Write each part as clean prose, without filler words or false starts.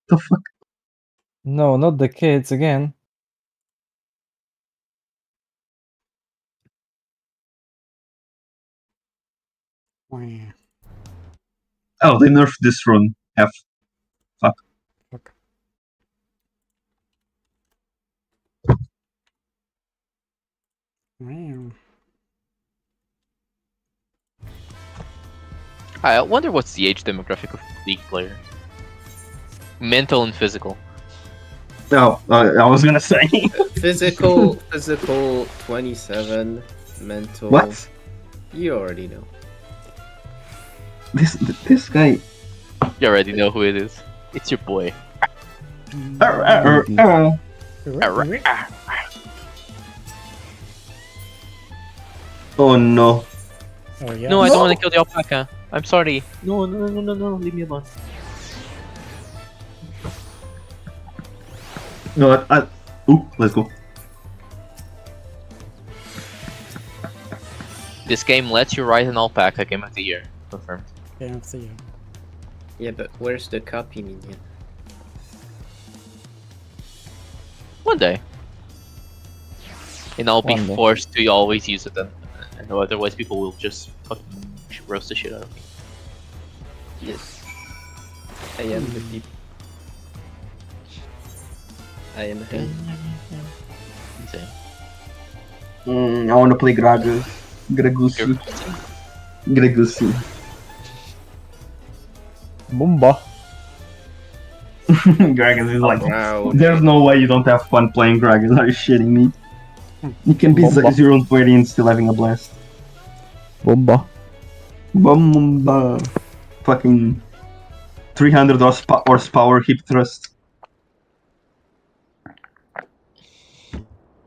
The fuck? No, not the kids again. Wow. Oh, they nerfed this rune. F. Fuck. Fuck. Wow. I wonder what's the age demographic of League player. Mental and physical. No, I was gonna say. Physical 27, mental. What? You already know. This guy. You already know who it is. It's your boy. Oh no. Oh yeah. No, I don't want to kill the alpaca. I'm sorry. No, leave me alone. No, ooh, let's go. This game lets you ride an alpaca. Game of the year. Confirmed. Game of the year. Yeah, but where's the copy minion? One day. And I'll be One day. forced to always use it then. And otherwise people will just fucking roast the shit out of me. Yes. I am the people. I am him. Insane. I wanna play Gragas. Gragusi. Gragusi. Bomba. Gragas is like. Wow. There's no way you don't have fun playing Gragas. Are you shitting me? You can be Bomba. 0-20 and still having a blast. Bomba. Bomba. Fucking 300 horsepower hip thrust.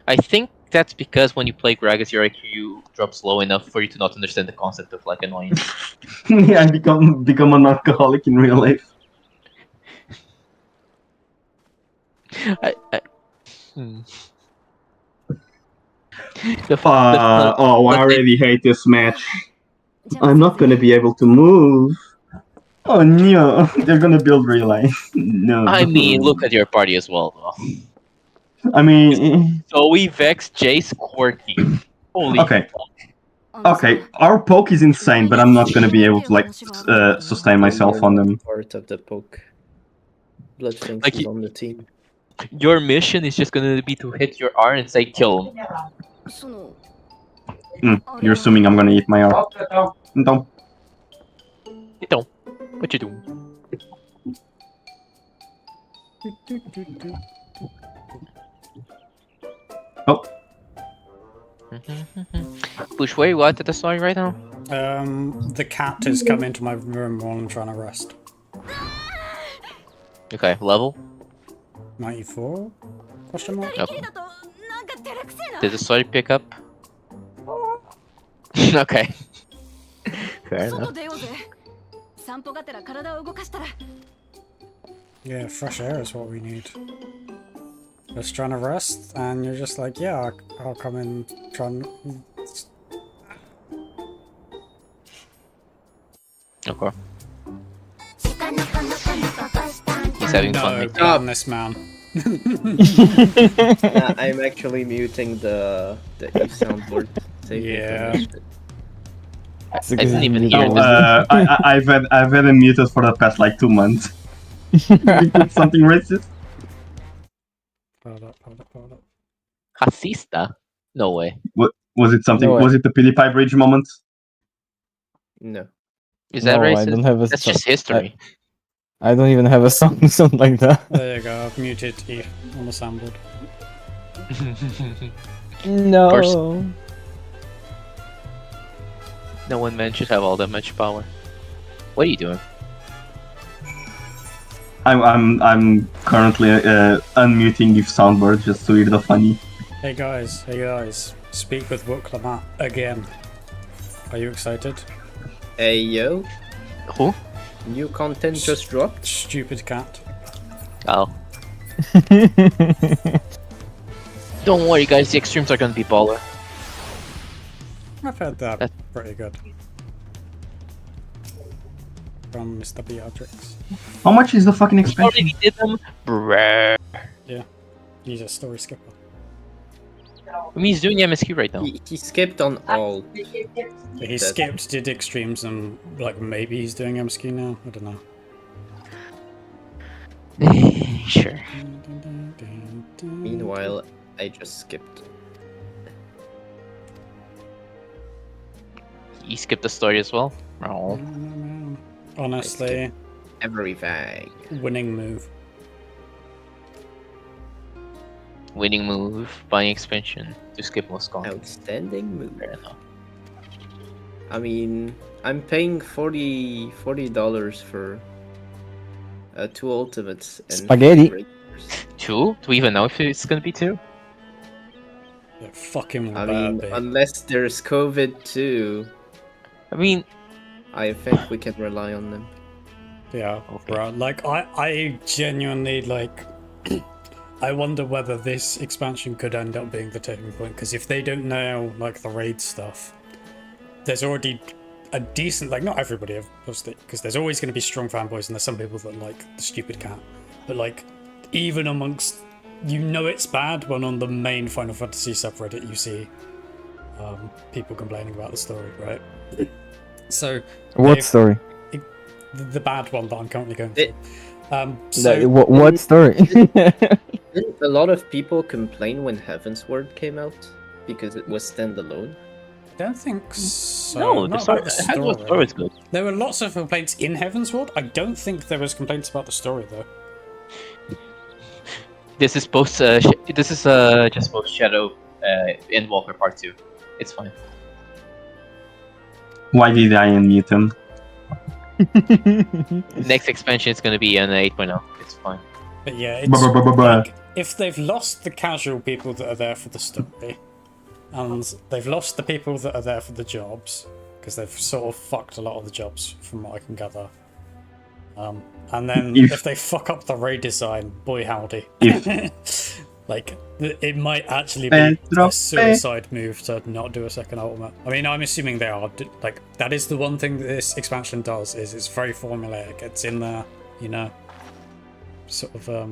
I think that's because when you play Gragas, your IQ drops low enough for you to not understand the concept of like annoying. Yeah, I become an alcoholic in real life. Oh, I already hate this match. I'm not gonna be able to move. Oh no, they're gonna build relay. No. I mean, look at your party as well, though. I mean, Zoe, Vex, Jace, Quirky. Holy okay. fuck. Okay, our poke is insane, but I'm not gonna be able to like sustain myself on them. Part of the poke. Bloodfinch Like is on the team. Your mission is just gonna be to hit your R and say kill him. You're assuming I'm gonna eat my R. No. You don't. What you doing? Oh. Push, where you at the story right now? The cat is coming into my room while I'm trying to rest. Okay, level? 94? Question mark? Okay. Did the story pick up? Okay. Fair enough. Yeah, fresh air is what we need. Just trying to rest, and you're just like, yeah, I'll come in, try and... Okay. He's having fun. No, making- damn this man. I'm actually muting the Eve soundboard. Save me from Yeah. that shit. I didn't even hear Oh, this. I've had him muted for the past like 2 months. Something racist? Hold up. Racista? No way. Was it something? No way. Was it the PewDiePie bridge moment? No. Is that No, I racist? don't have a That's song. just history. I don't even have a song like that. There you go, I've muted Eve on the soundboard. No. No one man should have all that much power. What are you doing? I'm currently unmuting if soundboard just to hear the funny. Hey guys, speak with Woklamat again. Are you excited? Hey yo, Who? new content just dropped. Stupid cat. Oh. Don't worry guys, the extremes are gonna be baller. I've heard that That- pretty good. from Mr. Beatrix. How much is the fucking We expansion? already did them. Brrr. He's a story skipper. I mean, he's doing MSQ right now. He skipped on all. He skipped, did extremes, and like maybe he's doing MSQ now. I don't know. Sure. Meanwhile, I just skipped. He skipped the story as well. Oh. Honestly, Everything. winning move. Winning move, buying expansion to skip Moscow. Outstanding move. Fair enough. I mean, I'm paying $40 for 2 ultimates and Spaghetti. 3 Two? Do we even know if it's gonna be two? Yeah, fucking I mean, bad, unless there's COVID too, I mean, I think we can rely on them. yeah, Okay. bro. Like, I genuinely, like, I wonder whether this expansion could end up being the turning point, because if they don't know, like, the raid stuff, there's already a decent, like, not everybody, obviously, because there's always going to be strong fanboys, and there's some people that like the stupid cat, but, like, even amongst, you know it's bad when on the main Final Fantasy subreddit you see people complaining about the story, right? So, What they've- story? the bad one that I'm currently going It- through. So, What story? Didn't a lot of people complain when Heavensward came out because it was standalone? I don't think so. no, the Not story, about the the story is good. There were lots of complaints in Heavensward. I don't think there was complaints about the story though. This is post. This is just post Shadow Endwalker Part 2. It's fine. Why did I unmute him? Next expansion is gonna be an 8.0. It's fine. But yeah, Buh, it's buh, buh, buh, buh. like, if they've lost the casual people that are there for the story, and they've lost the people that are there for the jobs, because they've sort of fucked a lot of the jobs from what I can gather. And then if they fuck up the raid design, boy howdy. Like, it might actually be a suicide move to not do a second ultimate. I mean, I'm assuming they are. Like, that is the one thing that this expansion does, is it's very formulaic. It's in there, you know, sort of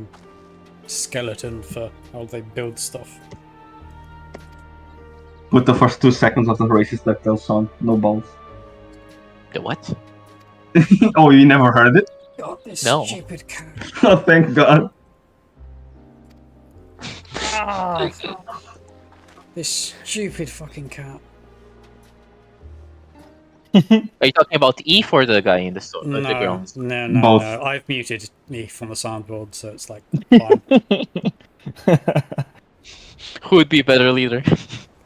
skeleton for how they build stuff. With the first 2 seconds of the racist DuckTales song, no balls. The what? Oh, you never heard it? God, this No. stupid cat. Oh, thank God. Ah, this stupid fucking cat. Are you talking about Eve or the guy in the store? No, The grounds? no, Both. no. I've muted me from the soundboard, so it's like fine. Who would be a better leader?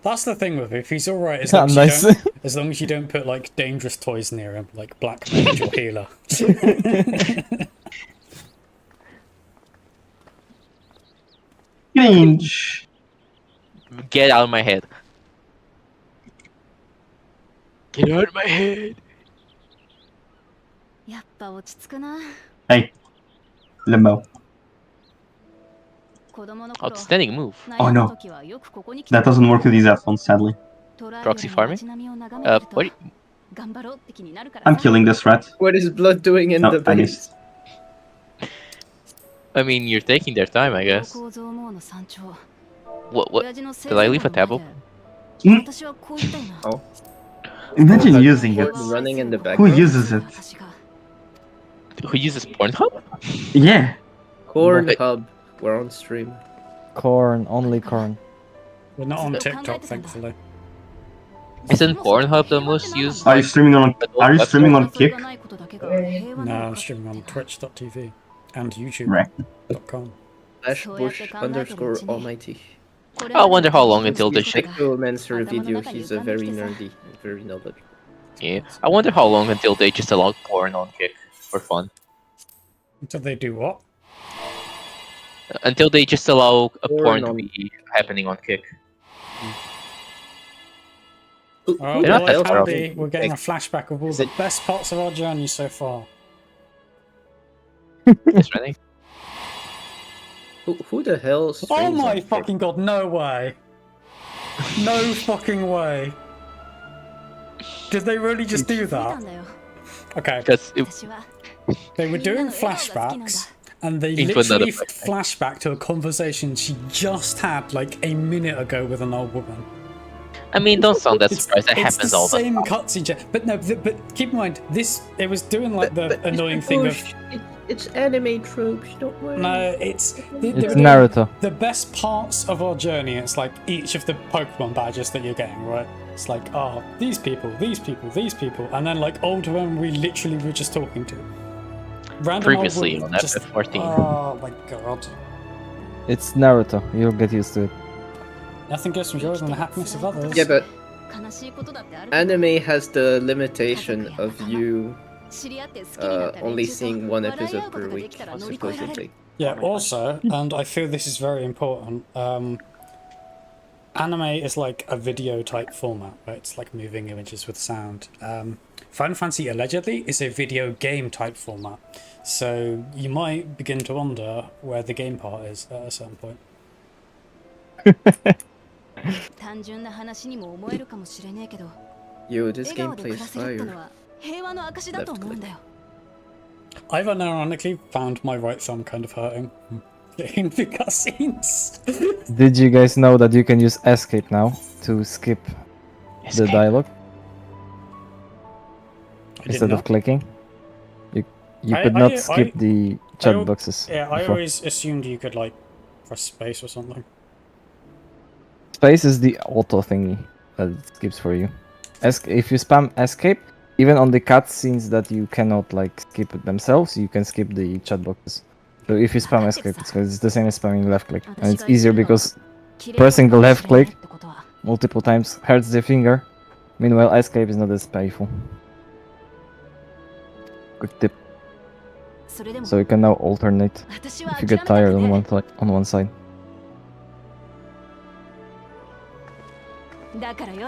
That's the thing with him. If he's alright, as, Yeah, long as, nice. as long as you don't put like dangerous toys near him, like Black Mage or Healer. Cringe. Get out of my head. Get out of my head. やっぱ落ち着くな。 Hey, Limbo. 子供の頃 Outstanding move. Oh, no. 悩む時はよくここに来て That doesn't work with these headphones, sadly. トライアル Proxy の farming? 街並みを眺めてると What? 頑張ろうって気になるからさ I'm killing this rat. What is Blood doing in No, the I base? missed. I mean, you're taking their time, I guess. 高校造網の山頂 What? 親父の生 Did I leave a 前 tab で Hmm? 私はこう言ったいな Imagine using it. Running in the Who background. uses it? 私が Who uses Pornhub? Yeah. Corn Hub. We're on stream. Corn, only corn. We're not on TikTok, thankfully. Isn't Pornhub the most used? Are you streaming on? Are you streaming on それ Kick? がないことだけが平和 No, なの I'm か streaming on twitch.tv and Right. youtube.com. Slash Bush underscore almighty. I wonder how long until they should. Pictomancer video. He's a very nerdy, very knowledgeable. Yeah. I wonder how long until they just allow porn on Kick for fun. Until they do what? Until they just allow a porn to on- be happening on Kick. Who Oh, They're not boy, that else far off. howdy. would We're getting a pick- flashback of all Is the it- best parts of our journey so far. Yes, really? Who the hell? Oh streams my on Kick? fucking god, no way! No fucking way! Did they really just do 気づいた that? んだよ Okay, Because they were doing flashbacks, and they Into another literally flashback. flashback to a conversation she just had like a minute ago with an old woman. I mean, don't sound that surprised. That it's happens the all the same time. cutscene, but no, but keep in mind it was doing like the But annoying Mr. thing of Bush, it's anime tropes. Don't worry. no, it's they It's were doing Naruto. the best parts of our journey. It's like each of the Pokemon badges that you're getting, right? It's like, oh, these people, and then like old women we literally were just talking to. Random Previously old on women, just, FF14. oh my god. It's Naruto. You'll get used to it. Nothing goes from joy than the happiness of others. Yeah, but anime has the limitation of you only seeing one episode per week, supposedly. Yeah, also, and I feel this is very important, anime is like a video type format, right? It's like moving images with sound. Final Fantasy allegedly is a video game type format, so you might begin to wonder where the game part is at a certain point. 単純な話にも思えるかもしれねえけど Yo, this 笑 game 顔で暮 plays らせるっての fire. は平和の証だと思うんだよ I've unironically found my right thumb kind of hurting in the cutscenes. Did you guys know that you can use escape now to skip the Escape. dialogue I didn't instead know. of clicking? You I- could I- not I- skip the chat al- boxes. Yeah, I before. always assumed you could like press space or something. Space is the auto thingy that it skips for you. If you spam escape, even on the cutscenes that you cannot like skip it themselves, you can skip the chat boxes. So if you spam escape, it's the same as spamming left click, and it's easier because pressing the left click multiple times hurts the finger. Meanwhile, escape is not as painful. Quick tip. それでも So you can now alternate 私は if 諦 you め get たく tired ね on one side. だからよ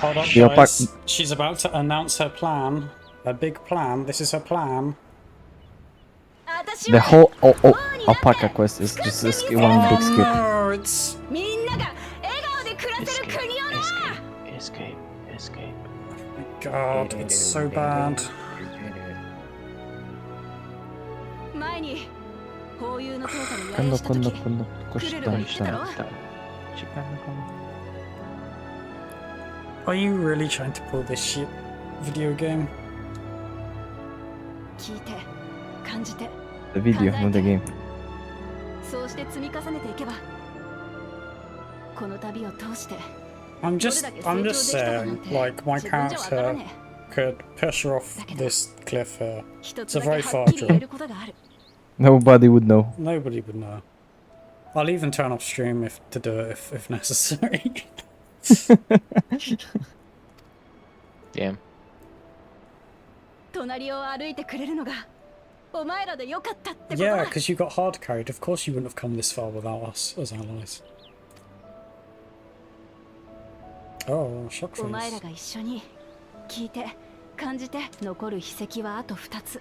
Hold up, Yeah, guys. She's about to announce her plan. Her big plan. This is her plan. 私 The は whole alpaca quest is just one big skip. No, it's みんなが笑顔で暮らせる国をな Escape. Escape. God, it's so bad. 前にホーユーの捜査に依頼した時クルルが言ってたろ Are you really trying to pull this shit video game? 聞いて感じて The video, not the game. そうして積み重ねていけばこの旅を通して I'm just saying, like, my character could push her off this cliff here. 一 It's つ a だけ very は far っきり言え jump. ることがある Nobody would know. Nobody would know. I'll even turn off stream to do it if necessary. Damn. 隣を歩いてくれるのがお前らでよかったってこと Yeah, だ because you got hard carried. Of course you wouldn't have come this far without us as allies. Oh, shock お前ら face. が一緒に聞いて感じて残る秘跡はあと2つ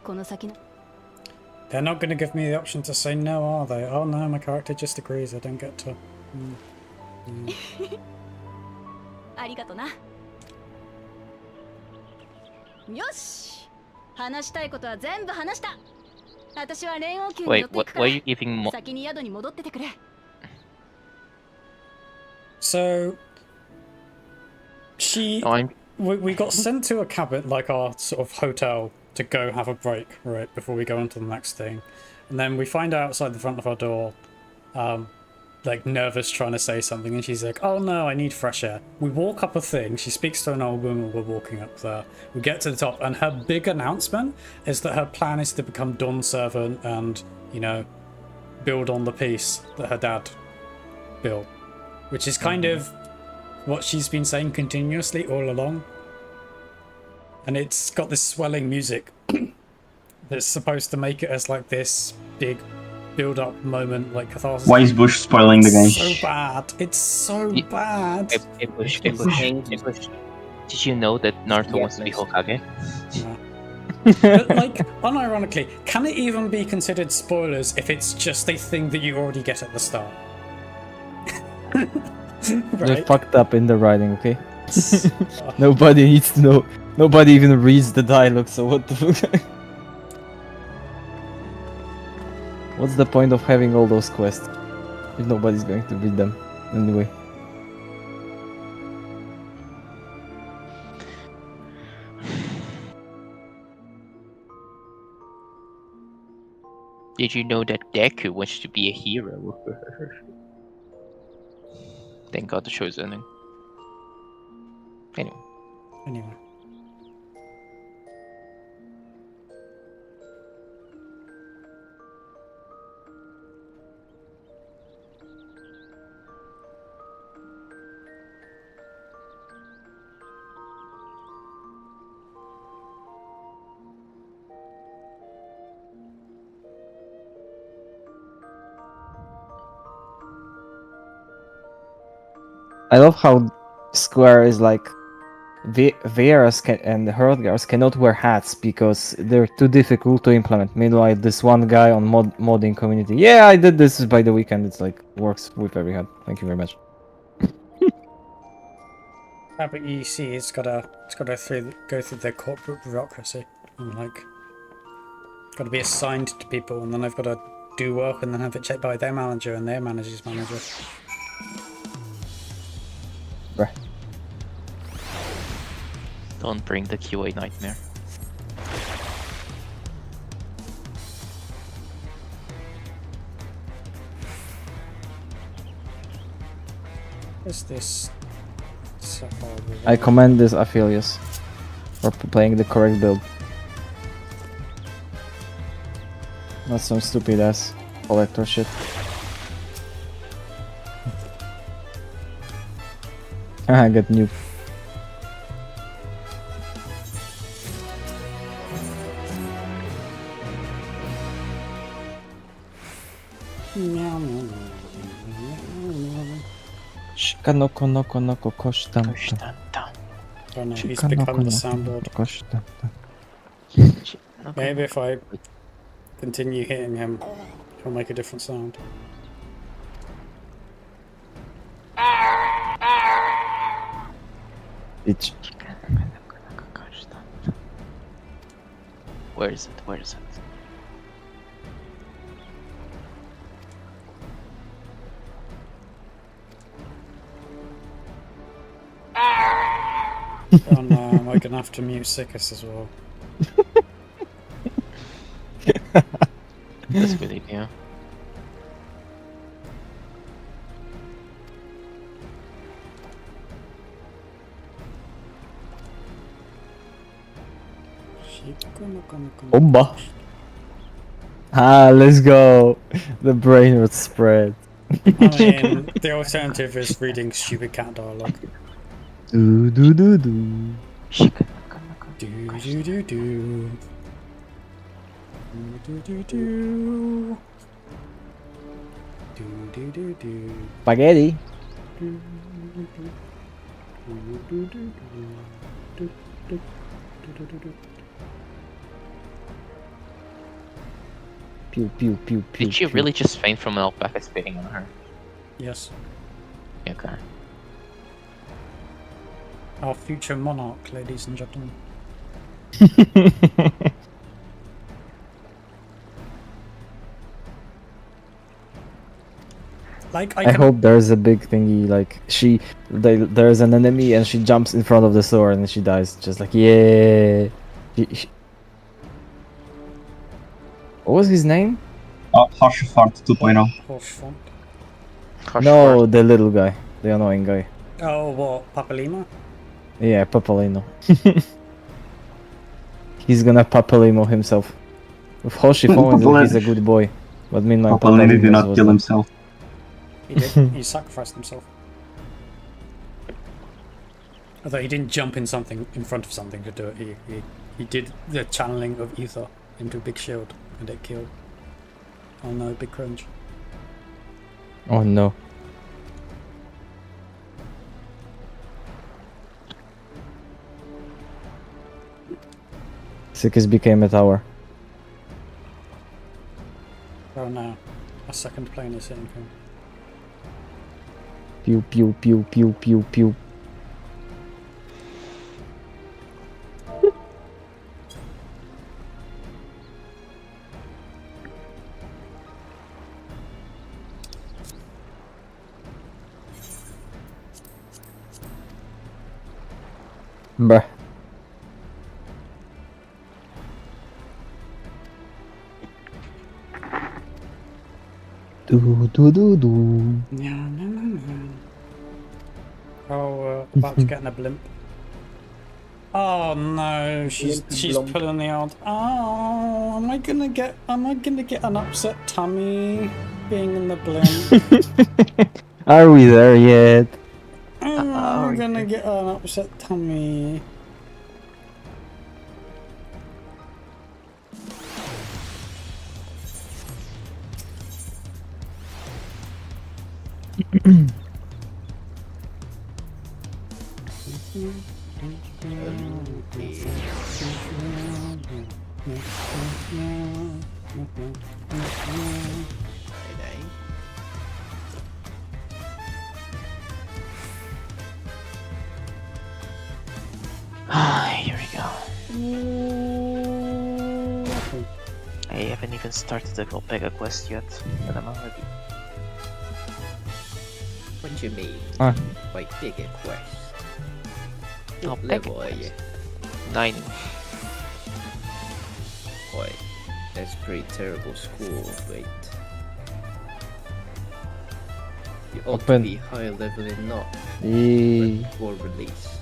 この先の They're not going to give me the option to say no, are they? Oh no, my character just agrees. I don't get to. ありがとなよし話したいことは全部話した私は連王宮に Wait, 寄っていくか why ら are you giving more? 先に宿に戻っててくれ So, she. No, I'm. We got sent to a cabin, like our sort of hotel, to go have a break, right, before we go on to the next thing. And then we find her outside the front of our door, like nervous trying to say something, and she's like, oh no, I need fresh air. We walk up a thing, she speaks to an old woman, we're walking up there. We get to the top, and her big announcement is that her plan is to become Dawn Servant and, you know, build on the piece that her dad built. Which is kind of what she's been saying continuously all along. And it's got this swelling music that's supposed to make it as like this big build-up moment, like catharsis. Why is Bush spoiling the game? So bad. It's so bad. Hey, Bush. Did you know that Naruto wants to be Hokage? But like, unironically, can it even be considered spoilers if it's just a thing that you already get at the start? They Right? fucked up in the writing, okay? Nobody needs to know. Nobody even reads the dialogue, so what the fuck? What's the point of having all those quests if nobody's going to read them anyway? Did you know that Deku wants to be a hero? Thank God the show's ending. Anyway. Anyway. I love how Square is like Vieras and the Hrothgars cannot wear hats because they're too difficult to implement. Meanwhile, this one guy on modding community, yeah, I did this by the weekend. It's like works with every hat. Thank you very much. Yeah, but you see, it's gotta go through their corporate bureaucracy, and like, gotta be assigned to people, and then they've got to do work, and then have it checked by their manager and their manager's manager. Bruh. Don't bring the QA nightmare. What's this? I commend this Aphelios for playing the correct build. Not some stupid ass collector shit. I got nuked. Shikanoko noko noko koshitanta. Oh no, he's become the soundboard. Maybe if I continue hitting him, he'll make a different sound. Bitch. Where is it? Where is it? Oh no, am I gonna have to mute Sickest as well? That's a good idea. Bomba. Ah, let's go. The brain would spread. I mean, the alternative is reading stupid cat dialogue. Do do do do. Do do do do. Do do do. Do do do do. Spaghetti. Do do do do. Do do do do do. Pew pew pew pew. Did you really just faint from an alpaca spitting on her? Yes. Okay. Our future monarch, ladies and gentlemen. Like I hope there's a big thingy, like there's an enemy and she jumps in front of the sword and she dies. Just like, yeah. What was his name? Harshfart 2.0. Horsefont. No, the little guy. The annoying guy. Oh, what? Papalima? Yeah, Papalino. He's gonna Papalimo himself. With Hoshifon, he's a good boy. But meanwhile, Papalino did not kill himself. He did. He sacrificed himself. Although he didn't jump in front of something to do it. He did the channeling of ether into a big shield, and it killed. Oh no, big cringe. Oh no. Sickest became a tower. Oh no, a second plane is hitting him. Pew pew pew pew pew pew. Bruh. Do. Oh, about to get in a blimp. Oh no, she's Blump. pulling the old. Oh, am I gonna get an upset tummy being in the blimp? Are we there yet? Oh, I'm gonna get an upset tummy. Here we go. I haven't even started the Alpaca quest yet, and I'm already. What do you mean? Ah. By bigger quest? What Alpaca level are you? quest. 9. Boy, that's pretty terrible score. Wait. You ought Open. to be higher level than not Eee. before release.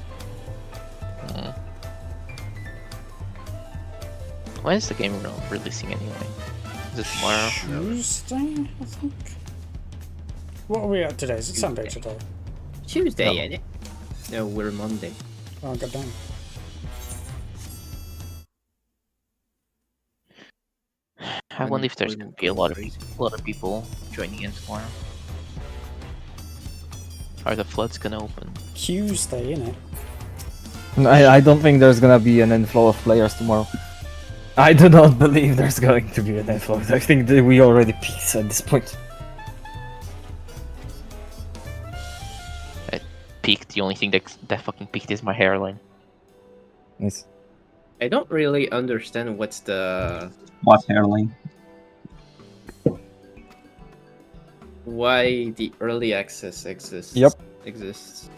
When is the game releasing anyway? Is it tomorrow? Tuesday, I think. What are we at today? Is it Sunday Tuesday. today? Tuesday, No. ain't it? No, we're Monday. Oh, god damn. I wonder if there's gonna be a lot of people joining in tomorrow. Are the floods gonna open? Tuesday, innit? I don't think there's gonna be an inflow of players tomorrow. I do not believe there's going to be an inflow. I think that we already peaked at this point. I peaked. The only thing that fucking peaked is my hairline. Nice. I don't really understand what's the What hairline? why the early access exists. Yep. Exists.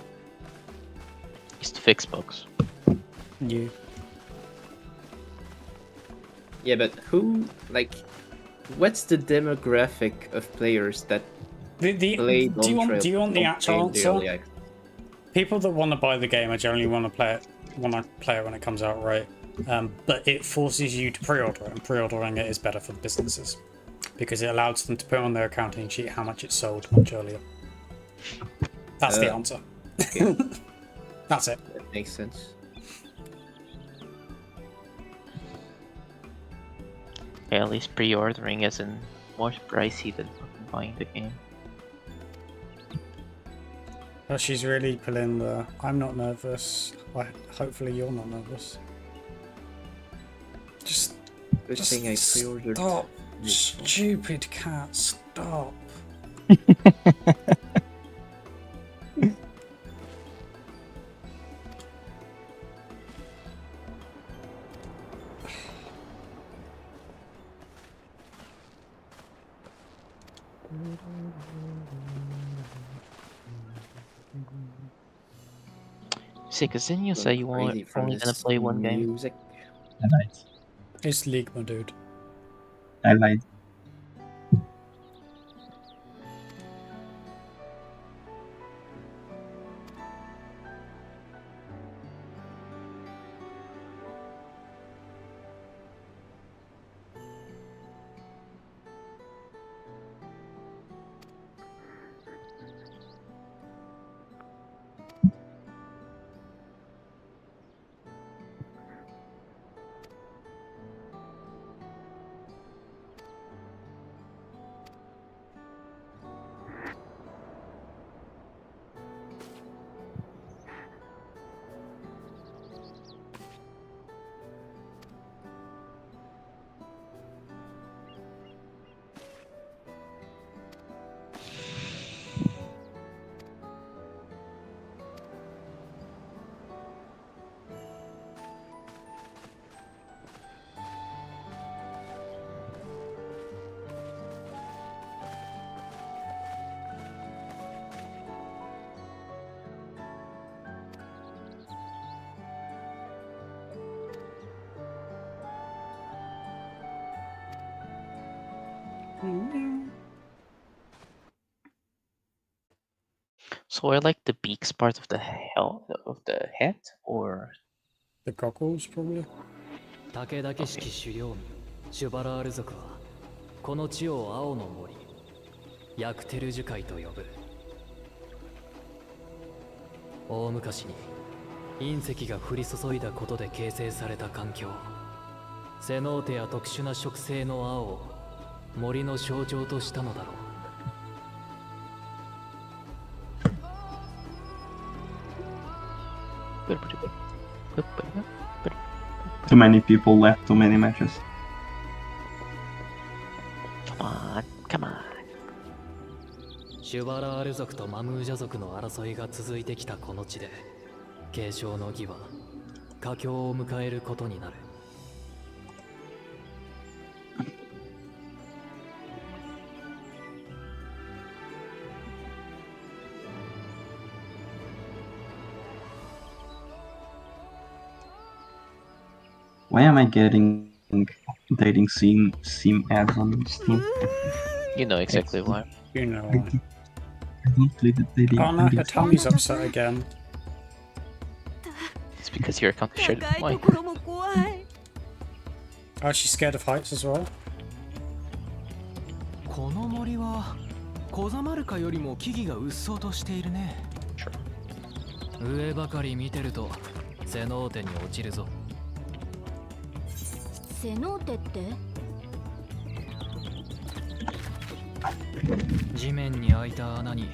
It's to fix bugs. You. Yeah, but who like? What's the demographic of players that Do play you want Dawntrail the don't actual play the early answer? access? People that want to buy the game, I generally want to play it when it comes out, right? But it forces you to pre-order it, and pre-ordering it is better for the businesses because it allows them to put on their accounting sheet how much it sold much earlier. That's the answer. Okay. That's it. That makes sense. Yeah, at least pre-ordering isn't more pricey than fucking buying the game. Well, she's really pulling the. I'm not nervous. Hopefully, you're not nervous. Just Good thing I pre-ordered. stop, this one. stupid cat. Stop. Sick, cause then you say you Crazy only from gonna this play one game. music. I lied. It's League, my dude. I lied. So are like the beaks part of the head, or The goggles, probably. 武田家式狩猟民シュバラール族はこの地を青の森ヤクテル樹海と呼ぶ。大昔に隕石が降り注いだことで形成された環境、セノーテや特殊な植生の青を森の象徴としたのだろう。Too many people left, too many matches. Come on, come on. シュバラール族とマムージャ族の争いが続いてきたこの地で、継承の儀は佳境を迎えることになる。Why am I getting dating sim ads on Steam? You know exactly why. You know I why. don't play the dating. Oh no, her tummy's upset again. It's because your account is shared with mine. Oh, she's scared of heights as well? この森は小ザマルカよりも木々がうっそうとしているね。上ばかり見てるとセノーテに落ちるぞ。セノーテって？地面に開いた穴に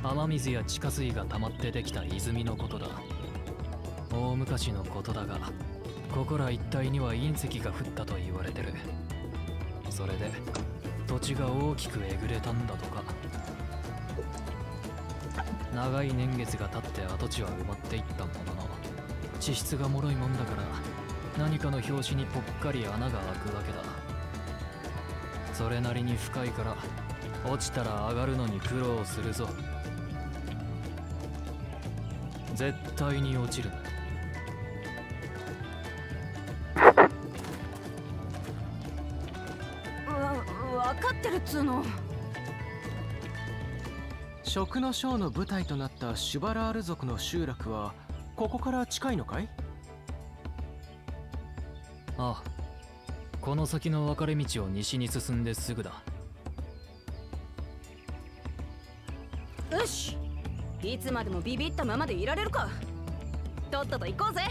雨水や地下水が溜まってできた泉のことだ。大昔のことだが、ここら一帯には隕石が降ったと言われてる。それで土地が大きくえぐれたんだとか。長い年月が経って跡地は埋まっていったものの、地質が脆いもんだから何かの拍子にぽっかり穴が開くわけだ。それなりに深いから落ちたら上がるのに苦労するぞ。絶対に落ちるな。わかってるっつうの。食のショーの舞台となったシュバラール族の集落はここから近いのかい？ああ、この先の分かれ道を西に進んですぐだ。よし、いつまでもビビったままでいられるか。とっとと行こうぜ。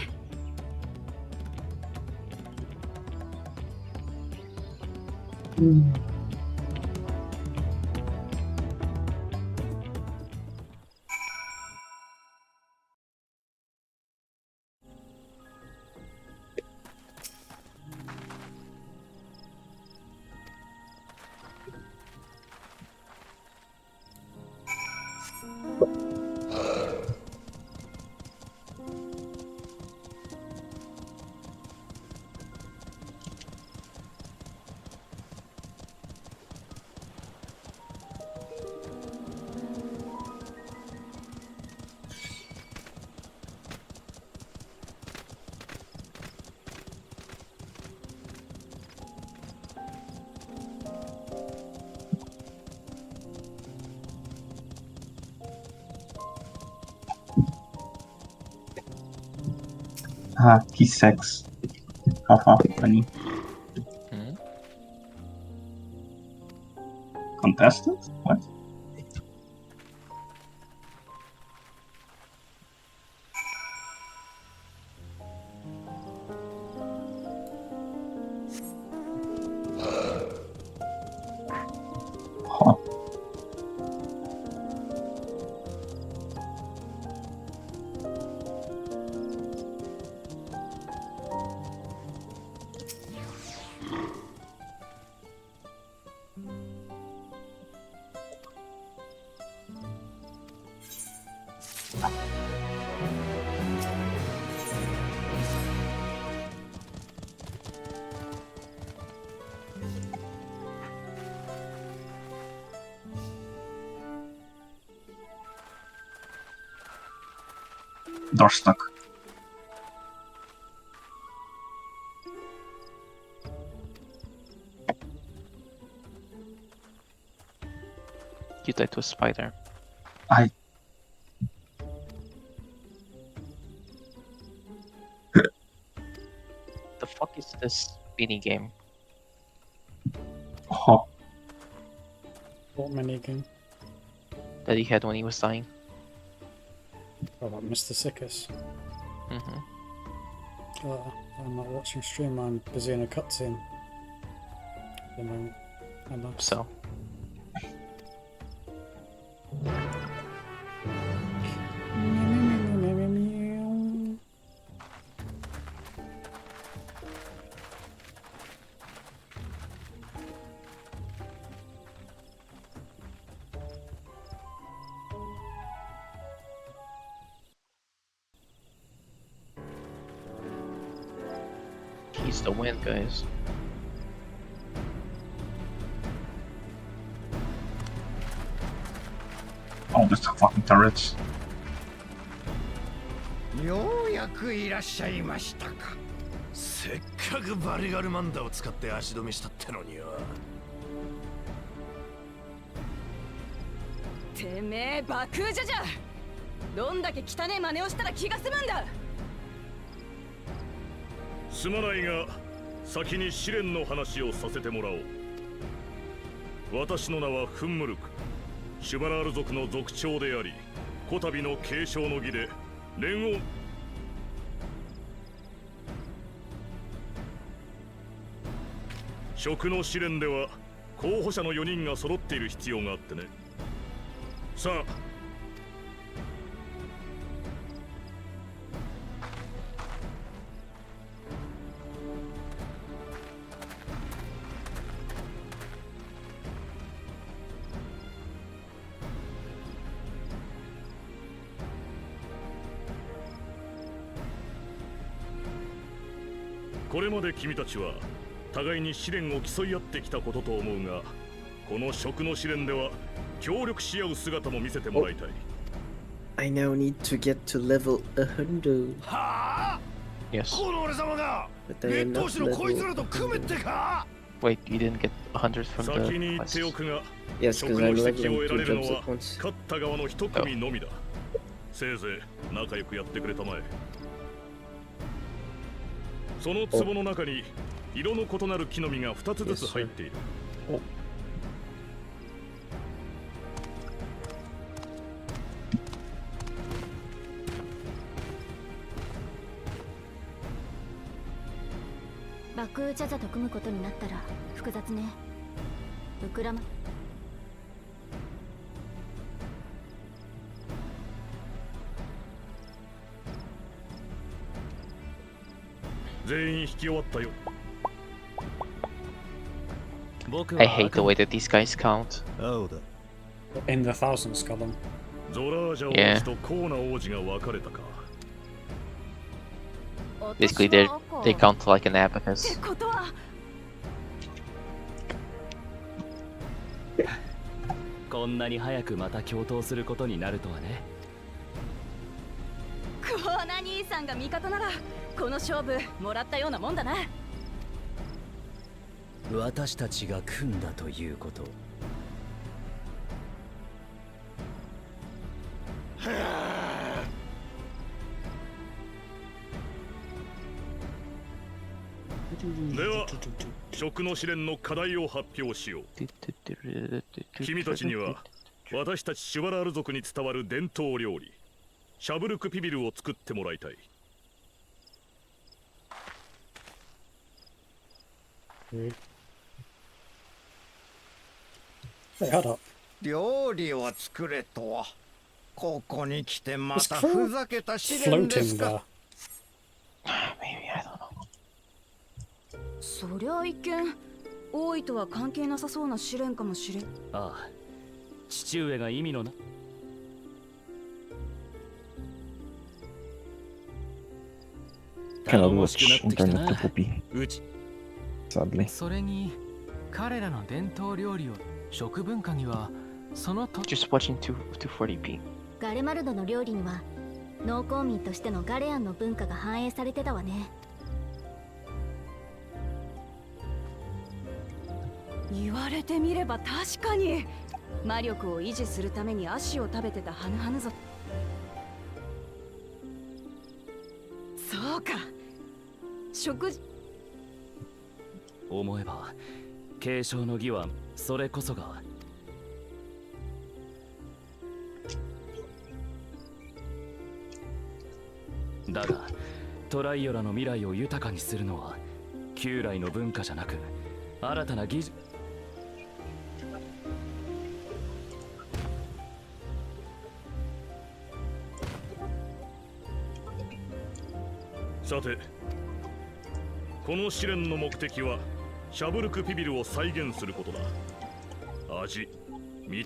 He's sex. Haha, funny. Contestant? What? Huh. Door stuck. You died to a spider. I. The fuck is this mini game? Hop. What minigame? That he had when he was dying. Oh, about Mr. Sickus. Mm-hmm. I'm not watching stream, I'm busy in a cutscene. At the moment. So. He's the win, guys. Oh, there's the fucking turrets. ようやくいらっしゃいましたか。せっかくバリガルマンダを使って足止めしたってのによ。てめえ爆風じゃじゃ。どんだけ汚ねえ真似をしたら気が済むんだ。すまないが、先に試練の話をさせてもらおう。私の名はフンムルク。シュバラール族の族長であり、こたびの継承の儀で連合職の試練では候補者の4人が揃っている必要があってね。さあこれまで君たちは互いに試練を競い合ってきたことと思うが、この食の試練では協力し合う姿も見せてもらいたい。I now need to get to level 100. はあ Yes. この俺様が But I am 劣等 not 士のこいつら level と組めってか。 Wait, you didn't get 100 from 先に the 言ってお quest. くが、 Yes, 食 because の I'm 奇跡 leveling を得られ 2 るの jumps は at once. 勝った側の一組のみだ。せいぜい仲良くやってくれたまえ。その壺の中に色の異なる木の実が2つずつ入っている。爆雨茶座と組むことになったら複雑ね。ウクラマ全員引き終わったよ。I hate the way that these guys count. In the thousands, Colin. ゾラージャ王子とコーナ王子が別れたか。Basically, they count like an abacus. ってことはこんなに早くまた共闘することになるとはね。コーナ兄さんが味方ならこの勝負もらったようなもんだな。私たちが組んだということ。では、食の試練の課題を発表しよう。君たちには私たちシュバラール族に伝わる伝統料理シャブルクピビルを作ってもらいたい。料理を作れとは。ここに来てまたふざけた試練ですか。そりゃ一見王位とは関係なさそうな試練かもしれん。ああ、父上が意味のな。Cannot watch internet to poopy. Sadly. それに彼らの伝統料理を食文化にはそのと Just watching 240p. ガレマルドの料理には農耕民としてのガレアンの文化が反映されてたわね。言われてみれば確かに。魔力を維持するために足を食べてたハヌハヌ族。そうか。食事。思えば継承の儀はそれこそが。だがトライオラの未来を豊かにするのは旧来の文化じゃなく新たな技術。さてこの試練の目的はシャブルクピビルを再現することだ。味、見、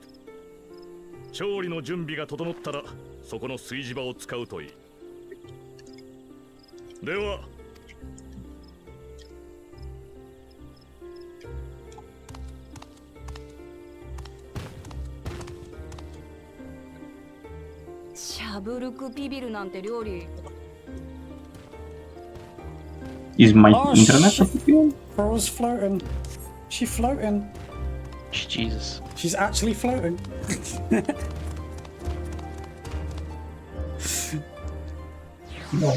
調理の準備が整ったらそこの炊事場を使うといい。ではシャブルクピビルなんて料理。Is my Oh, internet shit. appealing? Pearl's floating. She's floating. Jesus. She's actually floating. No.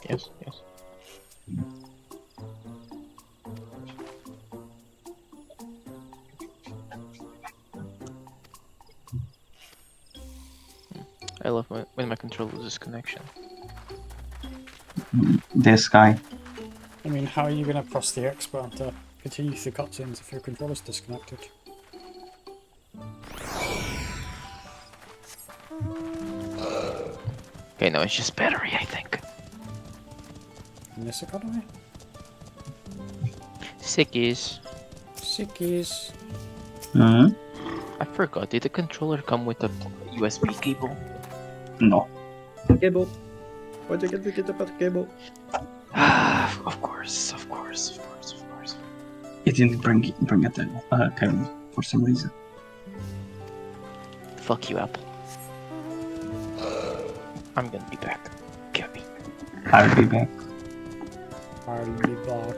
Yes, yes. I love when my controller loses connection. This guy. I mean, how are you going to press the X button to continue the cutscenes if your controller's disconnected? Okay, no, it's just battery, I think. In this economy? Sickies. Sickies. Mm-hmm. I forgot, did the controller come with a USB cable? No. Cable. Why'd you get to get about the cable? Of course. It didn't bring a cable for some reason. Fuck you, Apple. I'm gonna be back. Get me. I'll be back. I'll be back.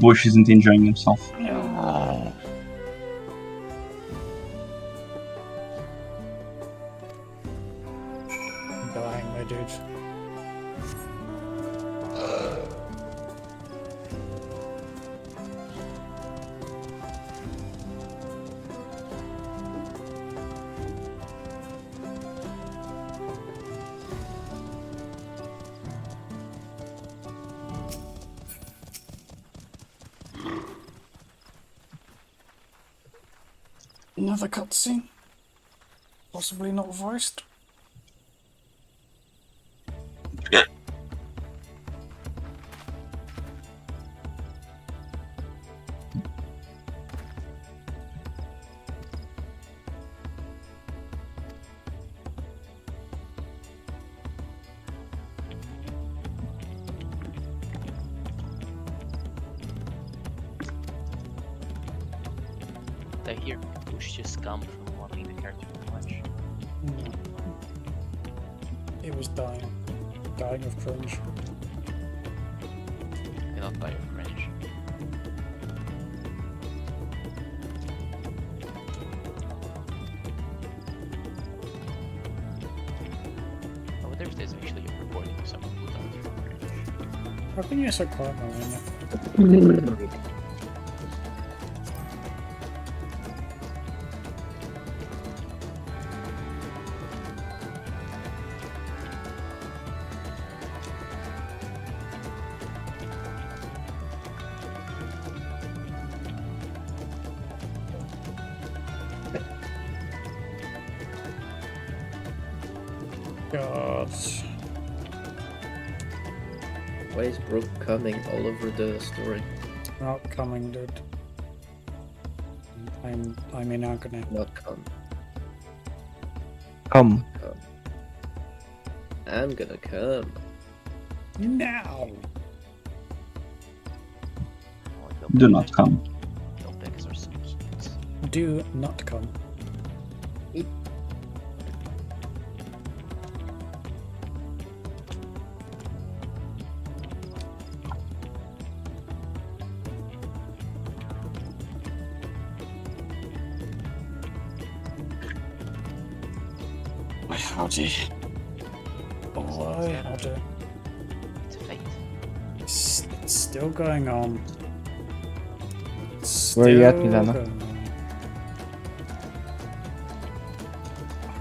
Bush isn't enjoying himself. I'm dying, my dude. Another cutscene? Possibly not voiced? I hear push just come from wanting the character too much. No. It was dying. Dying of cringe. I don't die of cringe. I wonder if there's actually a recording of someone who died of cringe. How can you so quiet, Marina? God. Why is Brooke coming all over the story? Not coming, dude. I'm in agony. Not come. Come. Come. I'm gonna come. Now! Do not come. Do not come. Howdy. Why? Howdy. It's fate. It's still going on. It's Where are you at, still Milano? going on.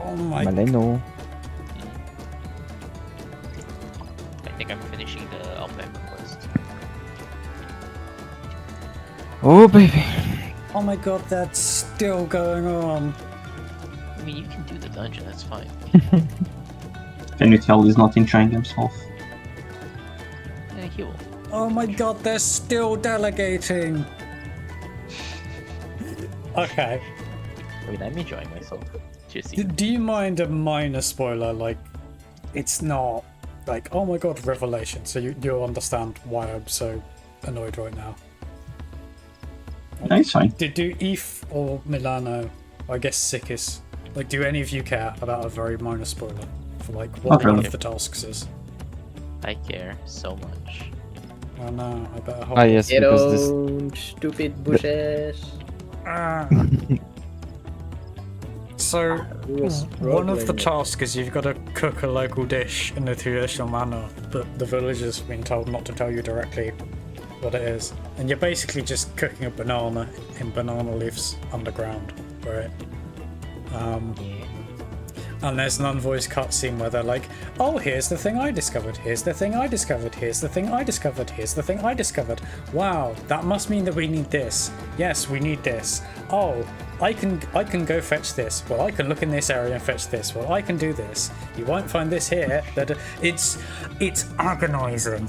Oh my Maleno. I think I'm finishing the Alpine quest. Oh baby. Oh my god, that's still going on. I mean, you can do the dungeon, that's fine. Can you tell he's not enjoying himself? Yeah, he will. Oh my god, they're still delegating. Okay. I mean, I'm enjoying myself. Just Do you mind a minor spoiler? Like, it's not like, oh my god, revelation. So you'll understand why I'm so annoyed right now. No, it's fine. Do Eve or Milano, I guess Sikis, like, do any of you care about a very minor spoiler for like what Not one really. of the tasks is? I care so much. Oh no, I better hold. Ah yes, Get because this. on, stupid bushes. Ah. So, one of the tasks is you've got to cook a local dish in a traditional manner, but the villagers have been told not to tell you directly what it is. And you're basically just cooking a banana in banana leaves underground, right? And there's an unvoiced cutscene where they're like, oh, here's the thing I discovered, here's the thing I discovered, here's the thing I discovered, here's the thing I discovered. Wow, that must mean that we need this. Yes, we need this. Oh, I can go fetch this. Well, I can look in this area and fetch this. Well, I can do this. You won't find this here. It's agonizing.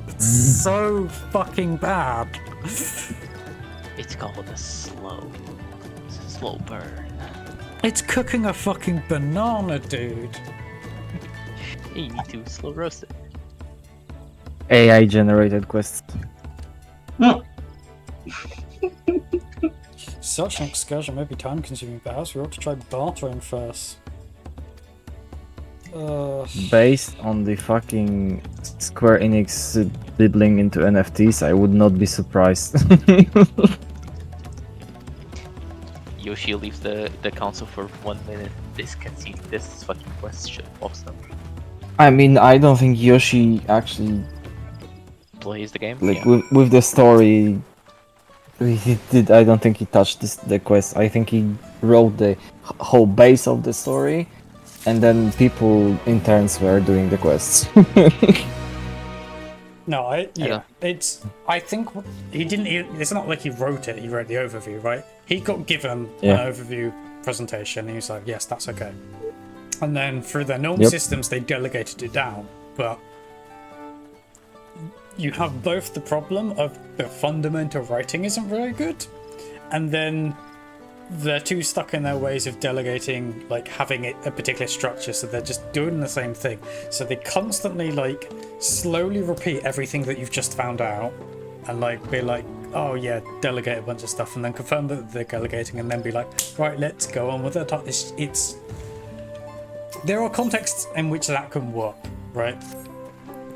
It's so fucking bad. It's called a slow burn. It's cooking a fucking banana, dude. You need to slow roast it. AI generated quests. Such an excursion may be time consuming. Perhaps we ought to try bartering first. Based on the fucking Square Enix dibbling into NFTs, I would not be surprised. Yoshi leaves the council for 1 minute. This cutscene, this fucking quest shit pops up. I mean, I don't think Yoshi actually Plays the game? like Yeah. with the story. He did. I don't think he touched the quest. I think he wrote the whole base of the story, and then people interns were doing the quests. No, I think he didn't. It's not like he wrote it. He wrote the overview, right? He got given an overview presentation. And he was like, "Yes, that's okay." And then through their normal systems, they delegated it down. But you have both the problem of the fundamental writing isn't very good, and then they're too stuck in their ways of delegating, like having a particular structure, so they're just doing the same thing. So they constantly like slowly repeat everything that you've just found out, and like be like, oh yeah, delegate a bunch of stuff, and then confirm that they're delegating, and then be like, right, let's go on with it. It's there are contexts in which that can work, right?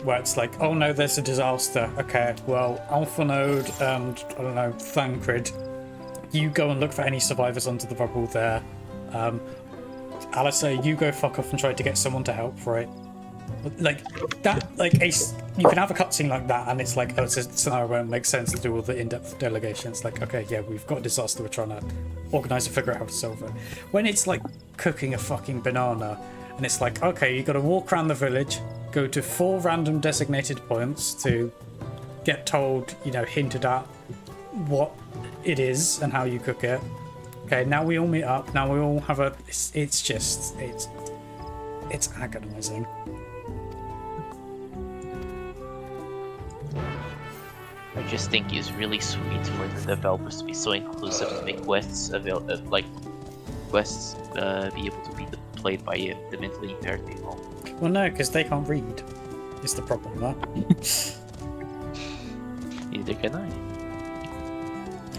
Where it's like, oh no, there's a disaster. Okay, well, Alpha Node and, I don't know, Thancred, you go and look for any survivors under the rubble there. Alistair, you go fuck off and try to get someone to help, right? Like, that, like, you can have a cutscene like that, and it's like, oh, it's a scenario where it makes sense to do all the in-depth delegation. It's like, okay, yeah, we've got a disaster, we're trying to organise and figure out how to solve it. When it's like cooking a fucking banana, and it's like, okay, you gotta walk around the village, go to 4 random designated points to get told, you know, hinted at what it is and how you cook it. Okay, now we all meet up, now we all have a... It's agonizing. I just think it's really sweet for the developers to be so inclusive to make quests available, like quests be able to be played by the mentally impaired people. Well, no, because they can't read. Is the problem, huh? Neither can I.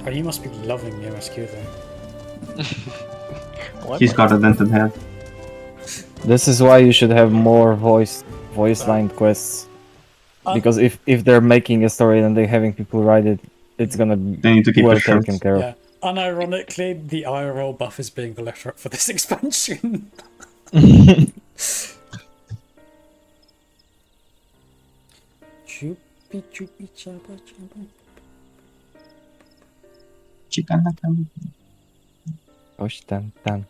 Oh, you must be loving the MSQ then. He's got a dented head. This is why you should have more voice line quests. Because if they're making a story and they're having people write it, it's gonna be They need to keep well it short. taken care of. Yeah. Unironically, the IRL buff is being the letter up for this expansion. Choopy choopy choppa choppa. Chicken. Osh tan tan.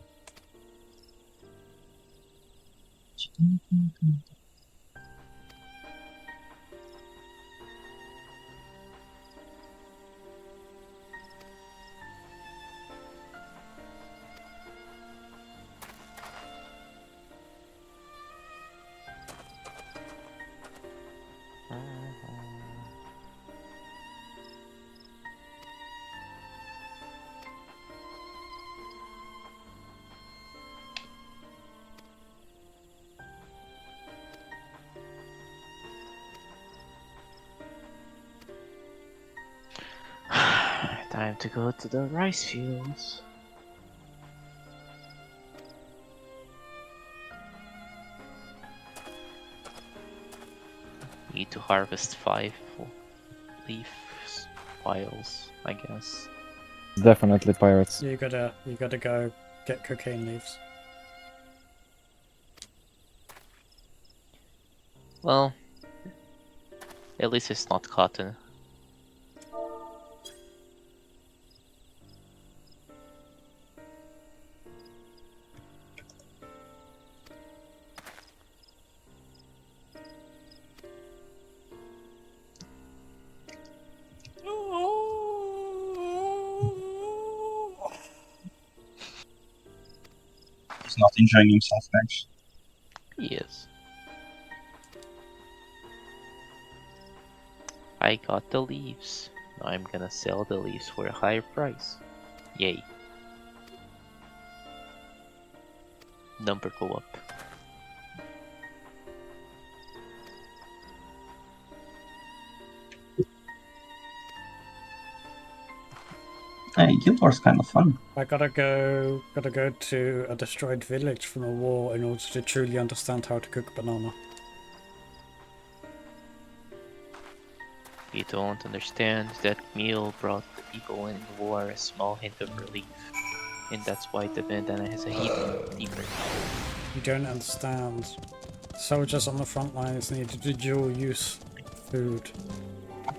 Time to go to the rice fields. Need to harvest 5 leaf piles, I guess. Definitely pirates. You gotta go get cocaine leaves. Well, at least it's not cotton. He's not enjoying himself, thanks. He is. I got the leaves. Now I'm gonna sell the leaves for a higher price. Yay. Number go up. Hey, Guild War's kind of fun. I gotta go to a destroyed village from a war in order to truly understand how to cook banana. You don't understand that meal brought the people in war a small hint of relief. and that's why the bandana has a heat deeper. You don't understand. Soldiers on the front lines need to dual-use food.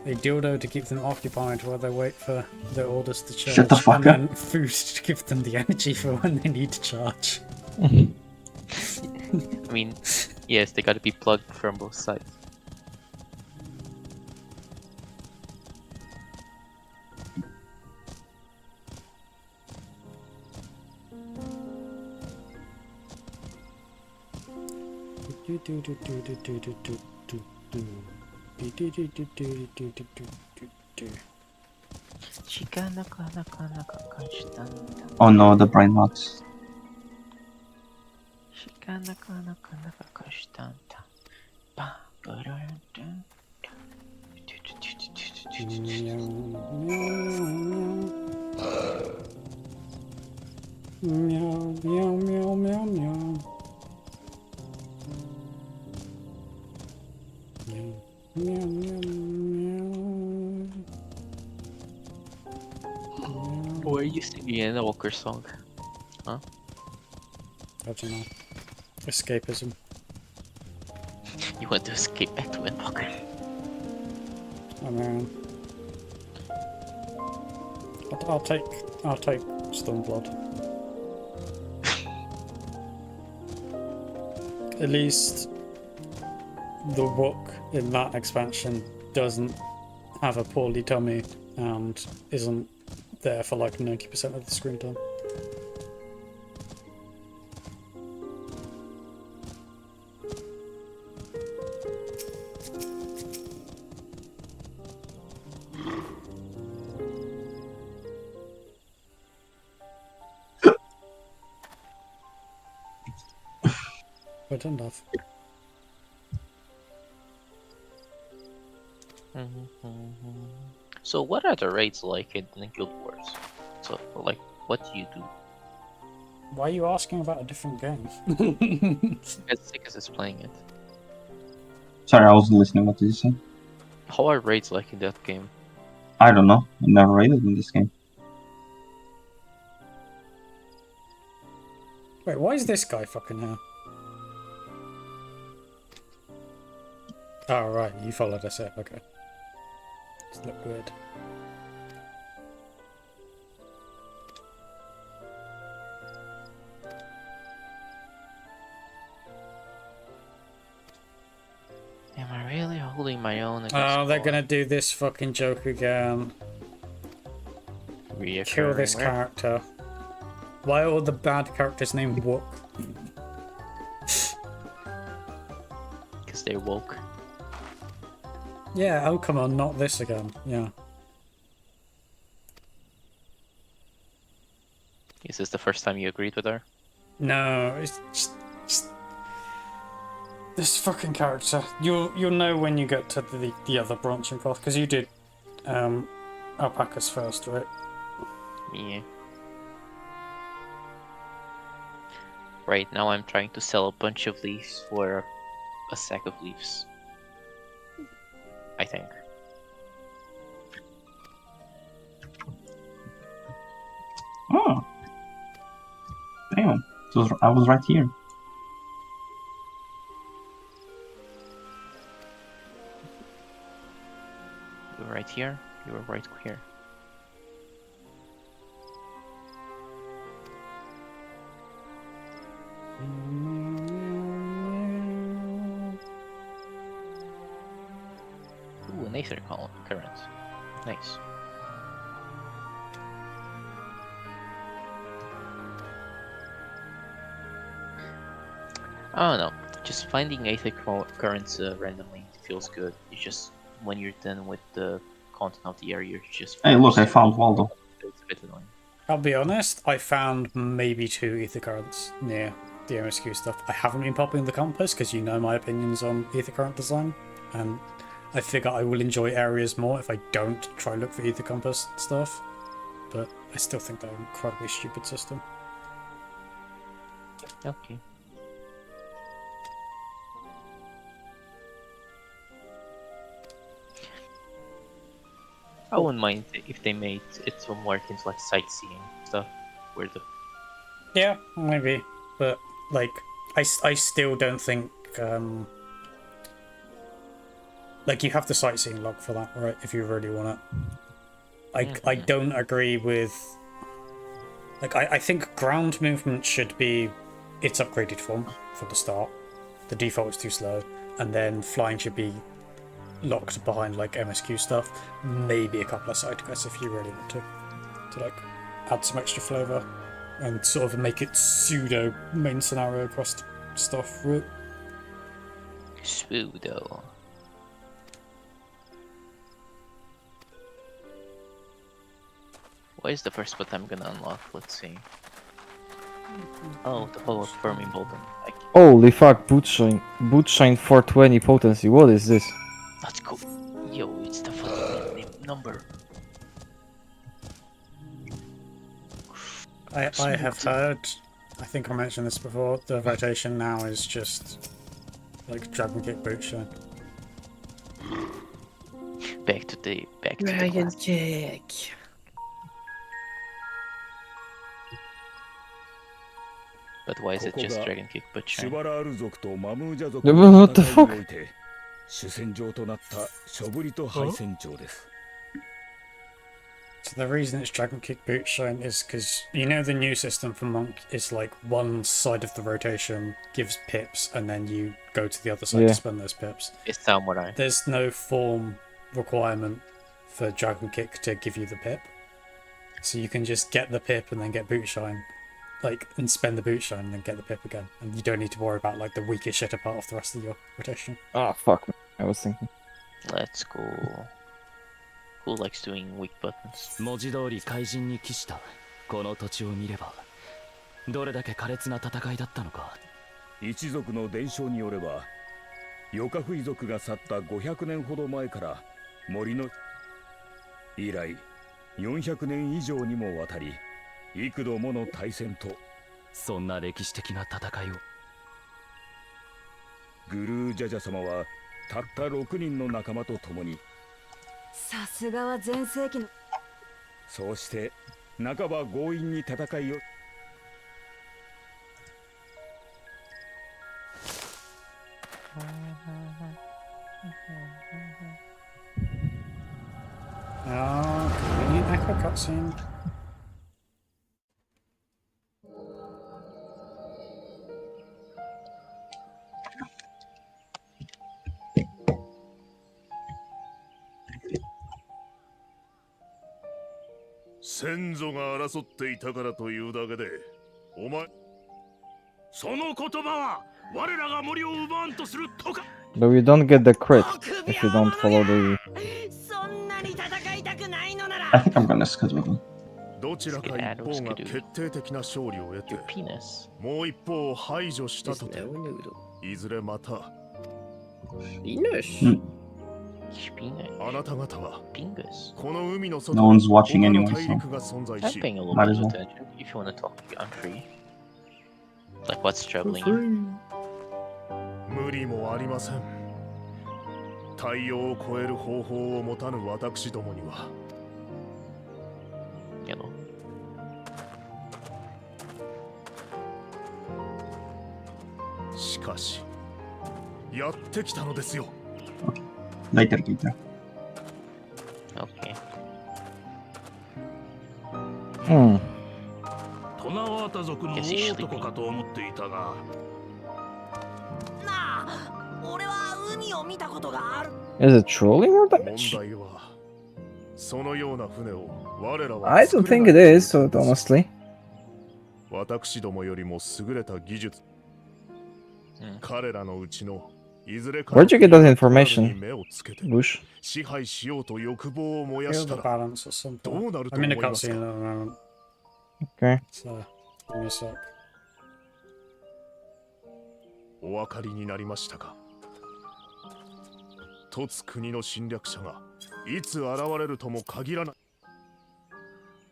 A dildo to keep them occupied while they wait for their orders to charge. Shut the fuck and up. then food to give them the energy for when they need to charge. I mean, yes, they gotta be plugged from both sides. Oh no, the brain knots. Meow, meow, meow, meow, meow. Meow, meow, meow, meow. Why are you singing an Walker song? Huh? I don't know. Escapism. You want to escape back to Windwalker? Oh man. I'll take Stormblood. At least the Wook in that expansion doesn't have a poorly tummy and isn't there for like 90% of the screen time. Well done, love. So what are the raids like in Guild Wars? So, like, what do you do? Why are you asking about a different game? As sick as it's playing it. Sorry, I wasn't listening. What did you say? How are raids like in that game? I don't know. I never raided in this game. Wait, why is this guy fucking here? Oh, right, you followed us up, okay. Just look weird. Am I really holding my own against Oh, they're all gonna do this fucking joke again. Kill this reoccurring character. Why are all the bad characters named Wook? because they're woke? Yeah, oh come on, not this again. Yeah. Is this the first time you agreed with her? No, it's just this fucking character. You'll know when you get to the other branching path, because you did alpacas first, right? Yeah. Right now I'm trying to sell a bunch of leaves for a sack of leaves. I think. Oh. Damn. I was right here. You were right here, you were right here. Ooh, an aether current. Nice. I don't know. Just finding aether currents randomly feels good. It's just when you're done with the content of the area, you're just. Hey, look! I found Waldo. It's a bit annoying. I'll be honest, I found maybe 2 ether currents near the MSQ stuff. I haven't been popping the compass because you know my opinions on ether current design, and I figure I will enjoy areas more if I don't try look for ether compass stuff. But I still think they're an incredibly stupid system. Okay. I wouldn't mind if they made it some more things like sightseeing stuff, where the Yeah, maybe, but like, I still don't think like you have the sightseeing log for that, right? If you really want it. I don't agree with. Like, I think ground movement should be its upgraded form for the start. The default is too slow, and then flying should be locked behind like MSQ stuff. Maybe a couple of side quests if you really want to like add some extra flavour and sort of make it pseudo main scenario quest stuff, right? Pseudo. What is the first what I'm gonna unlock? Let's see. Oh, the power farming bolton. Holy fuck, bootshine 420 potency. What is this? That's cool. Yo, it's the fucking number. I have heard. I think I mentioned this before. The rotation now is just like Dragon Kick Bootshine. Back to the Dragon Kick. But why is it just Dragon Kick Bootshine? What the fuck? So the reason it's Dragon Kick Bootshine is because you know the new system for Monk is like one side of the rotation gives pips and then you go to the other side to spend those pips. It's Samurai. There's no form requirement for Dragon Kick to give you the pip. So you can just get the pip and then get Bootshine. Like, and spend the Bootshine and then get the pip again. And you don't need to worry about like the weakest shitter part of the rest of your rotation. Oh fuck, I was thinking. Let's go. Who likes doing weak buttons? 文字通り怪人に帰したこの土地を見ればどれだけ苛烈な戦いだったのか。一族の伝承によればヨカフイ族が去った500年ほど前から森の以来400年以上にもわたり幾度もの大戦とそんな歴史的な戦いをグルージャジャ様はたった6人の仲間と共にさすがは全盛期のそうして半ば強引に戦いをconvenient echo cutscene. But you don't get the crit if you don't follow the... I think I'm gonna schedule. どちらか一方が決定的な勝利を得てもう一方を排除したとていずれまたあなた方はこの海の外 No one's watching 他の anyway, 大陸が存在 I'm し paying a little Might bit as of well. attention if you want to talk. I'm free. Like, what's troubling you? 無理もありません太陽を超える方法を持たぬ私どもには You know. しかしやってきたのですよ Later, Peter. Okay. トナワータ族の大男かと思っていたがなあ、俺は海を見たことがある。 Is it trolling or 問 damage? 題はそのような船を我らは I don't think it is, so honestly. 私どもよりも優れた技術彼らのうちのいずれか Where'd you get that information, 目をつけて Bush? 支配しようと欲望を燃や Feel した the ら balance or something. どうなると I'm 思 in い a ます cutscene at か the moment. Okay. So, give me a sec. お分かりになりましたか凸国の侵略者がいつ現れるとも限らない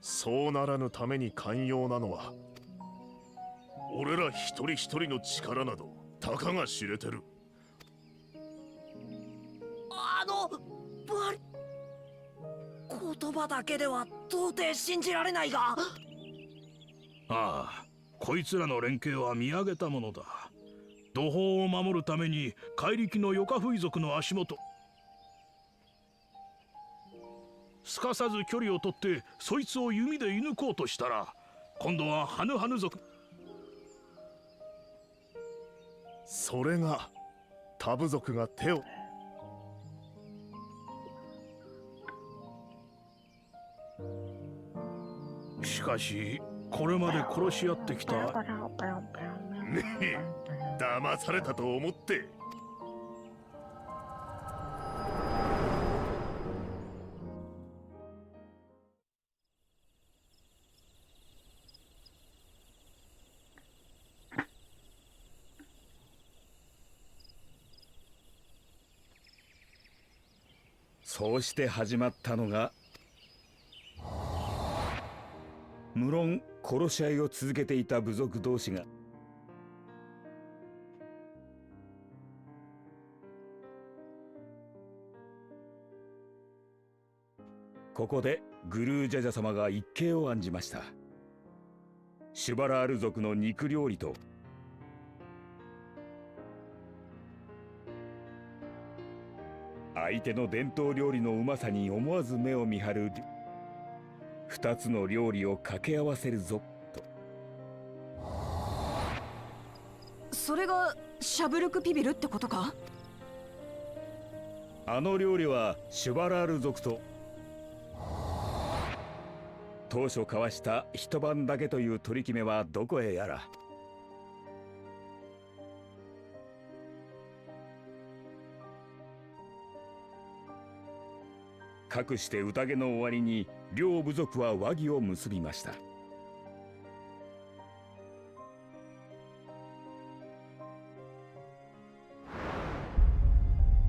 そうならぬために寛容なのは俺ら一人一人の力などたかが知れてるバリ言葉だけでは到底信じられないがああこいつらの連携は見上げたものだ。土宝を守るために怪力のヨカフイ族の足元、すかさず距離を取ってそいつを弓で射抜こうとしたら、今度はハヌハヌ族。それがタブ族が手を。しかしこれまで殺し合ってきた。ねえ、騙されたと思って。そうして始まったのが、無論殺し合いを続けていた部族同士がここでグルージャジャ様が一計を案じました。シュバラール族の肉料理と相手の伝統料理のうまさに思わず目を見張る二つの料理を掛け合わせるぞと。それがシャブルクピビルってことか？あの料理はシュバラール族と当初交わした一晩だけという取り決めはどこへやら。かくして宴の終わりに両部族は和議を結びました。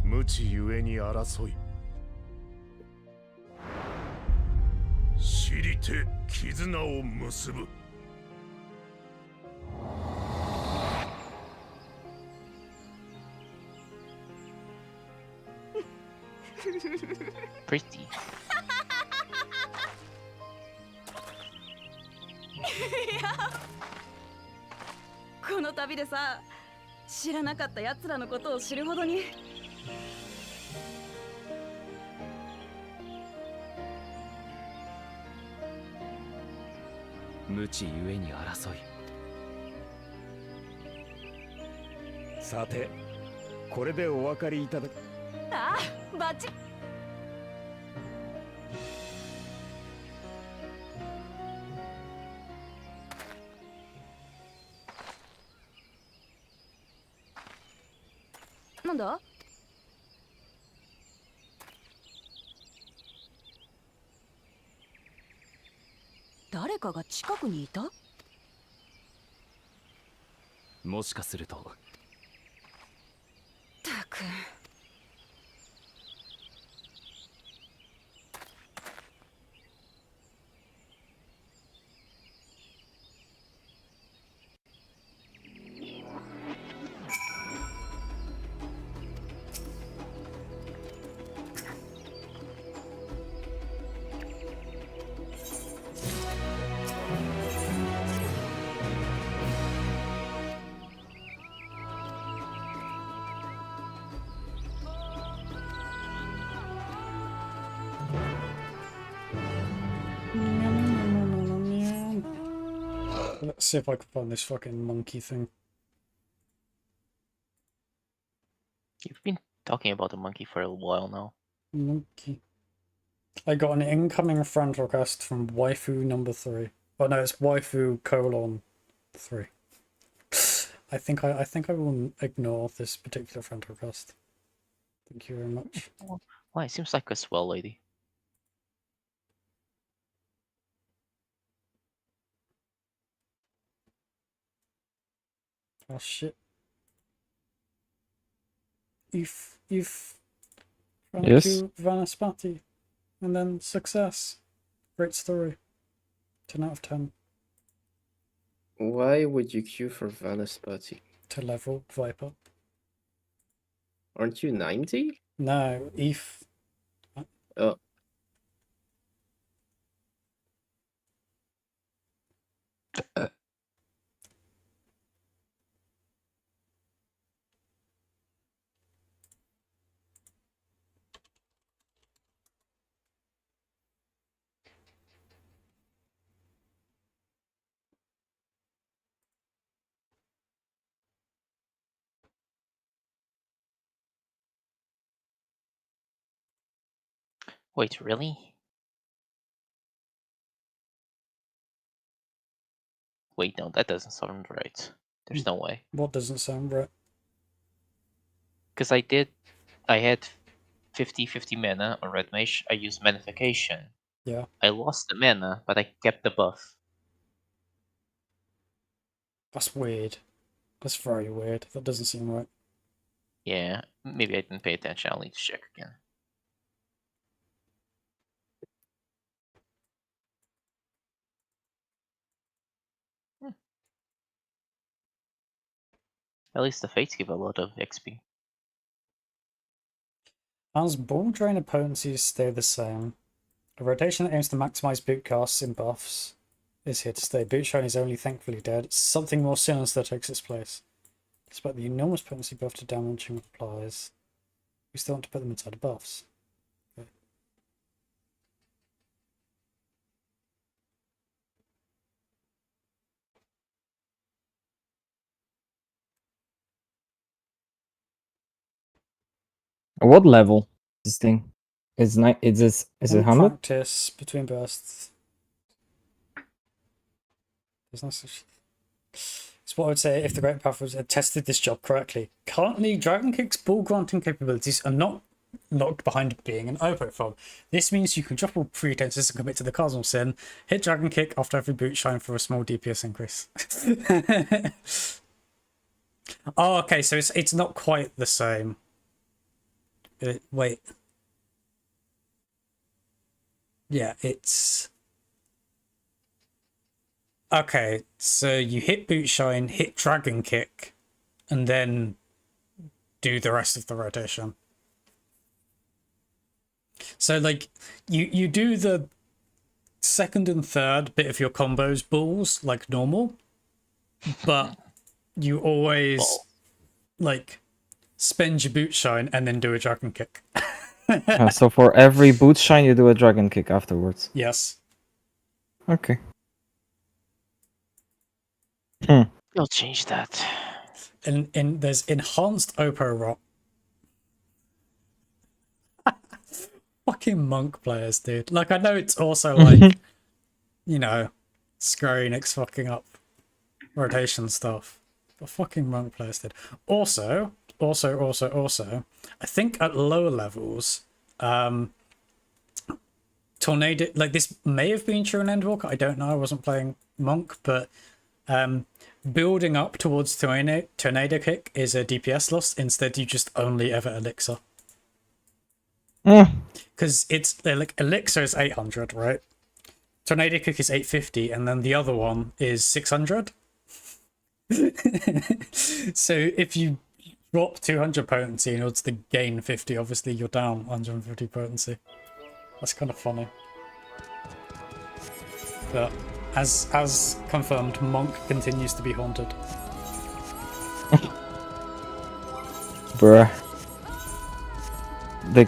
無知ゆえに争い、知りて絆を結ぶ。Pretty. いや、この旅でさ、知らなかった奴らのことを知るほどに。無知ゆえに争い。さて、これでお分かりいただく。ああ、バッチ。なんだ？誰かが近くにいた？もしかすると。たく。Let's see if I can find this fucking monkey thing. You've been talking about the monkey for a while now. Monkey. I got an incoming friend request from waifu number 3. Oh no, it's waifu :3. I think I will ignore this particular friend request. Thank you very much. Why? It seems like a swell lady. Oh shit. You've Yes? to Vanaspati. And then success. Great story. 10 out of 10. Why would you queue for Vanaspati? To level Viper. Aren't you 90? No, Eve. Oh. Wait, really? Wait, no, that doesn't sound right. There's no way. What doesn't sound right? Because I had 50-50 mana on Red Mage. I used Manification. Yeah. I lost the mana, but I kept the buff. That's weird. That's very weird. That doesn't seem right. Yeah, maybe I didn't pay attention. I'll need to check again. At least the Fates give a lot of XP. As ball drain potencies stay the same. A rotation that aims to maximize boot casts in buffs is here to stay. Boot shine is only thankfully dead. Something more sinister takes its place. Despite the enormous potency buff to damaging applies, we still want to put them inside the buffs. Okay. What level is this thing? Is it In 100? practice, between bursts. There's no such. It's what I would say if the Great Pathers had tested this job correctly. Currently, Dragon Kick's ball granting capabilities are not locked behind being an Oppo fob. This means you can drop all pretenses and commit to the cardinal sin, hit Dragon Kick after every boot shine for a small DPS increase. Oh, okay, so it's not quite the same. Wait. Yeah, it's... Okay, so you hit boot shine, hit Dragon Kick, and then do the rest of the rotation. So, like, you do the second and third bit of your combos balls like normal, but you always, like, spend your boot shine and then do a Dragon Kick. So for every boot shine, you do a Dragon Kick afterwards. Yes. Okay. We'll change that. And there's enhanced Oppo Rock. Fucking monk players, dude. Like, I know it's also like, you know, Square Enix fucking up rotation stuff. But fucking monk players did. Also, I think at lower levels, Tornado, like this may have been true in Endwalker, I don't know, I wasn't playing monk, but building up towards Tornado Kick is a DPS loss. Instead, you just only ever Elixir. Because it's like Elixir is 800, right? Tornado Kick is 850, and then the other one is 600. So if you drop 200 potency in order to gain 50, obviously you're down 150 potency. That's kind of funny. But as confirmed, Monk continues to be haunted. Bruh. They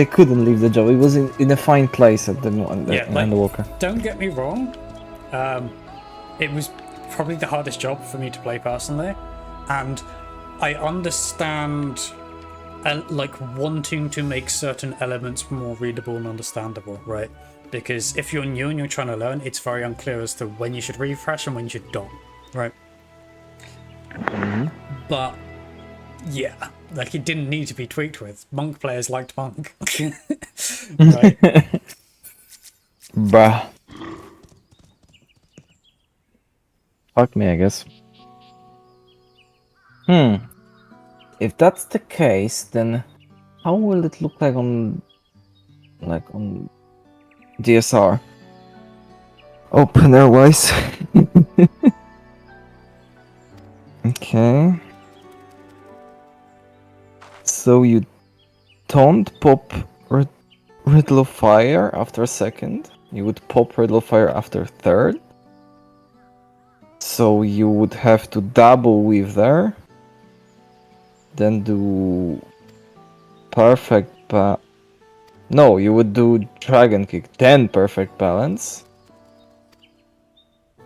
couldn't leave the job. It was in a fine place at the Walker. Don't get me wrong. It was probably the hardest job for me to play personally, and I understand like wanting to make certain elements more readable and understandable, right? Because if you're new and you're trying to learn, it's very unclear as to when you should refresh and when you should dot, right? But yeah, like it didn't need to be tweaked with. Monk players liked Monk. Right? Bruh. Fuck me, I guess. If that's the case, then how will it look like on DSR? Opener wise. Okay. So you don't pop Riddle of Fire after second. You would pop Riddle of Fire after third. So you would have to double weave there. Then do perfect no, you would do Dragon Kick, then perfect balance.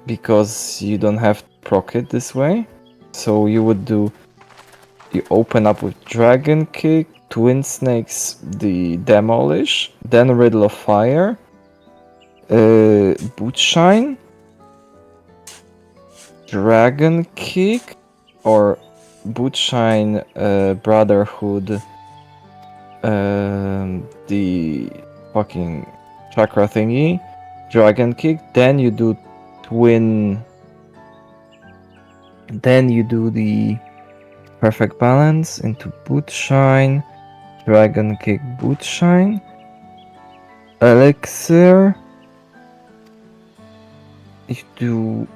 Because you don't have to proc it this way. So you would do You open up with Dragon Kick, Twin Snakes, the Demolish, then Riddle of Fire, Boot Shine, Dragon Kick, or Boot Shine, Brotherhood, the fucking chakra thingy, Dragon Kick, then you do Twin. Then you do the Perfect Balance into Boot Shine, Dragon Kick, Boot Shine, Elixir. You do.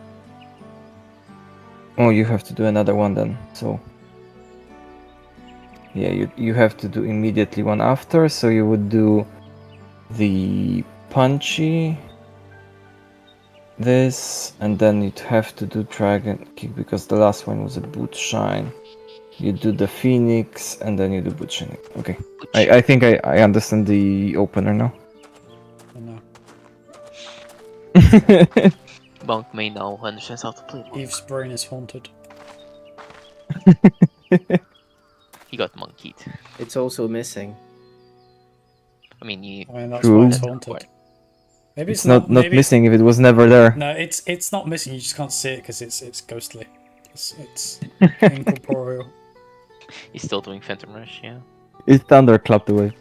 Oh, you have to do another one then. So yeah, you have to do immediately one after. So you would do the Punchy, this, and then you'd have to do Dragon Kick because the last one was a Boot Shine. You do the Phoenix, and then you do Boot Shine. Okay. I think I understand the opener now. Monk may now understands how to play. Eve's brain is haunted. He got monkeyed. It's also missing. I mean, that's why it's haunted. Maybe It's not maybe missing if it was never there. No, it's not missing. You just can't see it because it's ghostly. It's incorporeal. He's still doing Phantom Rush, yeah. It's thunderclapped away.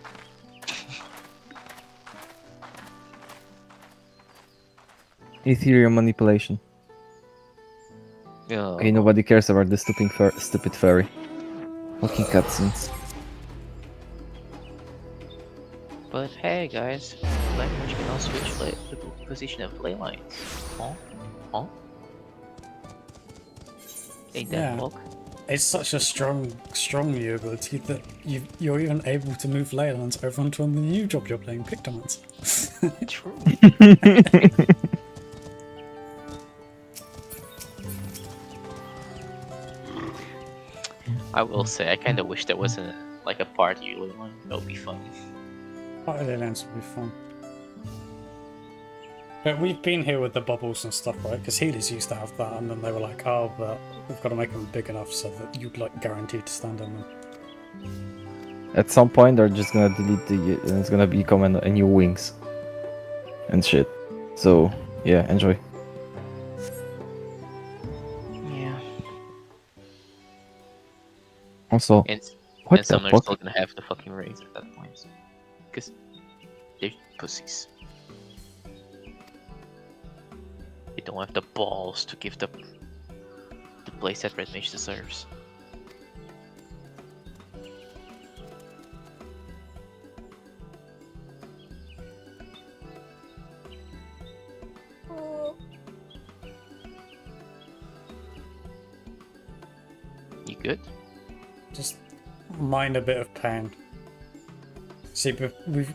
Ethereum manipulation. Yeah. Okay, nobody cares about the stupid fairy. Fucking cutscenes. But hey guys, language can now switch the position of ley lines. Huh? Huh? Ain't that Yeah. bug? It's such a strong new ability that you're even able to move ley lines over onto the new job you're playing, Pictomans. True. I will say, I kind of wish there was like a party ley line. That would be fun. Party ley lines would be fun. But we've been here with the bubbles and stuff, right? Because Healers used to have that, and then they were like, oh, but we've got to make them big enough so that you'd like guaranteed to stand on them. At some point, they're just gonna delete and it's gonna become a new wings and shit. So yeah, enjoy. Yeah. Also, And what some the are fuck? still gonna have the fucking raids at that point. Because they're pussies. They don't have the balls to give the place that Red Mage deserves. You good? Just mind a bit of pain. See,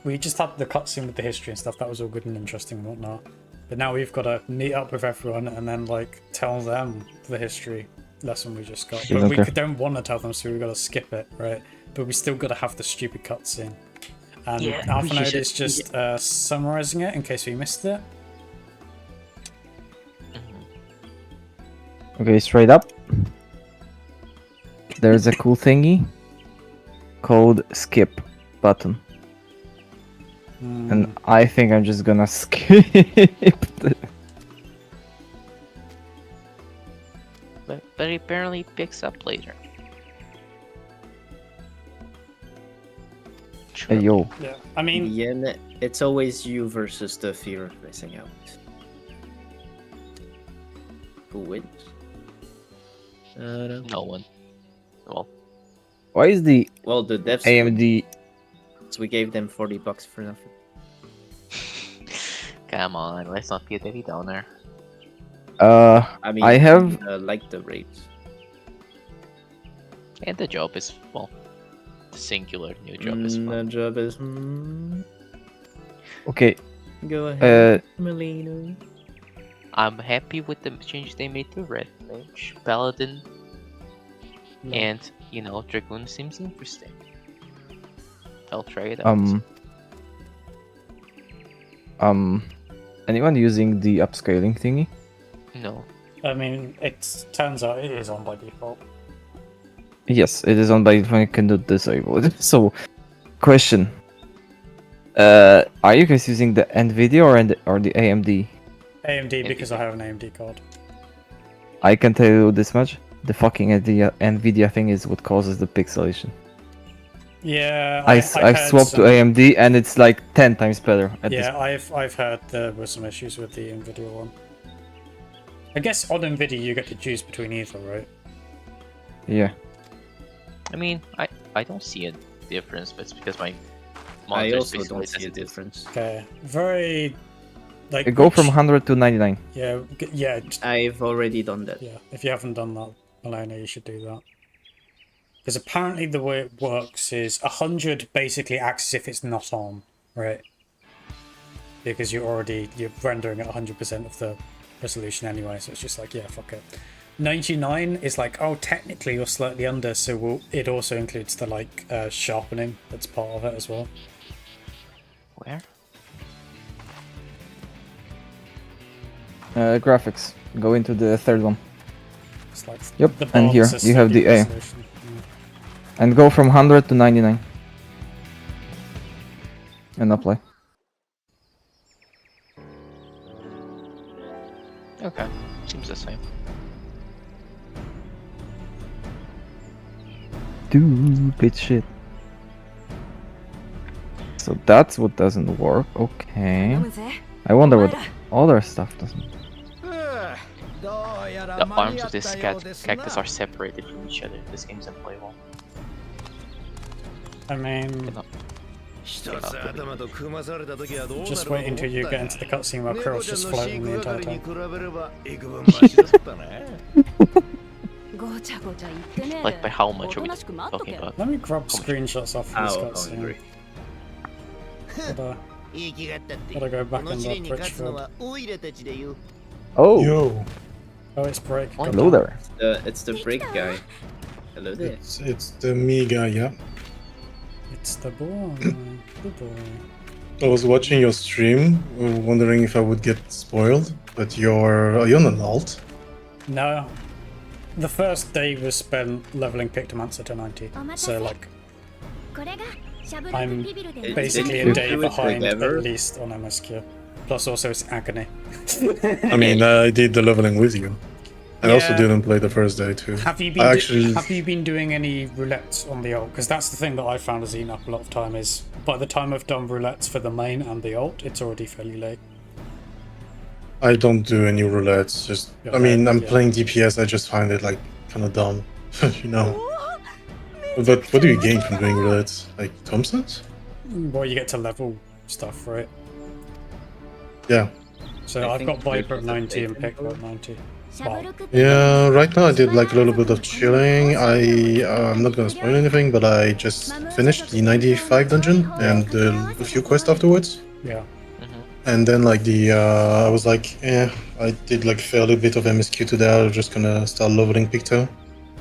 we just had the cutscene with the history and stuff. That was all good and interesting and whatnot. But now we've got to meet up with everyone and then like tell them the history lesson we just got. But we don't want to tell them, so we've got to skip it, right? But we still got to have the stupid cutscene. And Yeah, Alphanode is just summarizing it in case we missed it. Okay, straight up. There's a cool thingy called skip button. And I think I'm just gonna skip it. But it apparently picks up later. Hey yo. Yeah, I mean, yeah, it's always you versus the fear of missing out. Who wins? No one. Well, Why is the devs AMD? So we gave them $40 for nothing. come on, let's not be a Debbie Downer. I mean, I have like the rates. And the job is, well, the singular new job is fun. The job is. Okay. Go ahead, Melino. I'm happy with the change they made to Red Mage, Paladin, and you know, Dragoon seems interesting. I'll try it out. Anyone using the upscaling thingy? No. I mean, it turns out it is on by default. Yes, it is on by when you can do disable. So, question. Are you guys using the NVIDIA or the AMD? AMD because I have an AMD card. I can tell you this much: the fucking NVIDIA thing is what causes the pixelation. Yeah, I've swapped to AMD and it's like 10 times better. Yeah, I've heard there were some issues with the NVIDIA one. I guess on NVIDIA you get to choose between either, right? Yeah. I mean, I don't see a difference, but it's because my I monitor also is don't see a difference. Okay, very like. Go from 100 to 99. Yeah, yeah. I've already done that. Yeah, if you haven't done that, Elena, you should do that. Because apparently the way it works is 100 basically acts as if it's not on, right? Because you're rendering at 100% of the resolution anyway, so it's just like, yeah, fuck it. 99 is like, oh, technically you're slightly under, so it also includes the like sharpening that's part of it as well. Where? Graphics. Go into the third one. It's like Yep, the and here bar you have the A. resolution. And go from 100 to 99. And apply. Okay, seems the same. Stupid shit. So that's what doesn't work. Okay. I wonder what other stuff doesn't. The arms of this cactus are separated from each other. This game's unplayable. I mean, just wait until you get into the cutscene where Krill's just floating the entire time. Like, by how much are we talking about? Let me grab screenshots off this cutscene. Gotta go back in the Bridgeford. Oh! Yo! Oh, it's Break. Hello there. It's the break guy. Hello there. It's the me guy, yeah. It's the boy. The boy. I was watching your stream, wondering if I would get spoiled, but are you on an alt? No. The first day was spent leveling Pictomancer to 90. So, like, I'm basically a day behind at least on MSQ. Plus, also, it's agony. I mean, I did the leveling with you. I also Yeah. didn't play the first day too. Have you been doing any roulettes on the ult? Because that's the thing that I found has eaten up a lot of time. Is by the time I've done roulettes for the main and the ult, it's already fairly late. I don't do any roulettes. Just, I mean, I'm playing DPS. I just find it like kind of dumb, you know. But what do you gain from doing roulettes? Like Thompsons? Well, you get to level stuff, right? Yeah. So I've got Viper at 90 and Picto at 90. Wow. Yeah, right now I did like a little bit of chilling. I'm not gonna spoil anything, but I just finished the 95 dungeon and a few quests afterwards. Yeah. And then like I was like, I did like fairly bit of MSQ today. I was just gonna start leveling Picto.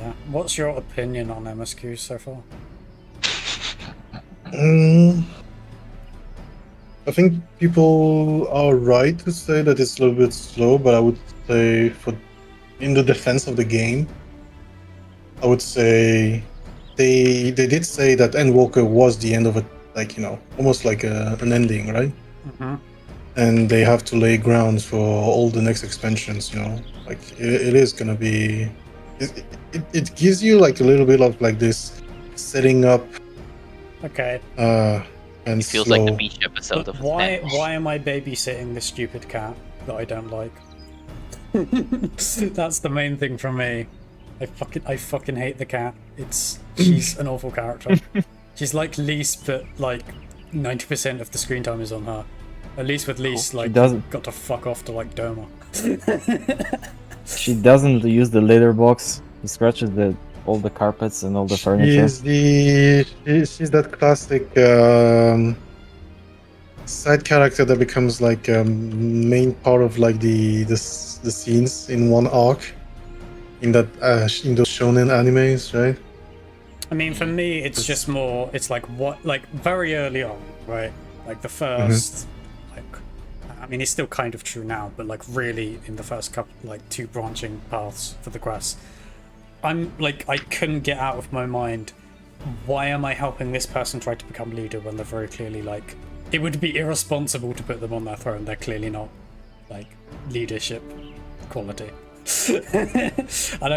Yeah. What's your opinion on MSQ so far? I think people are right to say that it's a little bit slow, but I would say in the defense of the game, I would say they did say that Endwalker was the end of it, like, you know, almost like an ending, right? Mm-hmm. And they have to lay ground for all the next expansions, you know, like it is gonna be, it gives you like a little bit of like this setting up. Okay. And it feels slow. like the beach episode of Why am I babysitting this stupid cat that I don't like? That's the main thing for me. I fucking hate the cat. She's an awful character. She's like Lise, but like 90% of the screen time is on her. At least with Lise, like, got to fuck off to like Doma. She doesn't use the litter box. He scratches all the carpets and all the furniture. She's that classic side character that becomes like main part of like the scenes in one arc in those shonen animes, right? I mean, for me, it's just more. It's like very early on, right? Like the first, I mean, it's still kind of true now, but like really in the first couple, like 2 branching paths for the quest. I couldn't get out of my mind, why am I helping this person try to become leader when they're very clearly like, it would be irresponsible to put them on their throne. They're clearly not like leadership quality. And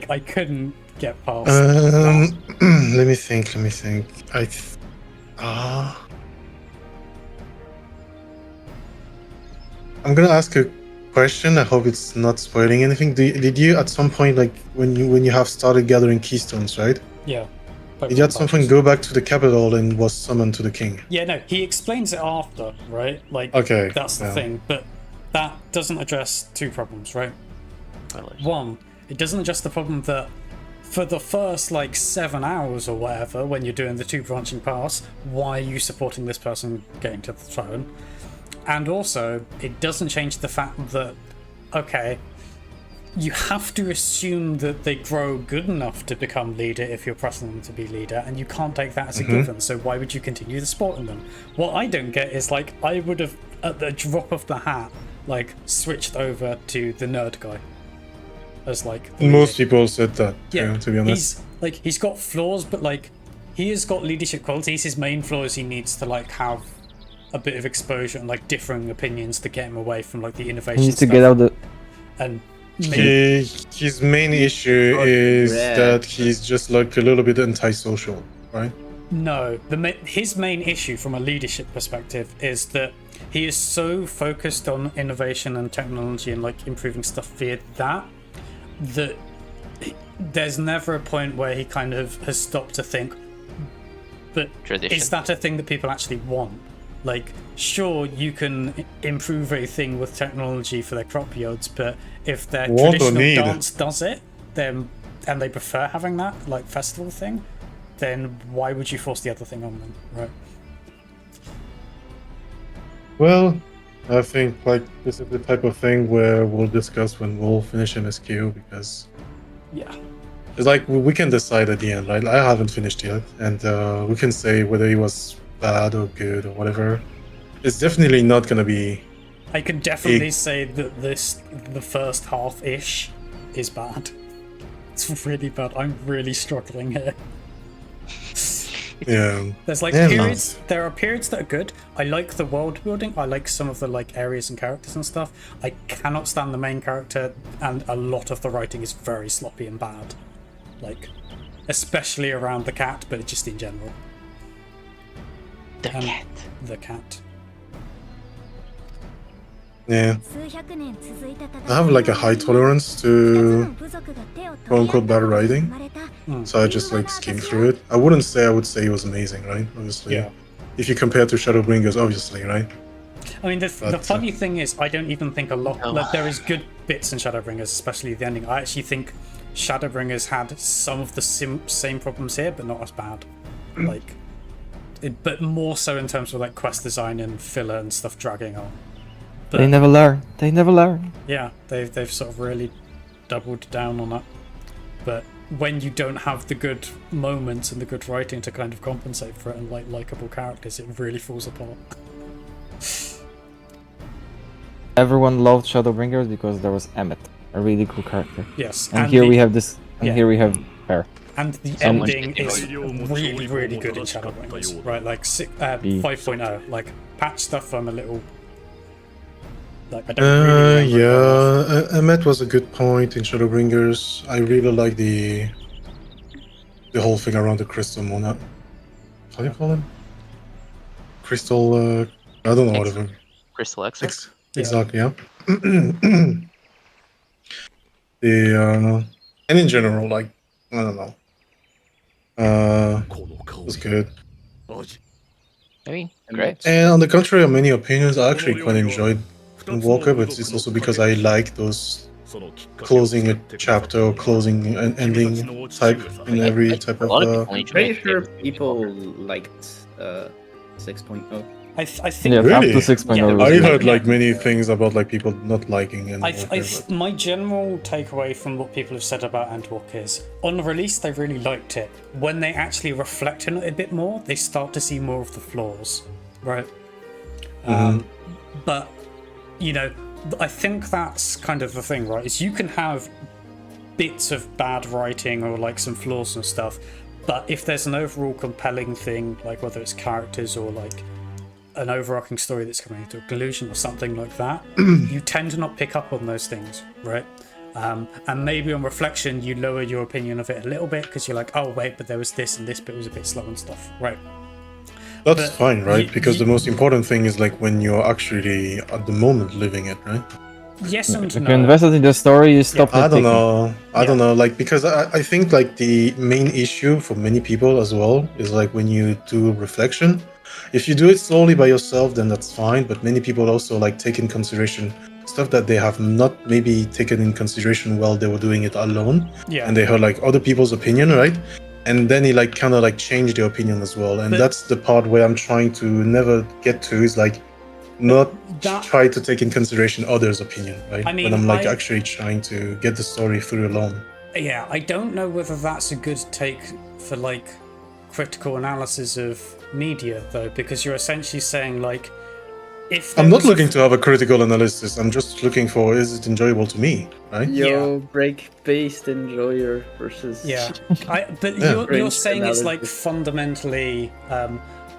I couldn't get past that. Let me think. I'm gonna ask a question. I hope it's not spoiling anything. Did you at some point, like when you have started gathering keystones, right? Yeah. Did you at some point go back to the capital and was summoned to the king? Yeah, no, he explains it after, right? Like, okay, that's the thing. But that doesn't address two problems, right? One, it doesn't address the problem that for the first like 7 hours or whatever, when you're doing the two branching paths, why are you supporting this person getting to the throne? And also, it doesn't change the fact that, okay, you have to assume that they grow good enough to become leader if you're pressing them to be leader, and you can't take that as a given, so why would you continue to supporting them? What I don't get is, like, I would have, at the drop of the hat, like, switched over to the nerd guy. As, like... Most people said that, yeah, to be honest. He's got flaws, but, like, he has got leadership qualities. His main flaw is he needs to, like, have a bit of exposure and, like, differing opinions to get him away from, like, the innovation He needs to stuff. get out the... And... His main issue is that he's just like a little bit antisocial, right? No, his main issue from a leadership perspective is that he is so focused on innovation and technology and like improving stuff via that there's never a point where he kind of has stopped to think, but is that a thing that people actually want? Like, sure, you can improve a thing with technology for their crop yields, but if their traditional dance does it, then and they prefer having that like festival thing, then why would you force the other thing on them, right? Well, I think like this is the type of thing where we'll discuss when we'll finish MSQ, because it's like we can decide at the end. Right? I haven't finished yet, and we can say whether he was bad or good or whatever. It's definitely not gonna be. I can definitely say that the first half-ish is bad. It's really bad. I'm really struggling here. Yeah. There's like periods. There are periods that are good. I like the world building. I like some of the like areas and characters and stuff. I cannot stand the main character, and a lot of the writing is very sloppy and bad. Like, especially around the cat, but just in general. The cat. Yeah. I have like a high tolerance to quote-unquote bad writing, so I just like skim through it. I would say it was amazing, right? Obviously. Yeah. If you compare to Shadowbringers, obviously, right? I mean, the funny thing is, I don't even think a lot... Like, there is good bits in Shadowbringers, especially the ending. I actually think Shadowbringers had some of the same problems here, but not as bad. Like... but more so in terms of like quest design and filler and stuff dragging on. But, they never learn. Yeah, they've sort of really doubled down on that. But when you don't have the good moments and the good writing to kind of compensate for it and like likable characters, it really falls apart. Everyone loved Shadowbringers because there was Emmet, a really cool character. Yes, and here we have this. And here we have her. And the ending is really, really good in Shadowbringers, right? Like 5.0, like patch stuff. I'm a little like I don't really Emmet was a good point in Shadowbringers. I really like the whole thing around the crystal monad. How do you call them? Crystal. I don't know whatever. Crystal X. Exactly. Yeah. And in general, like I don't know. It was good. I mean, great. And on the contrary of many opinions, I actually quite enjoyed Walker, but it's also because I like those closing a chapter or closing an ending type in every type of. Pretty sure people liked 6.0. I think really? Up to 6.0. I heard like many things about like people not liking and my general takeaway from what people have said about Endwalk is, on release they really liked it. When they actually reflect on it a bit more, they start to see more of the flaws, right? But you know, I think that's kind of the thing, right? Is you can have bits of bad writing or like some flaws and stuff, but if there's an overall compelling thing, like whether it's characters or like an overarching story that's coming into a conclusion or something like that, you tend to not pick up on those things, right? And maybe on reflection, you lower your opinion of it a little bit because you're like, oh wait, but there was this and this bit was a bit slow and stuff, right? That's fine, right? Because the most important thing is like when you're actually at the moment living it, right? Yes and If no. you're invested in the story, you stop. I don't know. I don't know. Like, because I think like the main issue for many people as well is like when you do reflection, if you do it slowly by yourself, then that's fine. But many people also like take in consideration stuff that they have not maybe taken in consideration while they were doing it alone. Yeah. And they heard like other people's opinion, right? And then it like kind of like changed their opinion as well. And that's the part where I'm trying to never get to, is like not try to take in consideration others' opinion, right? I mean, when I'm like actually trying to get the story through alone. Yeah, I don't know whether that's a good take for like critical analysis of media though, because you're essentially saying like, if I'm not looking to have a critical analysis. I'm just looking for, is it enjoyable to me, right? Break-based enjoyer versus but you're saying it's like fundamentally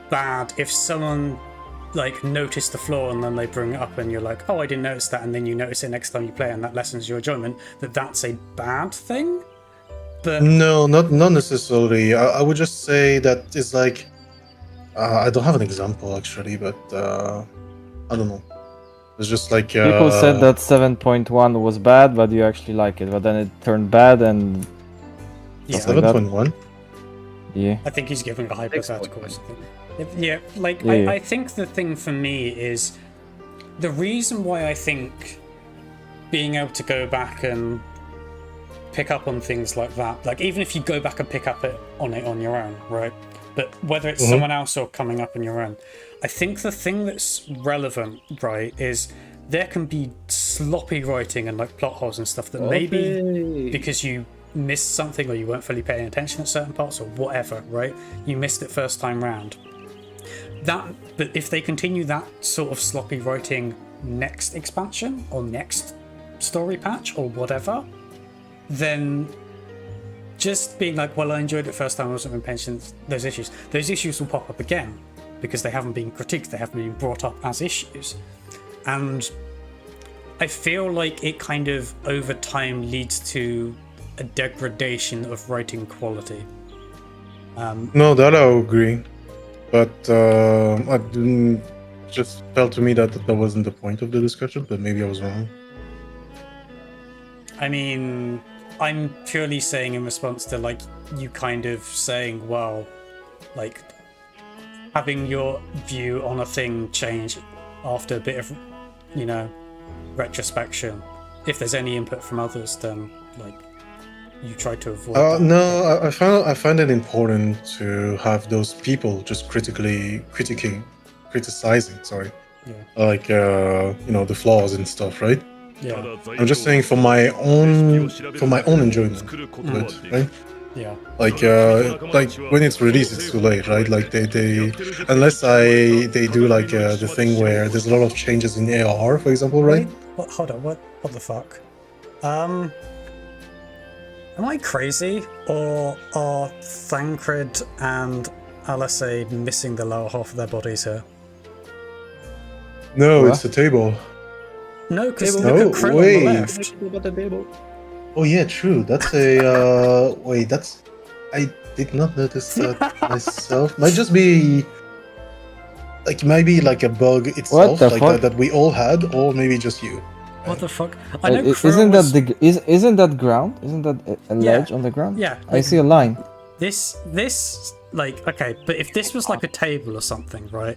bad if someone like noticed the flaw and then they bring it up and you're like, oh, I didn't notice that, and then you notice it next time you play and that lessens your enjoyment, that's a bad thing? But no, not necessarily. I would just say that it's like I don't have an example actually, but I don't know. It's just like people said that 7.1 was bad, but you actually like it, but then it turned bad and 7.1. Yeah, I think he's giving a hypothetical or something. I think the thing for me is the reason why I think being able to go back and pick up on things like that, like even if you go back and pick up on it on your own, right? But whether it's someone else or coming up on your own, I think the thing that's relevant, right, is there can be sloppy writing and like plot holes and stuff that maybe because you missed something or you weren't fully paying attention at certain parts or whatever, right? You missed it first time round. But if they continue that sort of sloppy writing next expansion or next story patch or whatever, then just being like, well, I enjoyed it first time, I wasn't paying attention to those issues will pop up again because they haven't been critiqued, they haven't been brought up as issues. And I feel like it kind of over time leads to a degradation of writing quality. No, that I agree. But I didn't, just felt to me that wasn't the point of the discussion, but maybe I was wrong. I mean, I'm purely saying in response to like you kind of saying, well, like having your view on a thing change after a bit of, you know, retrospection. If there's any input from others, then like you try to avoid that. No, I find it important to have those people just criticizing, like you know, the flaws and stuff, right? Yeah. I'm just saying for my own enjoyment, right? Yeah. Like when it's released, it's too late, right? Like they unless they do like the thing where there's a lot of changes in AR, for example, right? What? Hold on. What the fuck? Am I crazy, or are Thancred and LSA missing the lower half of their bodies here? No, it's a table. No, because look at Krill on the left. Oh yeah, true. That's a wait. That's I did not notice that myself. Might just be like maybe like a bug itself, like that we all had, or maybe just you. What the fuck? I know isn't that ground? Isn't that a ledge on the ground? Yeah. I see a line. This like okay, but if this was like a table or something, right?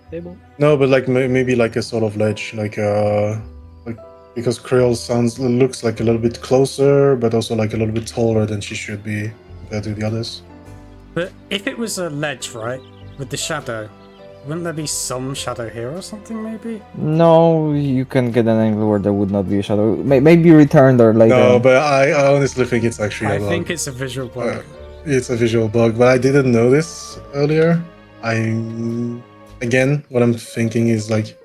Table. No, but like maybe like a sort of ledge, like because Krill looks like a little bit closer, but also like a little bit taller than she should be compared to the others. But if it was a ledge, right, with the shadow, wouldn't there be some shadow here or something, maybe? No, you can get an angle where there would not be a shadow. Maybe returned or later. No, but I honestly think it's actually a bug. I think it's a visual bug. It's a visual bug, but I didn't know this earlier. Again, what I'm thinking is like,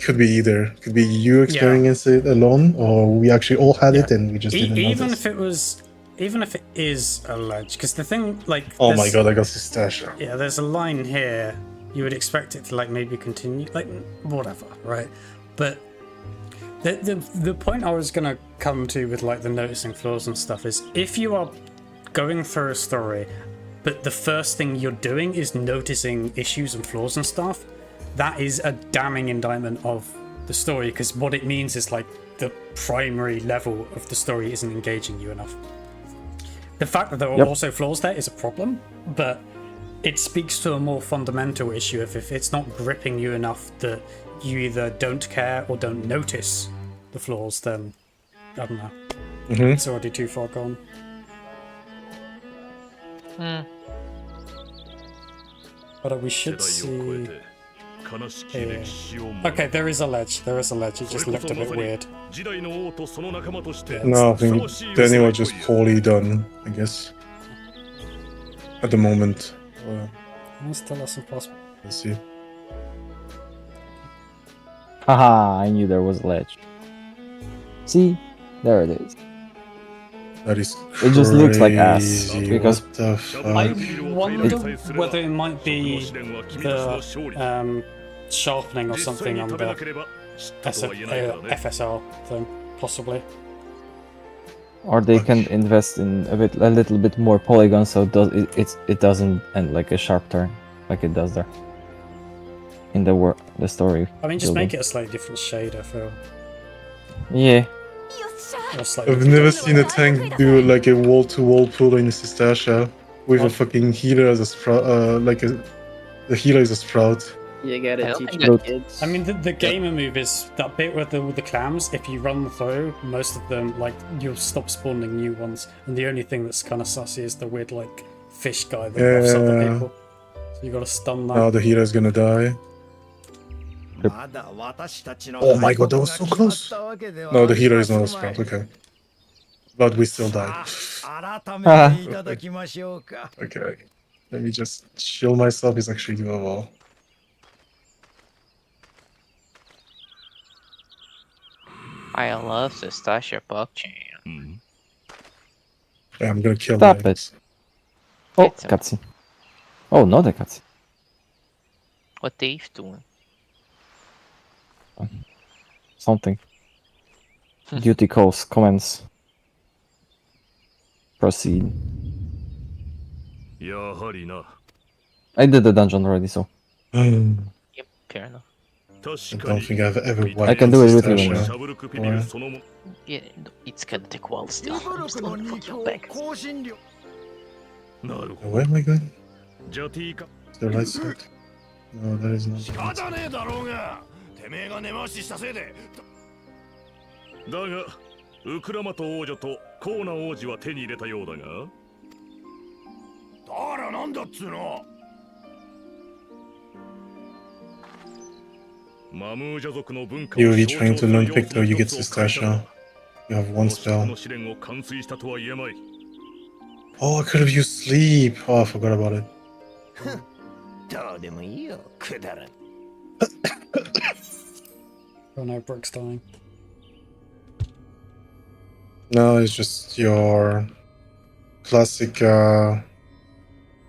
could be either. Could be you experiencing it alone, or we actually all had it and we just didn't Even notice. if it was, even if it is a ledge, because the thing, like, Oh my god, I got Stasha. yeah, there's a line here. You would expect it to like maybe continue, like whatever, right? But the point I was gonna come to with like the noticing flaws and stuff is if you are going through a story, but the first thing you're doing is noticing issues and flaws and stuff, that is a damning indictment of the story, because what it means is like the primary level of the story isn't engaging you enough. The fact that there are also flaws there is a problem, but it speaks to a more fundamental issue of if it's not gripping you enough that you either don't care or don't notice the flaws, then I don't know. It's already too far gone. But we should see. Okay, there is a ledge. There is a ledge. It just looked a bit weird. No, I think Daniel was just poorly done, I guess. At the moment. Still that's impossible. Let's see. Haha, I knew there was a ledge. See? There it is. That is crazy. It just looks like ass. Because I wonder whether it might be the sharpening or something on the FSR thing, possibly. Or they can invest in a little bit more polygons, so it doesn't end like a sharp turn, like it does there. In the story. I mean, just make it a slightly different shade, I feel. Yeah. I've never seen a tank do like a wall-to-wall pull in Stasha with a fucking healer as a sprout, the healer is a sprout. You gotta teach the kids. I mean, the gamer move is that bit with the clams. If you run through, most of them, like, you'll stop spawning new ones. And the only thing that's kind of sussy is the weird, like, fish guy that buffs other people. So you gotta stun that. Now the healer's gonna die. Oh my god, that was so close! No, the healer is not a sprout, okay. But we still died. Okay. Let me just shield myself, it's actually doable. I love the Stasha blockchain. Yeah, I'm gonna kill Stop it. Oh, cutscene. Oh, not a cutscene. What Dave doing? Something. Duty calls, comments. Proceed. I did the dungeon already, so. Yep, fair enough. I don't think I've ever wiped I can do it with you. Yeah, it's gonna take a while still. I'm still gonna put you back. Where am I going? Is the right side? No, that is not. だがウクラマト王女とコーナ王子は手に入れたようだがだからなんだっつうのマムージャ族の文化を You'll be trying to learn Picto, you get Stasha. You have one spell. の試練を完遂したとは言えまい Oh, I could have used sleep. Oh, I forgot about it. どうでもいいよ、くだらん。Oh no, Brooke's dying. No, it's just your classic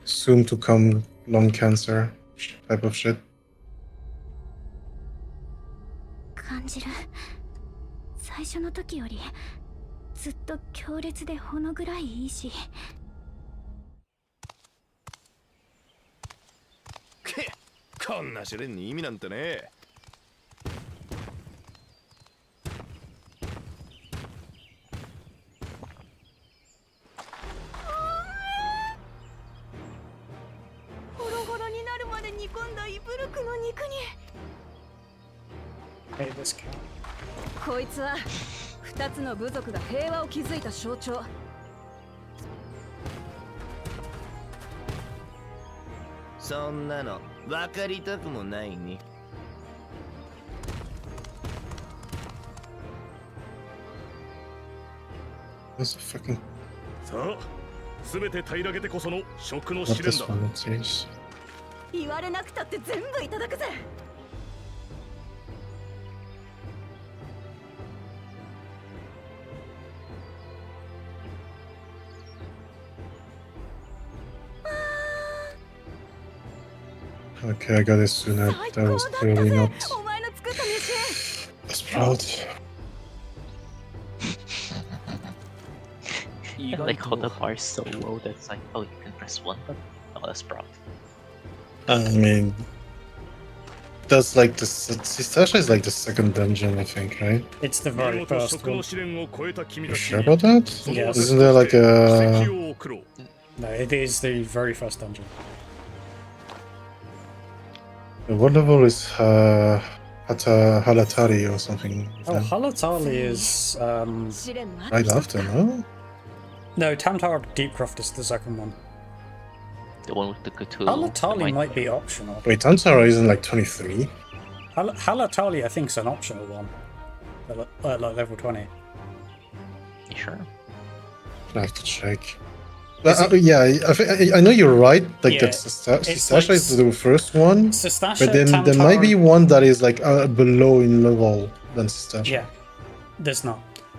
soon to come lung cancer type of shit. 感じる。最初の時よりずっと強烈でほの暗いいいし。こんな試練に意味なんてね。ホロホロになるまで煮込んだイブルクの肉に。こいつは2つの部族が平和を築いた象徴。そんなの分かりたくもないね。That's a fucking. さあ、すべて平らげてこその食の Not 試練 this だ。 one, it seems. 言われなくたって全部いただくぜ。Okay, I got it sooner. That was clearly not a sprout. I like how the bar is so low that's like, oh, you can press one button. Oh, that's proud. I mean, that's like the Sisasha is like the second dungeon, I think, right? It's the very first one. You sure about that? Yes. Isn't there like a? No, it is the very first dungeon. What level is Halatari or something? Oh, Halatali is Right after, no? No, Tamtar Deepcroft is the second one. The one with the Cthulhu. Halatali might be optional. Wait, Tantara isn't like 23? Halatali, I think, is an optional one. Like level 20. You sure? I have to check. Yeah, I know you're right. Like Yeah, Sisasha is the first one, Sisasha, but then there might be one that is like below in level than Sisasha. Yeah, there's not.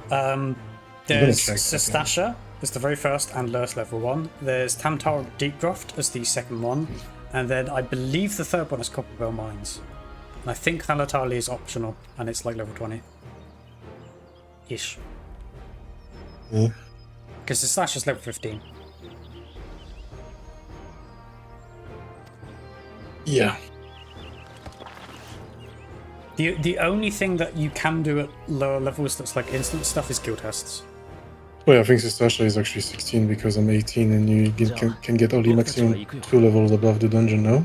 gonna There's check that, Sisasha is the very first and lowest level one. There's Tamtar Deepcroft as the second one, and then I believe the third one is Copperbell Mines. And I think Halatali is optional, and it's like level 20 ish. Yeah. Because Sisasha is level 15. Yeah. The only thing that you can do at lower levels that's like instant stuff is guild tests. Well, I think Sisasha is actually 16 because I'm 18 and you can get only maximum 2 levels above the dungeon, no?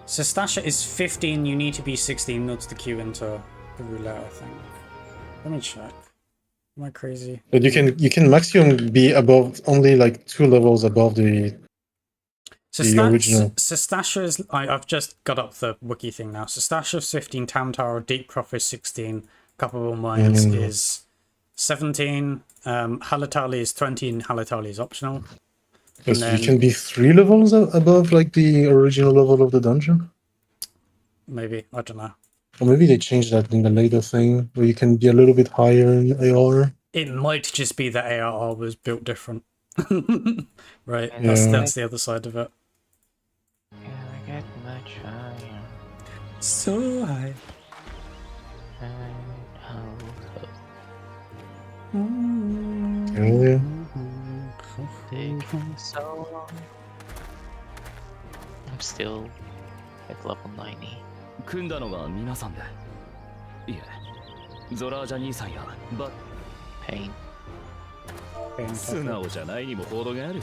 Sisasha is 15, you need to be 16 nodes to queue into the roulette, I think. Let me check. Am I crazy? But you can maximum be above only like 2 levels above the original. Sisasha is... I've just got up the wiki thing now. Sisasha is 15, Tamtar, Deepcroft is 16, Copperbell Mines is 17, Halatali is 20, and Halatali is optional. Because you can be 3 levels above like the original level of the dungeon? Maybe, I don't know. Or maybe they changed that in the later thing, where you can be a little bit higher in AR. It might just be that ARR was built different. Right, Yeah. that's the other side of it. I get much higher. So high. Earlier. Taking so long. I'm still at level 90. 組んだのが皆さんで。いえ、ゾラージャ兄さんやバ Pain. 素直じゃないにも程がある。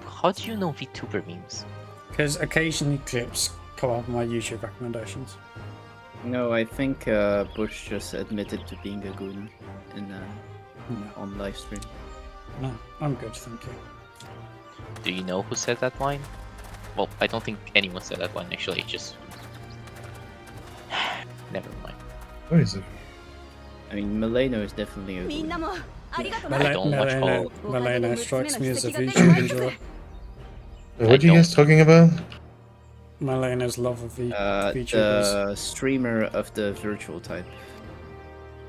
How do you know VTuber memes? Because occasionally clips come up in my YouTube recommendations. No, I think Bush just admitted to being a goon in on live stream. No, I'm good, thank you. Do you know who said that line? Well, I don't think anyone said that line actually, just... Never mind. Where is it? I mean, Mileno is definitely a goon. I don't watch all... Milena strikes me as a VTuber enjoyer. What are you guys talking about? Milena's love of VTubers. The streamer of the virtual type.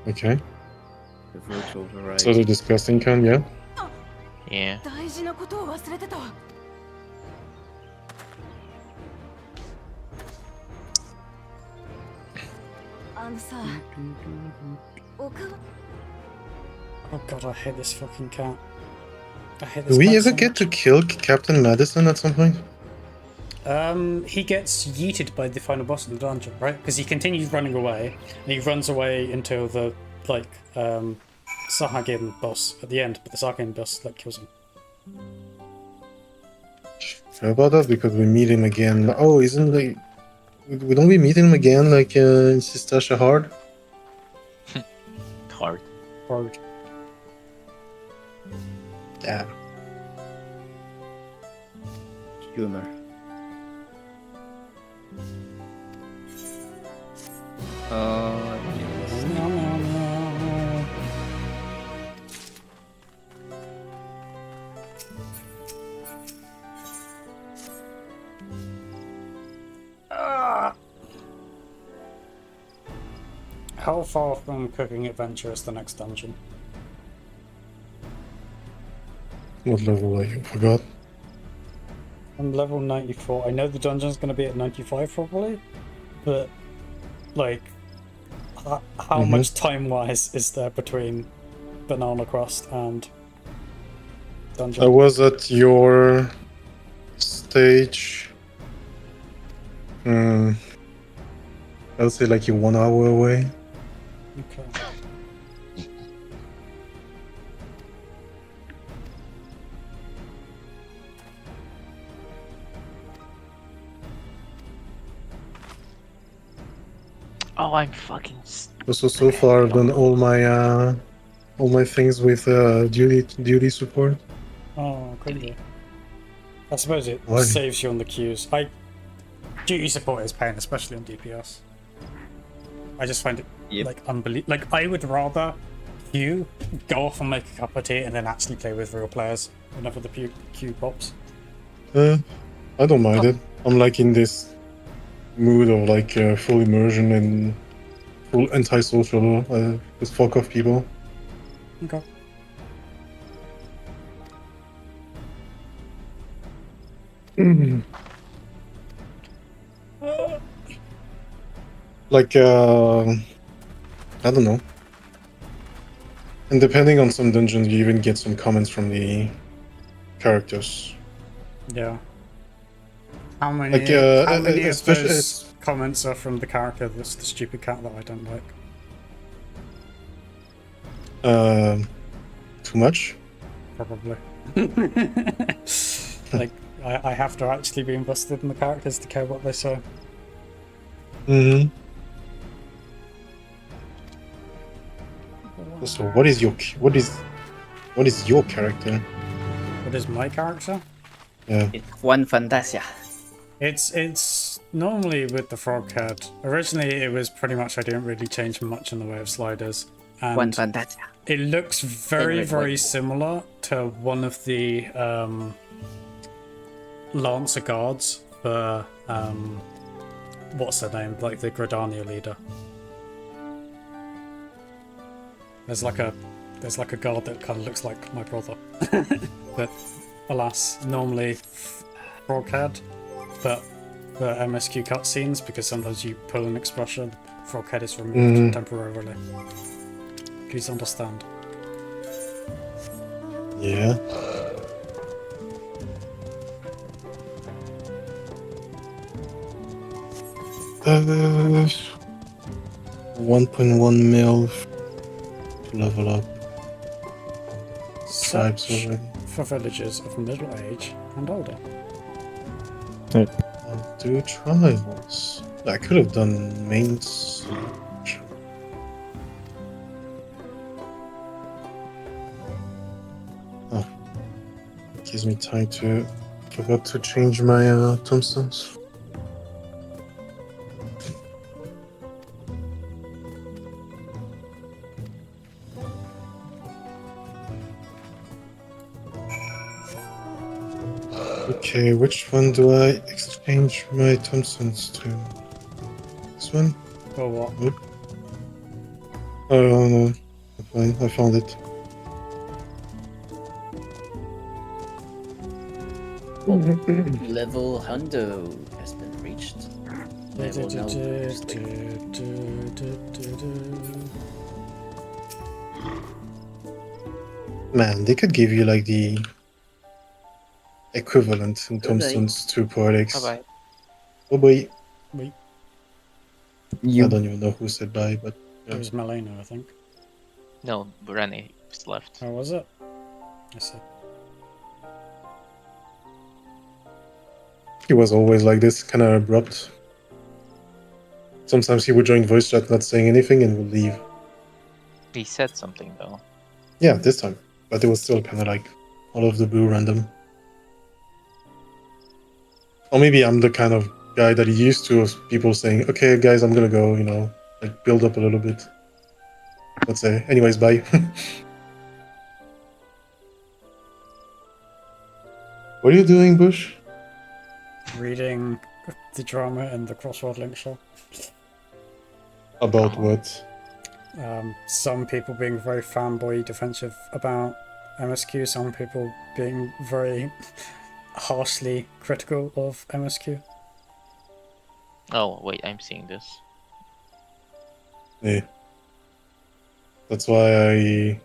Okay. The virtual variety. So the disgusting con, yeah? Yeah. 大事なことを忘れてた。あのさ、お顔。 Oh god, I hate this fucking cat. I hate this Do we cat ever so get to kill Captain Madison at some point? He gets yeeted by the final boss of the dungeon, right? Because he continues running away, and he runs away until the, like, Sahagin boss at the end, but the Sahagin boss, like, kills him. How about that? Because we meet him again. Oh, isn't like... We don't we meet him again, like, in Sisasha Hard? Hard. Hard. Yeah. Humor. How far from Cooking Adventure is the next dungeon? What level are you? Forgot. I'm level 94. I know the dungeon's going to be at 95 probably, but like, how much time-wise is there between Banana Crust and dungeon? I was at your stage. I'll say like you're 1 hour away. Okay. Oh, I'm fucking. So far I've done all my things with duty support. Oh, crazy. I suppose it Why? saves you on the queues. Duty support is pain, especially on DPS. I just find it like unbelievable. Like I would rather queue, go off and make a cup of tea, and then actually play with real players whenever the queue pops. I don't mind it. I'm like in this mood of like full immersion and full anti-social with fuck off people. Okay. Like I don't know. And depending on some dungeons, you even get some comments from the characters. Yeah. How many? Like, how many of especially- those comments are from the character that's the stupid cat that I don't like? Too much? Probably. Like, I have to actually be invested in the characters to care what they say. Mm-hmm. So what is your character? What is my character? Yeah. It's Juan Fantasia. It's normally with the frog head. Originally, it was pretty much I didn't really change much in the way of sliders. And Juan Fantasia. it looks very, very similar to one of the Lancer guards for what's their name? Like the Gridania leader. There's like a guard that kind of looks like my brother, but alas, normally frog head. But the MSQ cutscenes, because sometimes you pull an expression, frog head is removed temporarily. Please understand. Yeah. Uh, 1.1 mil to level up. Tribes Search already. for villages of middle age and older. I'll do trials. I could have done main search. Oh, gives me time to. Forgot to change my tombstones. Okay, which one do I exchange my tombstones to? This one? For what? Nope. Oh no, fine, I found it. Level Hundo has been reached. Level now. Man, they could give you like the equivalent in tombstones to poetics. Bye-bye. Oh boy. Wait. I don't even know who said bye, but yeah. It was Malena, I think. No, Rene was left. How was it? I said. He was always like this, kind of abrupt. Sometimes he would join voice chat not saying anything and would leave. He said something though. Yeah, this time. But it was still kind of like all of the blue random. Or maybe I'm the kind of guy that he used to of people saying, okay guys, I'm gonna go, you know, like build up a little bit. Let's say, anyways, bye. What are you doing, Bush? Reading the drama in the Crossword Link show. About what? Some people being very fanboy defensive about MSQ, some people being very harshly critical of MSQ. Oh wait, I'm seeing this. Yeah. That's why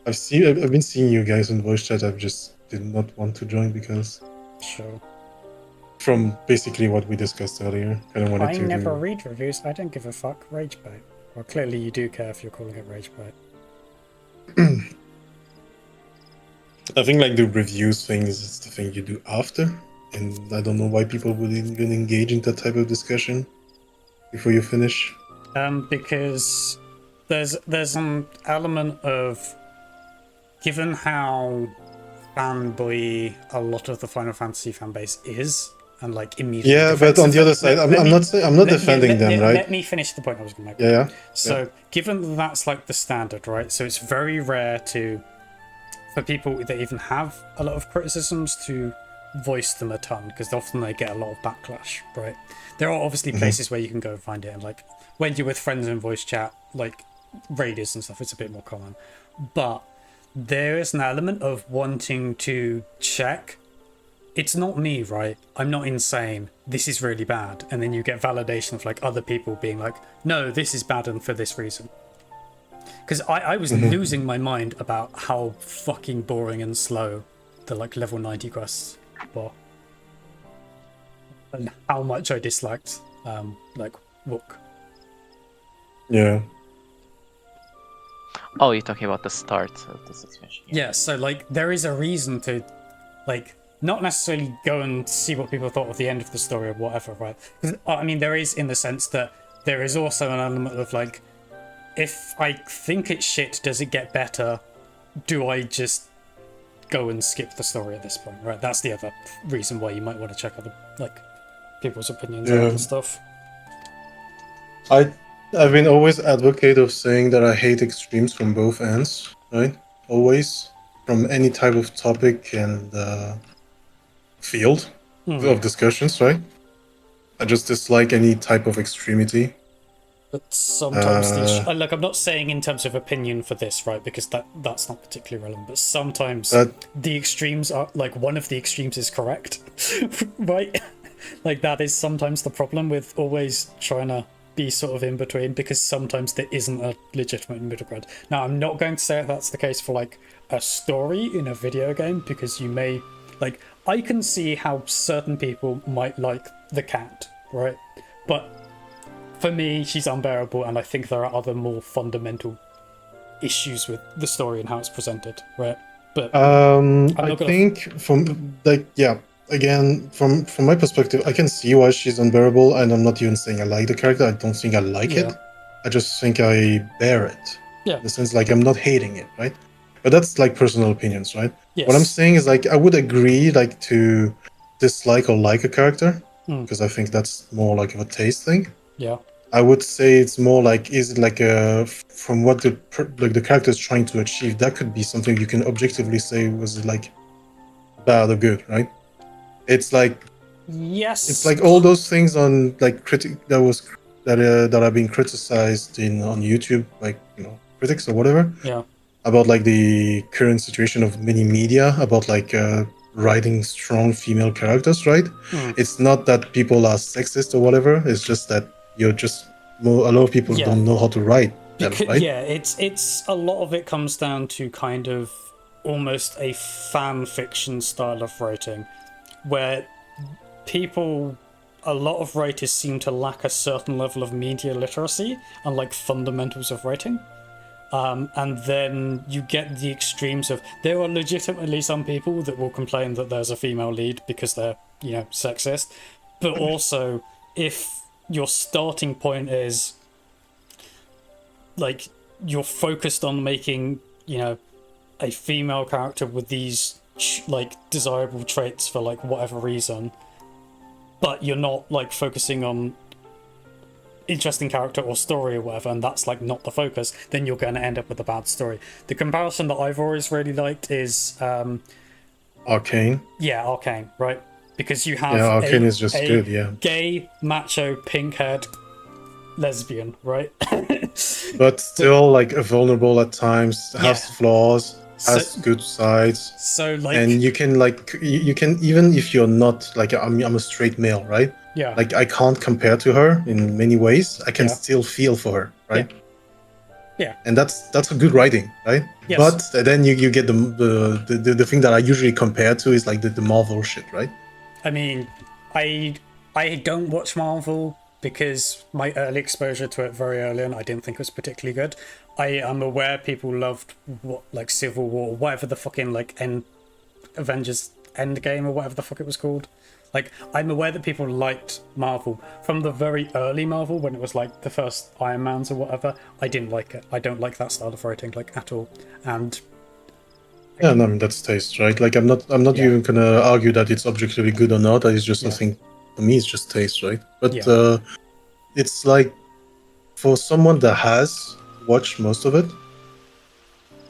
I've been seeing you guys in voice chat. I just did not want to join because Sure. from basically what we discussed earlier, kind of wanted I to never read reviews. I don't give a fuck. Rage bait. Well, clearly you do care if you're calling it rage bait. I think like the reviews thing is the thing you do after, and I don't know why people would even engage in that type of discussion before you finish. Because there's an element of, given how fanboy a lot of the Final Fantasy fan base is, and like immediately. Yeah, but on the other side, I'm not defending them, right? Let me finish the point I was going to make. Yeah. So, given that that's like the standard, right? So it's very rare for people that even have a lot of criticisms to voice them a ton, because often they get a lot of backlash, right? There are obviously places where you can go and find it, and like when you're with friends in voice chat, like raiders and stuff, it's a bit more common. But there is an element of wanting to check. It's not me, right? I'm not insane. This is really bad. And then you get validation of like other people being like, no, this is bad and for this reason. Because I was losing my mind about how fucking boring and slow the like level 90 quests were. And how much I disliked like Wook. Yeah. Oh, you're talking about the start of this expansion. Yeah, so like there is a reason to like not necessarily go and see what people thought of the end of the story or whatever, right? 'Cause, I mean, there is in the sense that there is also an element of like, if I think it's shit, does it get better? Do I just go and skip the story at this point, right? That's the other reason why you might want to check other like people's opinions on other stuff. I've been always advocate of saying that I hate extremes from both ends, right? Always, from any type of topic and field of discussions, right? I just dislike any type of extremity. But sometimes look, I'm not saying in terms of opinion for this, right? Because that's not particularly relevant. But sometimes the extremes are like one of the extremes is correct, right? Like that is sometimes the problem with always trying to be sort of in between, because sometimes there isn't a legitimate middle ground. Now, I'm not going to say that's the case for like a story in a video game, because you may like, I can see how certain people might like the cat, right? But for me, she's unbearable, and I think there are other more fundamental issues with the story and how it's presented, right? But I think from like, yeah, again, from my perspective, I can see why she's unbearable, and I'm not even saying I like the character. I don't think I like it. I just think I bear it. Yeah. In the sense, like, I'm not hating it, right? But that's like personal opinions, right? Yes. What I'm saying is like, I would agree like to dislike or like a character, because I think that's more like of a taste thing. Yeah. I would say it's more like, is it like from what the character is trying to achieve? That could be something you can objectively say was like bad or good, right? It's like, yes, it's like all those things on like that are being criticized on YouTube, like, you know, critics or whatever. Yeah. About like the current situation of many media about like writing strong female characters, right? It's not that people are sexist or whatever. It's just that a lot of people don't know how to write them, right? Yeah, it's a lot of it comes down to kind of almost a fan fiction style of writing, where a lot of writers seem to lack a certain level of media literacy and like fundamentals of writing. And then you get the extremes of, there are legitimately some people that will complain that there's a female lead because they're, you know, sexist. But also, if your starting point is like you're focused on making, you know, a female character with these like desirable traits for like whatever reason, but you're not like focusing on interesting character or story or whatever, and that's like not the focus, then you're going to end up with a bad story. The comparison that I've always really liked is Arcane. Yeah, Arcane, right? Because you have Arcane is just good, yeah. Gay, macho, pink-haired lesbian, right? But still like vulnerable at times, has flaws. has good sides. So like, and you can you can, even if you're not like I'm a straight male, right? Yeah. Like I can't compare to her in many ways. I can still feel for her, right? Yeah. And that's a good writing, right? Yes. But then you get the thing that I usually compare to is like the Marvel shit, right? I mean, I don't watch Marvel because my early exposure to it very early on, I didn't think it was particularly good. I am aware people loved like Civil War, whatever the fucking like Avengers Endgame or whatever the fuck it was called. Like, I'm aware that people liked Marvel from the very early Marvel when it was like the first Iron Mans or whatever. I didn't like it. I don't like that style of writing like at all. And yeah, no, I mean that's taste, right? Like I'm not even gonna argue that it's objectively good or not. It's just something, for me, it's just taste, right? But it's like for someone that has watched most of it,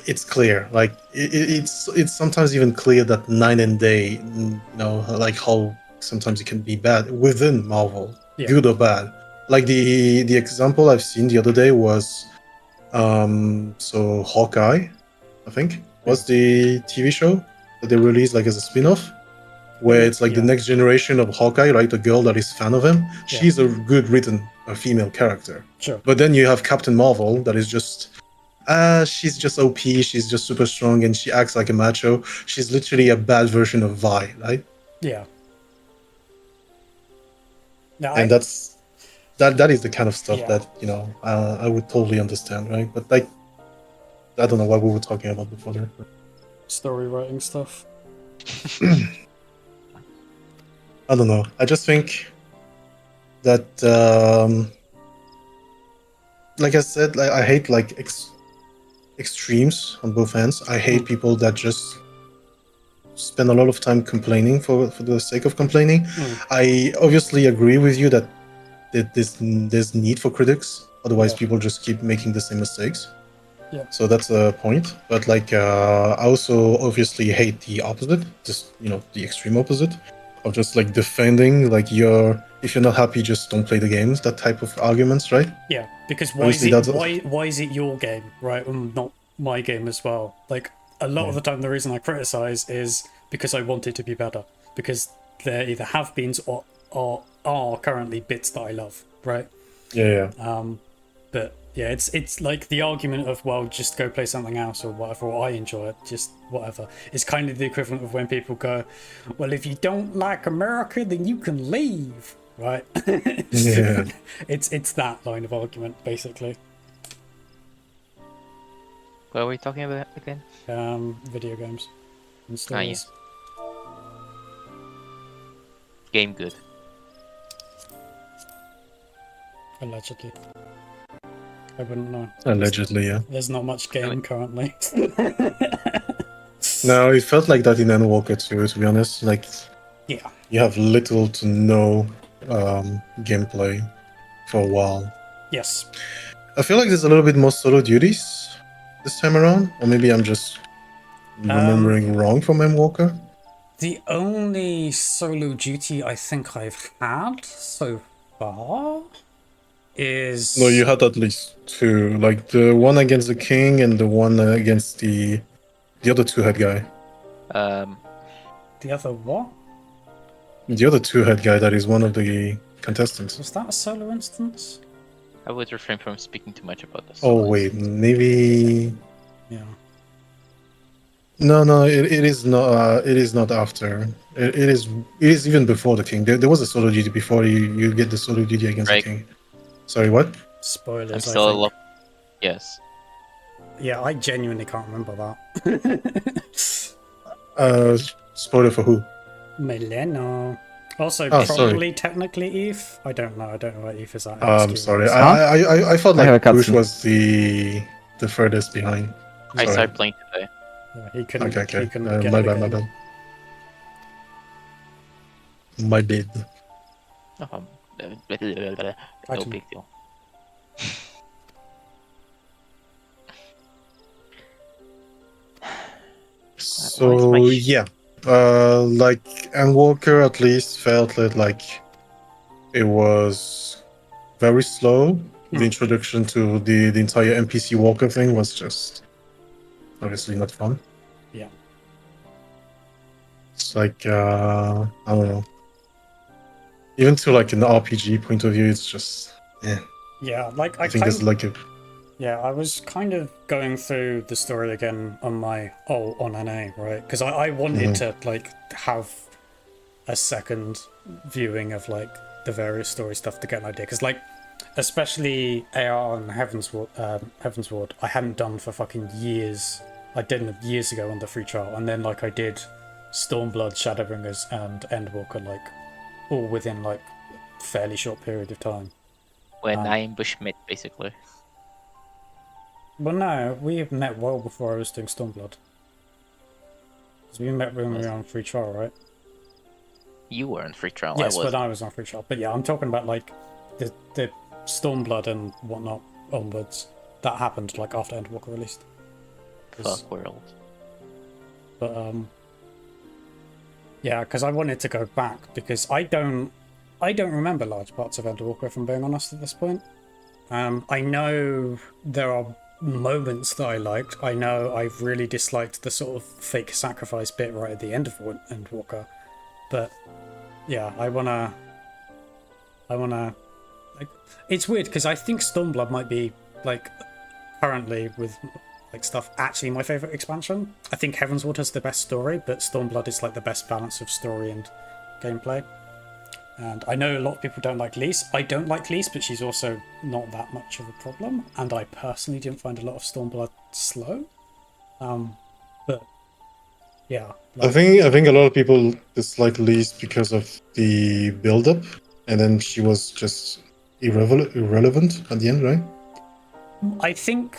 it's clear. Like it's sometimes even clear that Night and Day, like how sometimes it can be bad within Marvel, good or bad. Like the example I've seen the other day was so Hawkeye, I think, was the TV show that they released like as a spin-off, where it's like the next generation of Hawkeye, right? The girl that is fan of him. She's a good written female character. Sure. But then you have Captain Marvel that is just she's just OP, she's just super strong, and she acts like a macho. She's literally a bad version of Vi, right? Yeah. No, and that is the kind of stuff that I would totally understand, right? But like, I don't know what we were talking about before there. Story writing stuff. I don't know. I just think that, like I said, I hate like extremes on both ends. I hate people that just spend a lot of time complaining for the sake of complaining. I obviously agree with you that there's need for critics. Otherwise, people just keep making the same mistakes. Yeah. So that's a point. But like, I also obviously hate the opposite, just the extreme opposite of just like defending like if you're not happy, just don't play the games. That type of arguments, right? Yeah, because why is it your game, right, and not my game as well? Like a lot of the time, the reason I criticize is because I want it to be better. Because there either have been or are currently bits that I love, right? Yeah. But yeah, it's like the argument of, well, just go play something else or whatever, or I enjoy it, just whatever. It's kind of the equivalent of when people go, well, if you don't like America, then you can leave, right? Yeah. It's that line of argument, basically. What are we talking about again? Video games and stories. Game good. Allegedly. I wouldn't know. Allegedly, yeah. There's not much game currently. No, it felt like that in Endwalker too, to be honest. Like, yeah, you have little to no gameplay for a while. Yes. I feel like there's a little bit more solo duties this time around, or maybe I'm just remembering wrong from Endwalker. The only solo duty I think I've had so far is... No, you had at least two. Like the one against the king and the one against the other two-head guy. The other what? The other two-head guy that is one of the contestants. Was that a solo instance? I would refrain from speaking too much about this. Oh wait, maybe... Yeah. No, it is not. It is not after. It is even before the king. There was a solo duty before you get the solo duty against the king. Sorry, what? Spoilers. I'm still yes. Yeah, I genuinely can't remember that. Spoiler for who? Mileno. Also, Oh, probably technically Eve. I don't know. I don't know what Eve is at. I'm sorry. I thought like Bruce was the furthest behind. I started playing today. Yeah, he couldn't. Okay. He couldn't get My it bad. again. My bad. No big deal. So yeah, like Endwalker at least felt like it was very slow. The introduction to the entire NPC Walker thing was just obviously not fun. Yeah. It's like I don't know. Even to like an RPG point of view, it's just Yeah, like I think there's like a Yeah, I was kind of going through the story again on my on NA, right? Because I wanted to like have a second viewing of like the various story stuff to get an idea. Because like, especially AR and Heavensward, I hadn't done for fucking years. I did it years ago on the free trial, and then like I did Stormblood, Shadowbringers, and Endwalker like all within like fairly short period of time. When I ambushed mid, basically. Well, no, we met well before I was doing Stormblood. Because we met when we were on free trial, right? You were on free trial. Yes, I was. but I was on free trial. But yeah, I'm talking about like the Stormblood and whatnot onwards. That happened like after Endwalker released. Fuck world. But yeah, because I wanted to go back because I don't remember large parts of Endwalker, if I'm being honest at this point. I know there are moments that I liked. I know I've really disliked the sort of fake sacrifice bit right at the end of Endwalker. But yeah, I wanna like, it's weird because I think Stormblood might be like currently with like stuff actually my favorite expansion. I think Heavensward has the best story, but Stormblood is like the best balance of story and gameplay. And I know a lot of people don't like Lise. I don't like Lise, but she's also not that much of a problem. And I personally didn't find a lot of Stormblood slow. But yeah, like, I think a lot of people dislike Lise because of the build-up, and then she was just irrelevant at the end, right? I think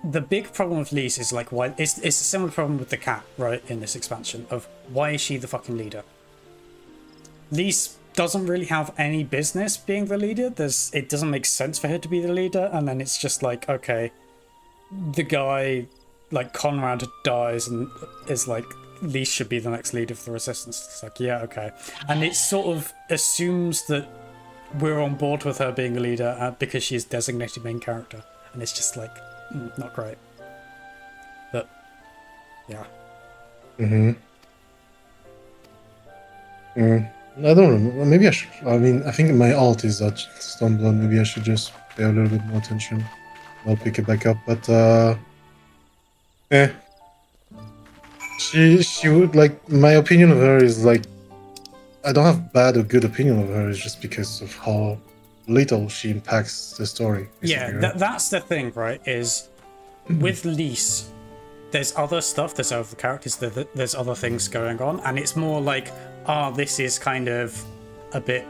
the big problem with Lise is like why it's a similar problem with the cat, right? In this expansion of why is she the fucking leader? Lise doesn't really have any business being the leader. It doesn't make sense for her to be the leader, and then it's just like, okay, the guy like Conrad dies and is like, Lise should be the next leader for the Resistance. It's like, yeah, okay. And it sort of assumes that we're on board with her being a leader because she's designated main character. And it's just like, not great. But, yeah. I don't remember. Maybe I should. I mean, I think my alt is that Stormblood. Maybe I should just pay a little bit more attention. I'll pick it back up. But she would like. My opinion of her is like, I don't have bad or good opinion of her. It's just because of how little she impacts the story. Yeah, right? That's the thing, right? Is with Lise, there's other stuff, there's other characters, there's other things going on, and it's more like, this is kind of a bit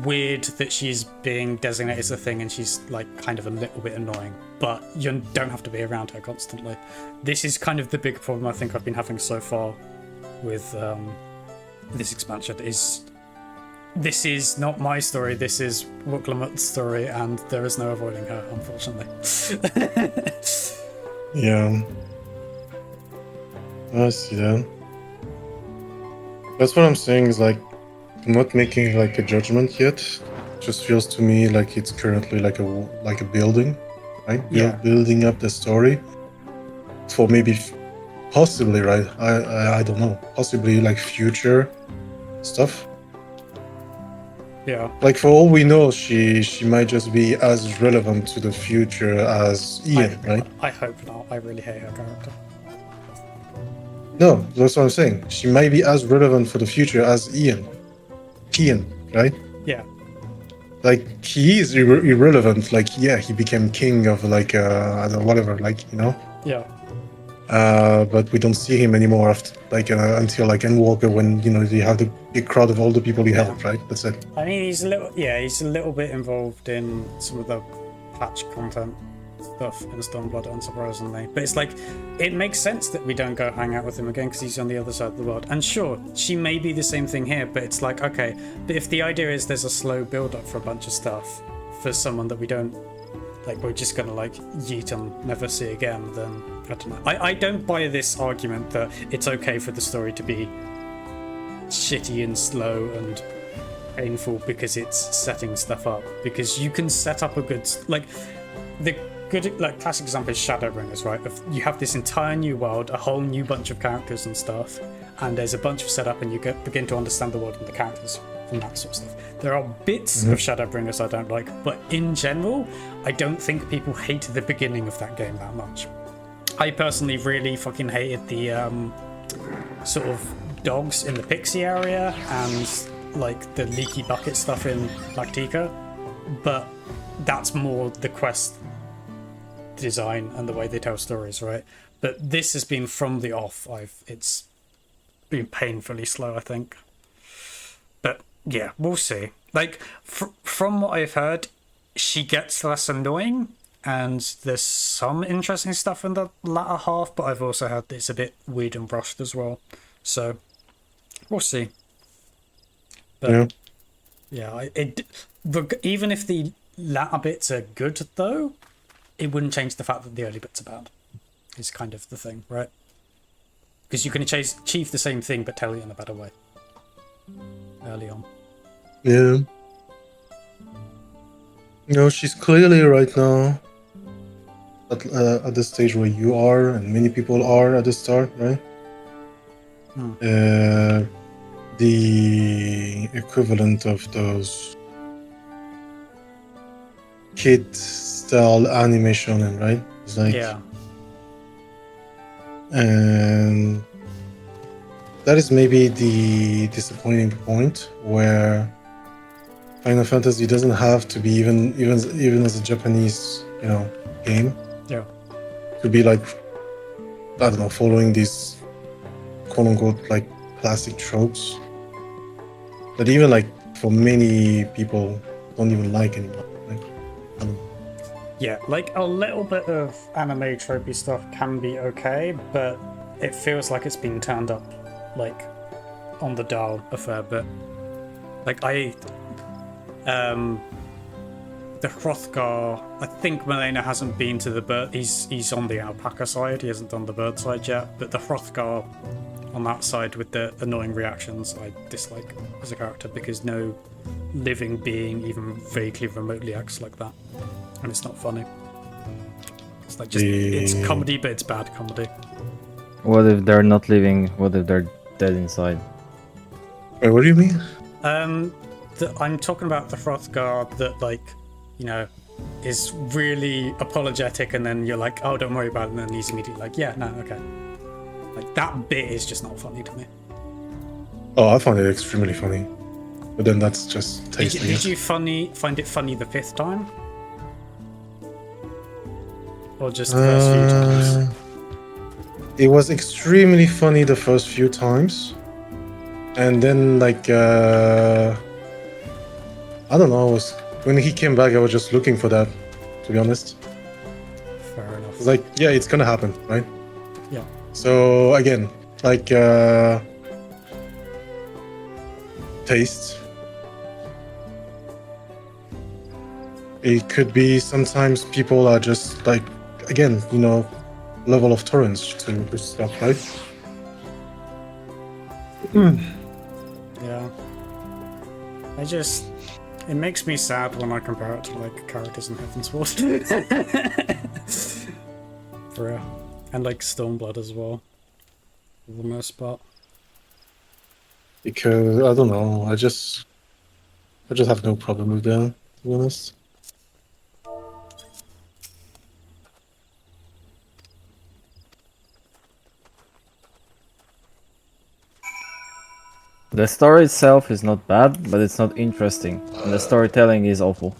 weird that she's being designated as a thing, and she's like kind of a little bit annoying, but you don't have to be around her constantly. This is kind of the big problem I think I've been having so far with this expansion is this is not my story, this is Wooklamut's story, and there is no avoiding her, unfortunately. Yeah. I see that. That's what I'm saying is like, I'm not making like a judgment yet. It just feels to me like it's currently like a building, right? Yeah. Building up the story for maybe possibly, right? I don't know. Possibly like future stuff. Yeah. Like for all we know, she might just be as relevant to the future as Ian, right? I hope not. I really hate her character. No, that's what I'm saying. She might be as relevant for the future as Ian, right? Yeah. Like he is irrelevant. Like yeah, he became king of like I don't know, whatever. Like you know. Yeah. But we don't see him anymore after like until like Endwalker, when you know you have the big crowd of all the people he helped, right? That's it. I mean, he's a little bit involved in some of the patch content stuff in Stormblood, unsurprisingly. But it's like, it makes sense that we don't go hang out with him again because he's on the other side of the world. And sure, she may be the same thing here, but it's like, okay, but if the idea is there's a slow build-up for a bunch of stuff for someone that we don't, like, we're just gonna like yeet and never see again, then I don't know. I don't buy this argument that it's okay for the story to be shitty and slow and painful because it's setting stuff up, because you can set up a good, like, the good, like, classic example is Shadowbringers, right? You have this entire new world, a whole new bunch of characters and stuff, and there's a bunch of setup, and you begin to understand the world and the characters and that sort of stuff. There are bits of Shadowbringers I don't like, but in general, I don't think people hated the beginning of that game that much. I personally really fucking hated the sort of dogs in the pixie area and like the leaky bucket stuff in Lactica, but that's more the quest design and the way they tell stories, right? But this has been from the off. It's been painfully slow, I think. But yeah, we'll see. Like from what I've heard, she gets less annoying, and there's some interesting stuff in the latter half. But I've also heard that it's a bit weird and brushed as well. So we'll see. But yeah, even if the latter bits are good, though, it wouldn't change the fact that the early bits are bad. Is kind of the thing, right? Because you can achieve the same thing, but tell it in a better way early on. Yeah. No, she's clearly right now at the stage where you are, and many people are at the start, right? The equivalent of those kid style animation, right? It's like, yeah. And that is maybe the disappointing point, where Final Fantasy doesn't have to be even as a Japanese, game. Yeah. To be like, I don't know, following these quote unquote like classic tropes that even like for many people don't even like anymore. Yeah, like a little bit of anime tropey stuff can be okay, but it feels like it's been turned up like on the dial a fair bit. Like the Hrothgar, I think Milena hasn't been to the bird. He's on the alpaca side. He hasn't done the bird side yet. But the Hrothgar on that side with the annoying reactions, I dislike as a character, because no living being even vaguely remotely acts like that, and it's not funny. It's like it's comedy, but it's bad comedy. What if they're not living? What if they're dead inside? Wait, what do you mean? I'm talking about the Hrothgar that, is really apologetic, and then you're like, oh, don't worry about it, and then he's immediately like, yeah, no, okay. Like, that bit is just not funny to me. Oh, I found it extremely funny. But then that's just tasty. Did you find it funny the fifth time? Or just the first few times? It was extremely funny the first few times. And then, I don't know, when he came back, I was just looking for that, to be honest. Fair enough. It's like, yeah, it's gonna happen, right? Yeah. So, again, taste. It could be sometimes people are just again, level of tolerance to this stuff, right? Yeah. It makes me sad when I compare it to characters in Heavensward. For real. And Stormblood as well. For the most part. Because I don't know, I just have no problem with that, to be honest. The story itself is not bad, but it's not interesting. And the storytelling is awful.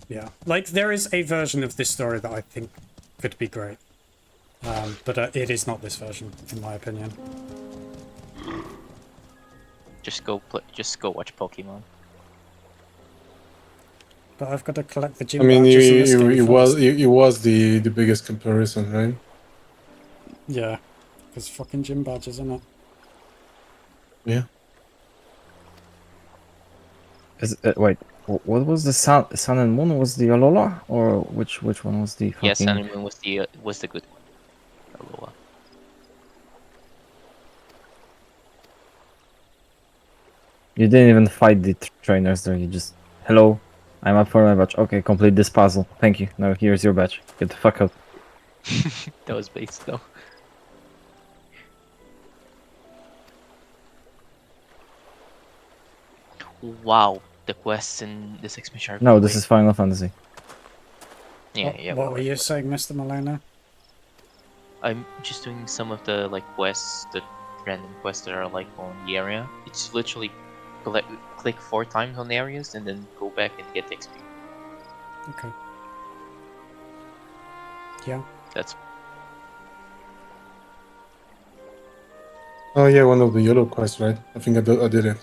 Yeah. There is a version of this story that I think could be great. But it is not this version, in my opinion. Just go watch Pokemon. But I've got to collect the gym I mean, badges in this game it was the biggest comparison, right? Yeah. Because fucking gym badges, isn't it? Yeah. Wait, what was the Sun and Moon? Was the Alola, or which one was the? Yeah, Sun and Moon was the good one. Alola. You didn't even fight the trainers there. You just, hello, I'm up for my badge. Okay, complete this puzzle. Thank you. Now here's your badge. Get the fuck out. That was base though. Wow, the quests in this expansion are No, this really- is Final Fantasy. Yeah, What were you saying, Mr. Malena? I'm just doing some of the like quests, the random quests that are like on the area. It's literally click 4 times on the areas and then go back and get XP. Okay. Yeah. That's Oh yeah, one of the yellow quests, right? I think I did it.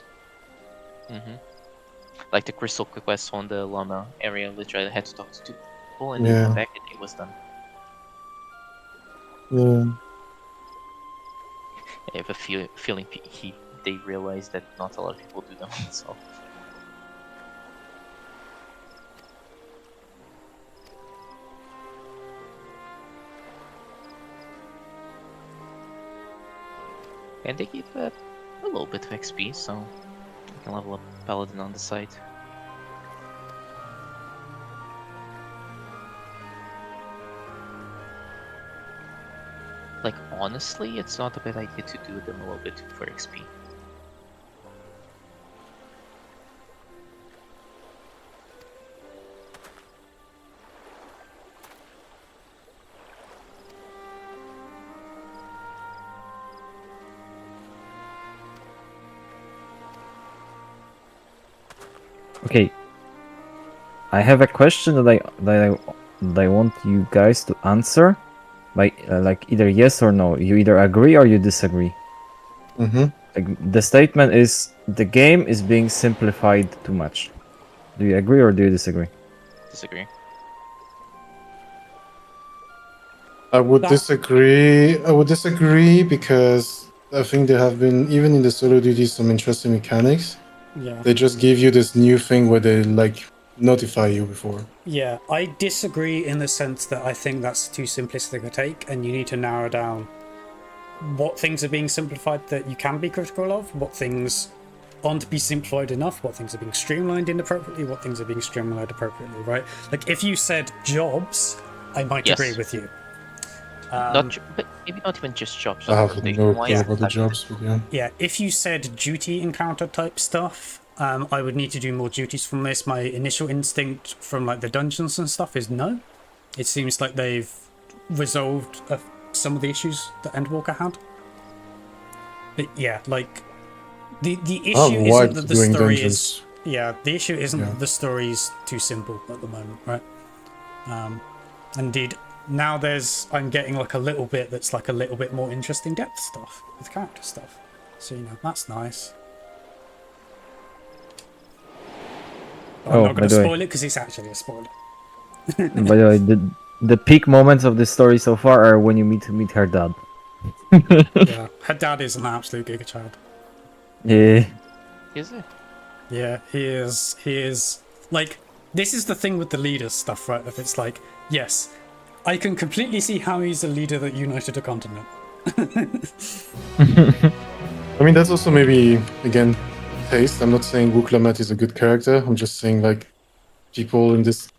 like the crystal quest on the llama area. Literally, I had to talk to 2 people and then Yeah. come back and it was done. Yeah. I have a feeling they realize that not a lot of people do them. So. And they give a little bit of XP, so you can level up Paladin on the side. Like, honestly, it's not a bad idea to do them a little bit for XP. Okay. I have a question that I want you guys to answer, like either yes or no. You either agree or you disagree. Like, the statement is the game is being simplified too much. Do you agree or do you disagree? Disagree. I would disagree. I would disagree because I think there have been, even in the solo duties, some interesting mechanics. Yeah. They just give you this new thing where they like notify you before. Yeah, I disagree in the sense that I think that's too simplistic a take, and you need to narrow down what things are being simplified that you can be critical of, what things aren't be simplified enough, what things are being streamlined inappropriately, what things are being streamlined appropriately, right? Like, if you said jobs, I might Yes. agree with you. But maybe not even just jobs. I have They- no why clue is about the that- jobs, but yeah. Yeah, if you said duty encounter type stuff, I would need to do more duties from this. My initial instinct from like the dungeons and stuff is no. It seems like they've resolved some of the issues that Endwalker had. But yeah, like the issue isn't that the doing story dungeons. is the issue isn't Yeah. that the story's too simple at the moment, right? Indeed, now I'm getting like a little bit that's like a little bit more interesting depth stuff with character stuff. So that's nice. I'm not going to spoil it because it's actually a spoiler. By the way, the peak moments of the story so far are when you meet her dad. Yeah, her dad is an absolute giga child. Yeah. Is it? Yeah, he is. He is. Like, this is the thing with the leaders stuff, right? If it's like, yes, I can completely see how he's a leader that united a continent. I mean, that's also maybe, again, taste. I'm not saying Wuklamat is a good character. I'm just saying, like, a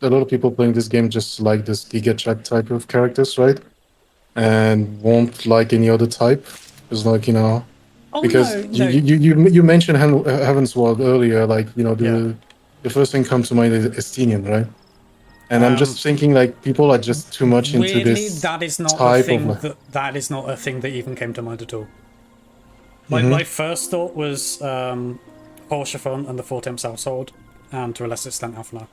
lot of people playing this game just like this Giga Chat type of characters, right? And won't like any other type. It's like, because no. you mentioned Heaven's Ward earlier, like, the first thing comes to mind is Estinian, right? And I'm just thinking, like, people are just too much into Weirdly, this that is not a type thing of... that is not a thing that even came to mind at all. My first thought was Horshafon and the Four Temps household, and to a lesser extent Alphana.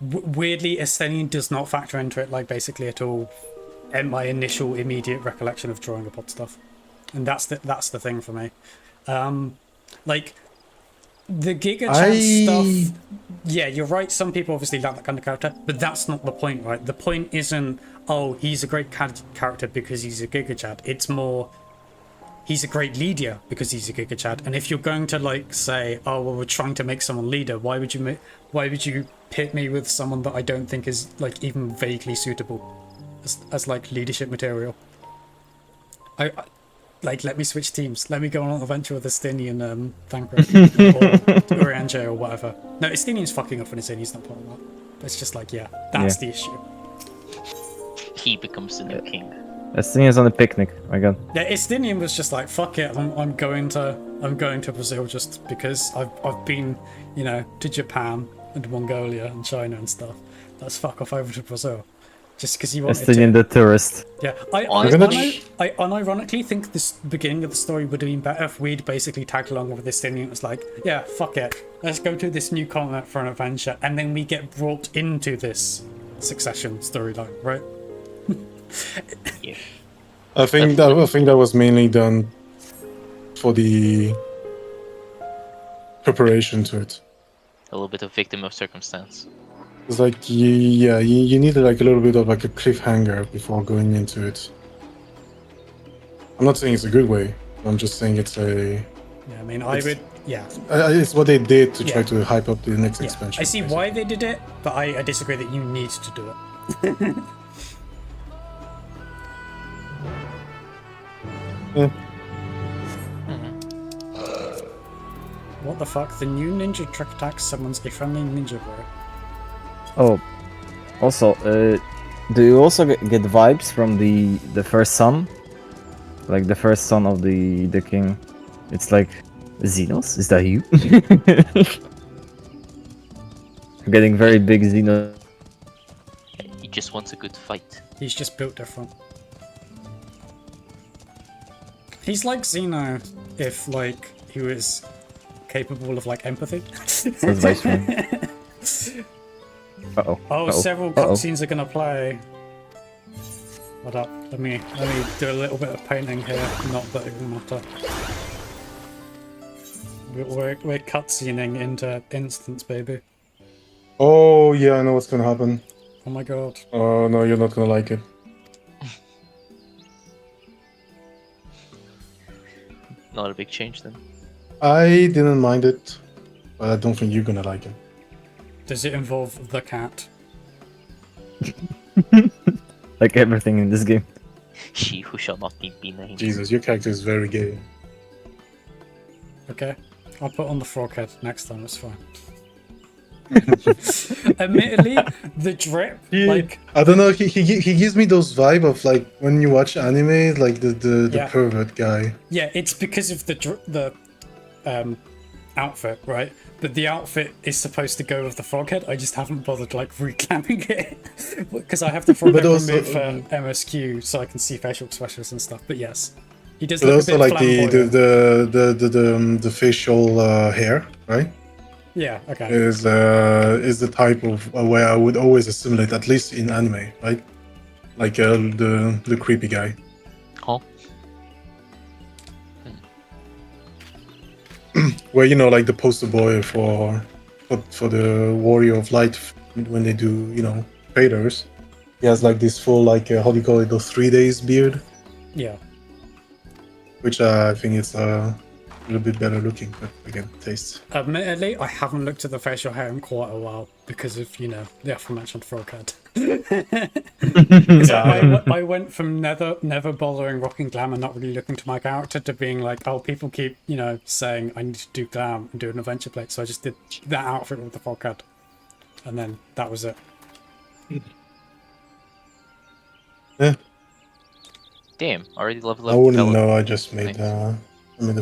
Weirdly, Estonian does not factor into it, like, basically at all, and my initial immediate recollection of drawing upon stuff. And that's the thing for me. Like, the Giga Chat stuff, yeah, you're right, some people obviously like that kind of character, but that's not the point, right? The point isn't, oh, he's a great character because he's a Giga Chat. It's more, he's a great leader because he's a Giga Chat. And if you're going to, like, say, oh, well, we're trying to make someone leader, why would you pit me with someone that I don't think is, like, even vaguely suitable as like leadership material? like, let me switch teams. Let me go on an adventure with Estini and Thancred or Urianje or whatever. No, Estinian's fucking up on Estini's not part of that. It's just like, yeah, that's the issue. He becomes the new king. Estinian's on a picnic. My god. Yeah, Estinian was just like, fuck it, I'm going to Brazil just because I've been, you know, to Japan and Mongolia and China and stuff. Let's fuck off over to Brazil. Just because you wanted Estinian to. the tourist. Yeah, I unironically think this beginning of the story would have been better if we'd basically tagged along with Estinian. It was like, yeah, fuck it, let's go to this new continent for an adventure, and then we get brought into this succession storyline, right? Yeah. I think that was mainly done for the preparation to it. A little bit of victim of circumstance. It's like you needed like a little bit of like a cliffhanger before going into it. I'm not saying it's a good way. I'm just saying it's a. Yeah, I mean, I would. Yeah. It's what they did to try to hype up the next expansion. I see why they did it, but I disagree that you need to do it. What the fuck? The new ninja trick attack summons a friendly ninja boy. Oh, also, do you also get vibes from the first son? Like the first son of the king? It's like, Xenos? Is that you? I'm getting very big Xenos. He just wants a good fight. He's just built different. He's like Xeno if, like, he was capable of, like, empathy. That's my stream. Uh-oh. Oh, several cutscenes are gonna play. Hold up, let me do a little bit of painting here, not that it will matter. We're cutscening into instance, baby. Oh yeah, I know what's gonna happen. Oh my god. Oh no, you're not gonna like it. Not a big change then. I didn't mind it, but I don't think you're gonna like it. Does it involve the cat? Like everything in this game. She who shall not be named. Jesus, your character is very gay. Okay, I'll put on the frog head next time, it's fine. Admittedly, the drip, like... I don't know, he gives me those vibe of like when you watch anime, like the pervert guy. Yeah, it's because of the outfit, right? But the outfit is supposed to go with the frog head. I just haven't bothered like reclamming it because I have the frog head removed for MSQ so I can see facial expressions and stuff. But yes, he does. But look also a bit like the facial hair, right? Yeah. Okay. Is the type of way I would always assimilate, at least in anime, right? Like the creepy guy. Oh. Where, you know, like the poster boy for the Warrior of Light when they do, you know, traders. He has like this full, like, how do you call it, those 3 days beard? Yeah. Which I think is a little bit better looking, but again, taste. Admittedly, I haven't looked at the facial hair in quite a while because of, you know, the aforementioned frog head. I went from never bothering rocking glam and not really looking to my character to being like, oh, people keep, you know, saying I need to do glam and do an adventure plate, so I just did that outfit with the frog head, and then that was it. Yeah. Damn, already level I up. wouldn't know. I just made a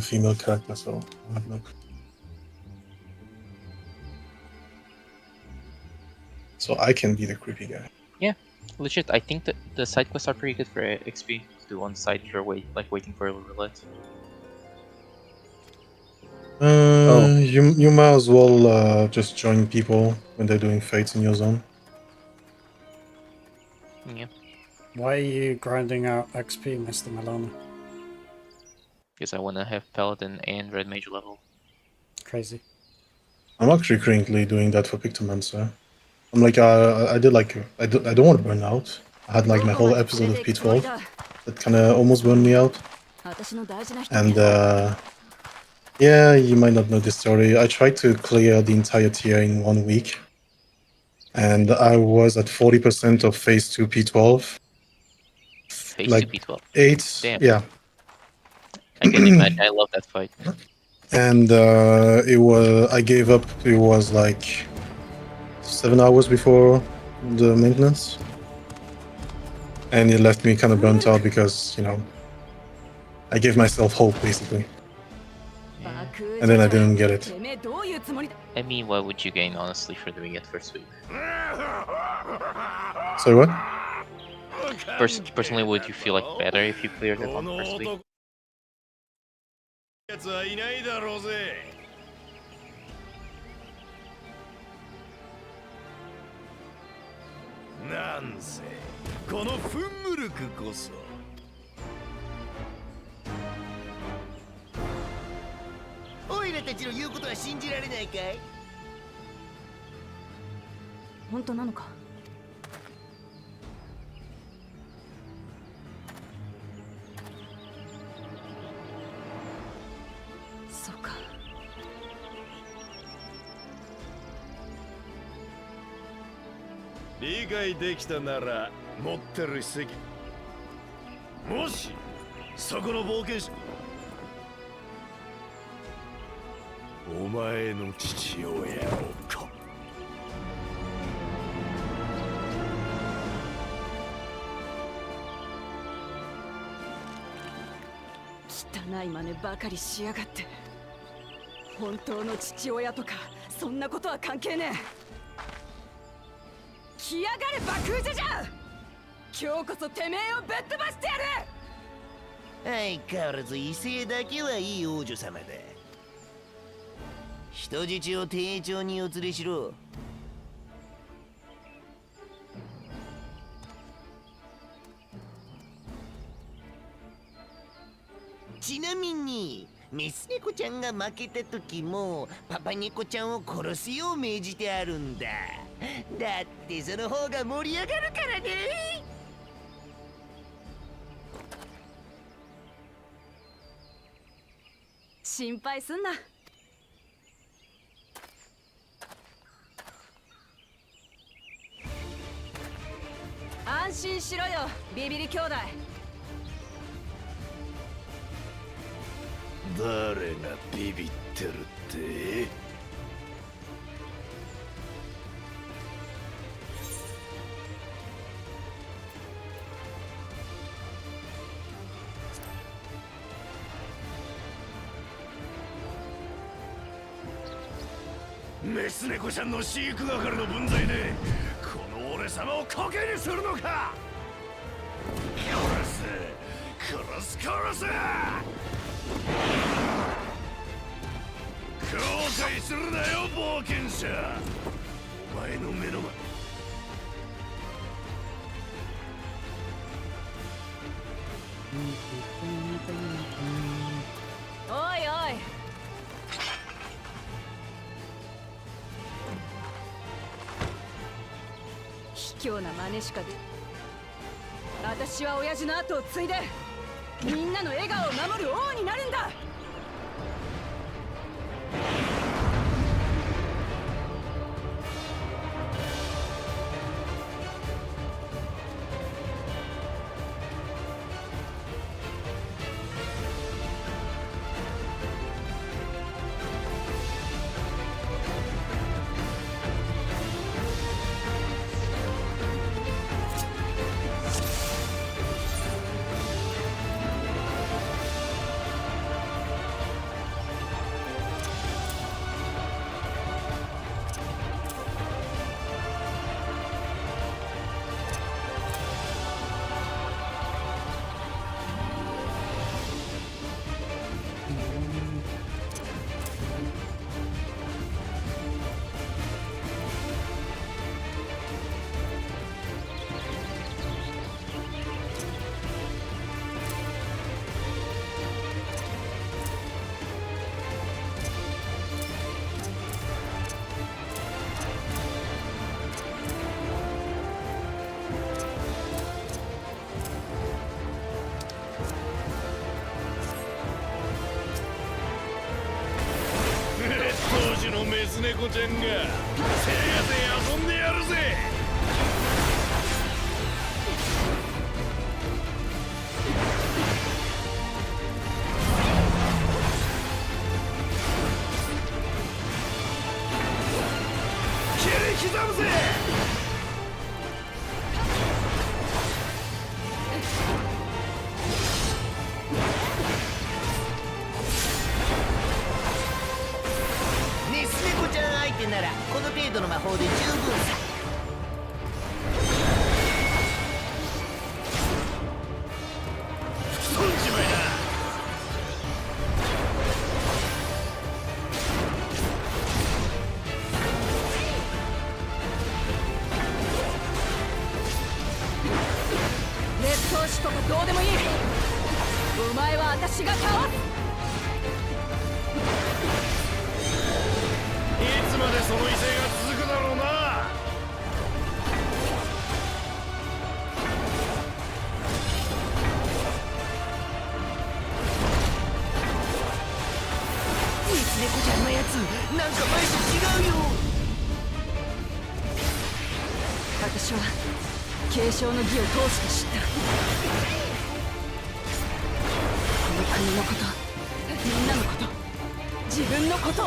female character, so I have no. So I can be the creepy guy. Yeah, legit. I think that the side quests are pretty good for XP to do on the side if you're waiting for a roulette. You might as well just join people when they're doing fates in your zone. Yeah. Why are you grinding out XP, Mr. Milano? Because I want to have Paladin and Red Mage level. Crazy. I'm actually currently doing that for Pictomancer. I'm like, I did like, I don't want to burn out. I had like my whole episode of P12 that kind of almost burned me out. And yeah, you might not know this story. I tried to clear the entire tier in 1 week. And I was at 40% of phase 2 P12. Phase like 2 P12? 8, Damn. yeah. I can imagine. I love that fight. And I gave up. It was like 7 hours before the maintenance, and it left me kind of burnt out because I gave myself hope basically, and then I didn't get it. I mean, what would you gain honestly for doing it first week? Sorry, what? Personally, would you feel like better if you cleared it on the first week? やつはいないだろうぜ。なんせこのフンムルクこそオイラたちの言うことは信じられないかい？本当なのか？そうか。理解できたなら持ってる筆跡もしそこの冒険者お前の父親をか汚い真似ばかりしやがって。本当の父親とかそんなことは関係ねえ。来やがれ爆風じゃじゃん。今日こそてめえをぶっ飛ばしてやる。相変わらず威勢だけはいい王女様だ。人質を丁重にお連れしろ。ちなみにメス猫ちゃんが負けた時もパパ猫ちゃんを殺すよう命じてあるんだ。だってその方が盛り上がるからね。心配すんな。安心しろよビビリ兄弟。誰がビビってるって？メス猫ちゃんの飼育係の分際でこの俺様をコケにするのか。殺す後悔するなよ冒険者。お前の目の前おいおい。卑怯な真似しかで。私は親父の後を継いでみんなの笑顔を守る王になるんだ。当時のメス猫ちゃんがせいやせい遊んでやるぜ。子とかどうでもいい。お前は私が倒す。いつまでその威勢が続くだろうな。ミツネコちゃんのやつなんか前と違うよ。私は継承の儀を通して知った。この国のこと、みんなのこと、自分のことを。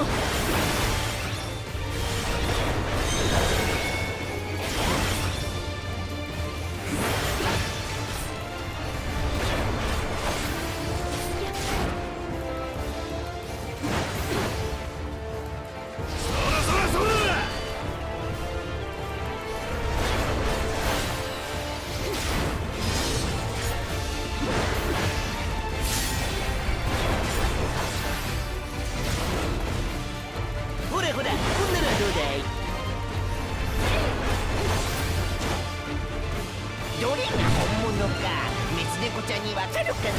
ほらほら、こんなのはどうだい。どれが本物かミツネコちゃんにわかるかな。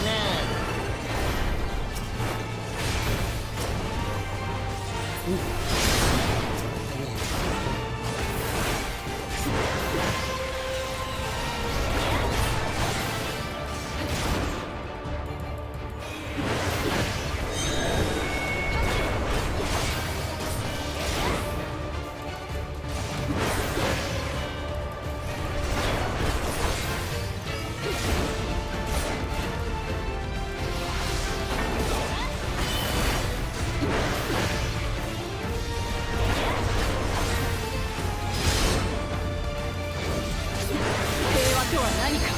平和とは何か、そ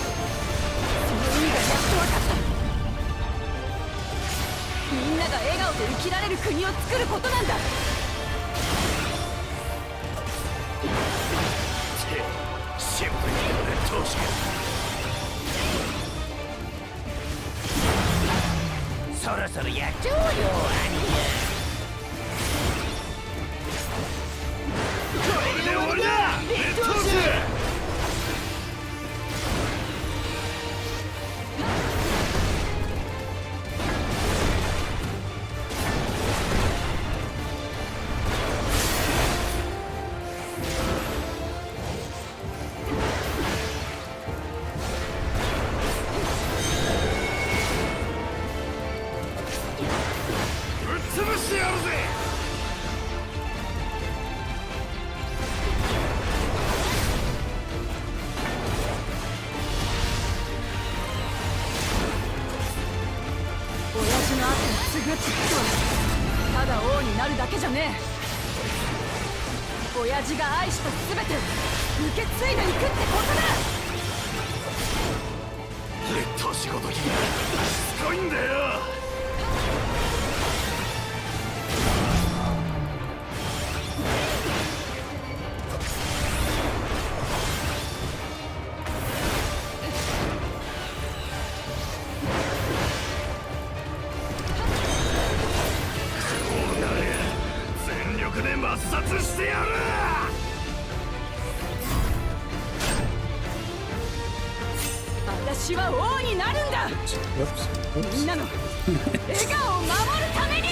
の意味がやっと分かった。みんなが笑顔で生きられる国を作ることなんだ。シンプルに劣等しそろそろやっちゃおうよ、兄貴。これで終わりだ、劣等者。ぶっ潰してやるぜ。親父の後に継ぐってことはただ王になるだけじゃねえ。親父が愛した全てを受け継いでいくってことだ。劣等しごときがしつこいんだよ。こうなれ、全力で抹殺してやる。私は王になるんだ。みんなの笑顔を守るために。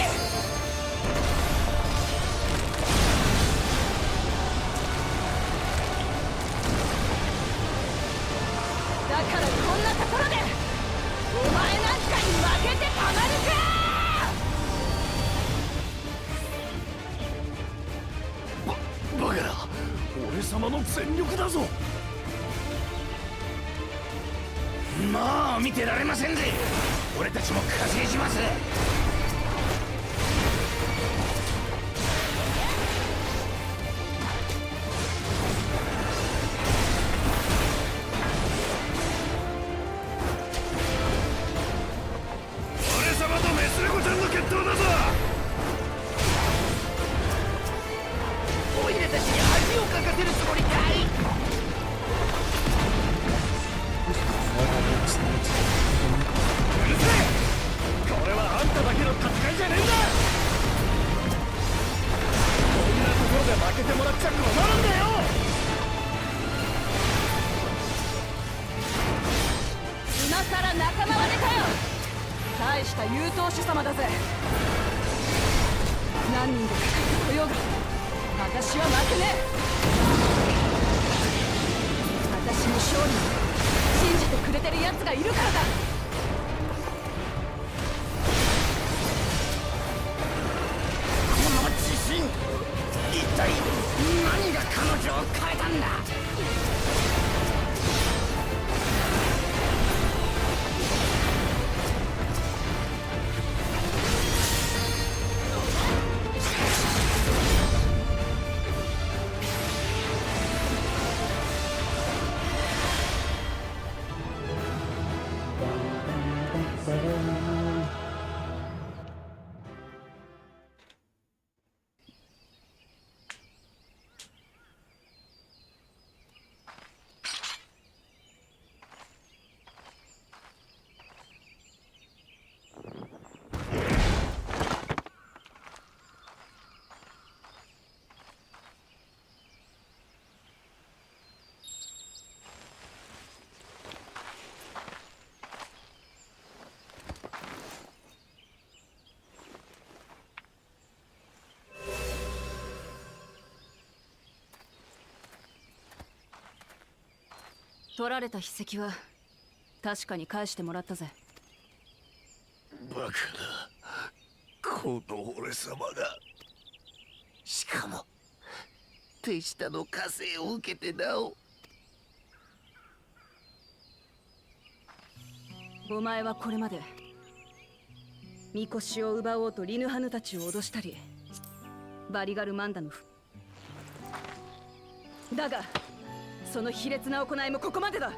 だからこんなところでお前なんかに負けてたまるか。バカな、俺様の全力だぞ。もう見てられませんぜ。俺たちも加勢します。俺様とメスネコちゃんの決闘だぞ。オイラたちに恥をかかせるつもりかい。これはあんただけたら仲間は出たよ。大した優等種様だぜ。何人でかかってこようが私は負けねえ。私の勝利を信じてくれてる奴がいるからだ。この自信、一体何が彼女を変えたんだ。取られた筆跡は確かに返してもらったぜ。バカな、この俺様が。しかも手下の加勢を受けてなお。お前はこれまでみこしを奪おうとリヌハヌたちを脅したり、バリガルマンダのだがその卑劣な行いもここまでだ。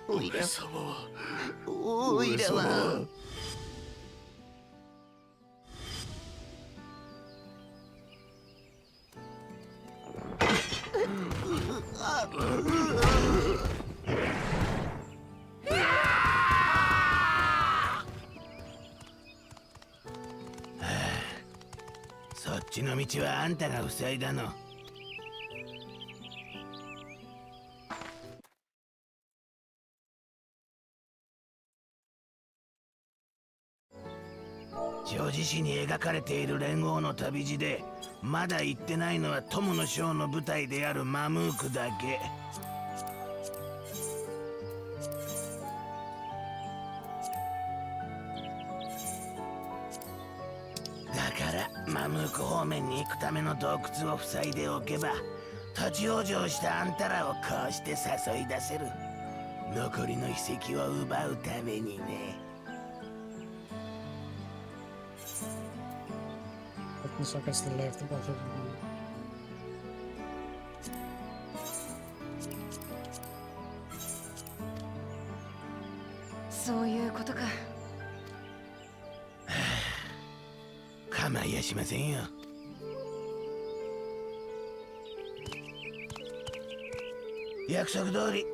おいら様は、おいらは。そっちの道はあんたが塞いだの。叙事詩に描かれている連合の旅路でまだ行ってないのは友の将の部隊であるマムークだけ。だからマムーク方面に行くための洞窟を塞いでおけば、立ち往生したあんたらをこうして誘い出せる。残りの秘跡を奪うためにね。So I guess the left above it. そういうことか。構いやしませんよ。約束通り。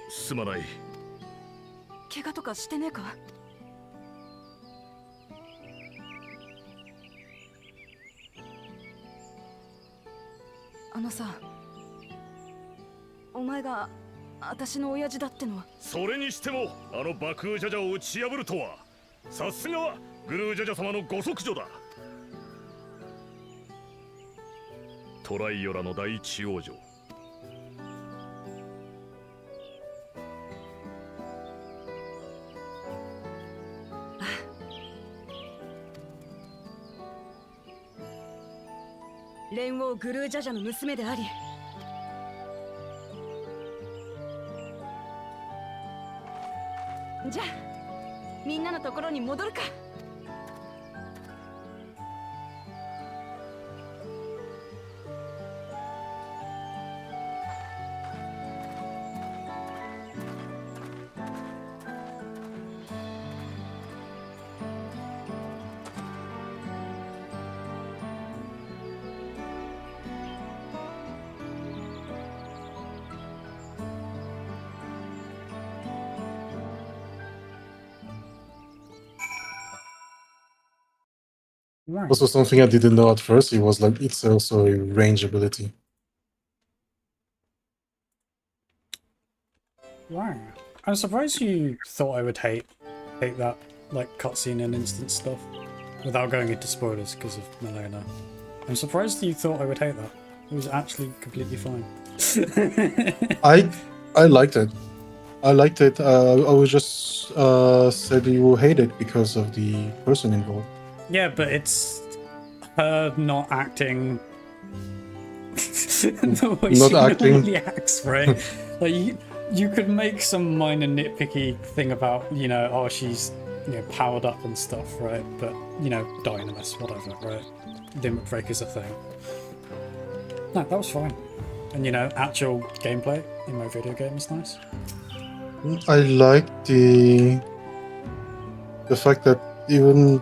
すまない。怪我とかしてねえか？あのさ、お前が私の親父だってのは。それにしてもあの爆風ジャジャを打ち破るとは、さすがはグルージャジャ様のご息女だ。トライオラの第一王女。連王グルージャジャの娘であり、じゃあみんなのところに戻るか。Right. Also, something I didn't know at first, it was like it's also a range ability. Wow. I'm surprised you thought I would hate that like cutscene and instant stuff without going into spoilers because of Milena. I'm surprised you thought I would hate that. It was actually completely fine. I liked it. I liked it. I was just said you will hate it because of the person involved. Yeah, but it's her not acting the way Not she acting. normally acts, right? Like you could make some minor nitpicky thing about, you know, oh, she's, you know, powered up and stuff, right? But, you know, dynamis, whatever, right? Limit break is a thing. No, that was fine. And, you know, actual gameplay in my video game is nice. I like the fact that even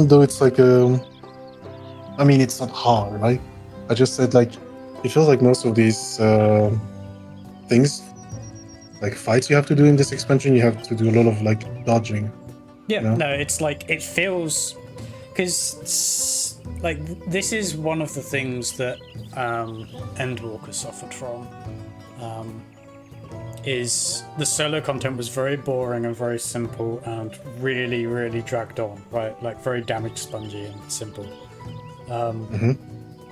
though it's like I mean, it's not hard, right? I just said like it feels like most of these things, like fights you have to do in this expansion, you have to do a lot of like dodging. Yeah, you know? no, it's like it feels because like this is one of the things that Endwalker suffered from. Is the solo content was very boring and very simple and really, really dragged on, right? Like very damage spongy and simple.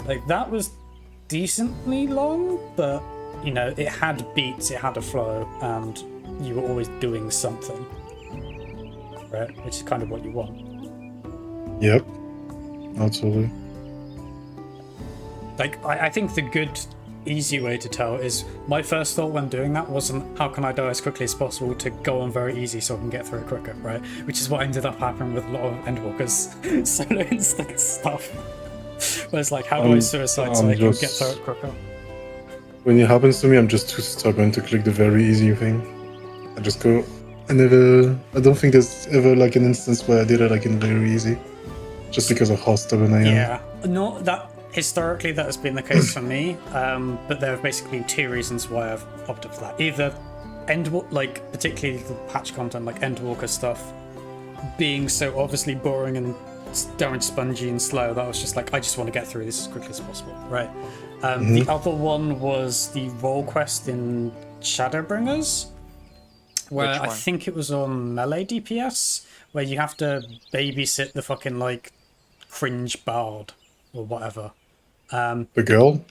Like that was decently long, but you know, it had beats, it had a flow, and you were always doing something, right? Which is kind of what you want. Yep, absolutely. Like I think the good, easy way to tell is my first thought when doing that wasn't how can I die as quickly as possible to go on very easy so I can get through it quicker, right? Which is what ended up happening with a lot of Endwalkers solo instant stuff. Where it's like, how do I suicide so I can get through it quicker? When it happens to me, I'm just too stubborn to click the very easy thing. I just go. I don't think there's ever like an instance where I did it like in very easy, just because of how stubborn I am. Yeah, not that. Historically, that has been the case for me, but there have basically been two reasons why I've opted for that. Either like particularly the patch content, like Endwalker stuff, being so obviously boring and damage spongy and slow that I was just like, I just want to get through this as quickly as possible, right? The other one was the role quest in Shadowbringers, where I think it was on melee DPS, where you have to babysit the fucking like cringe bard or whatever. The girl?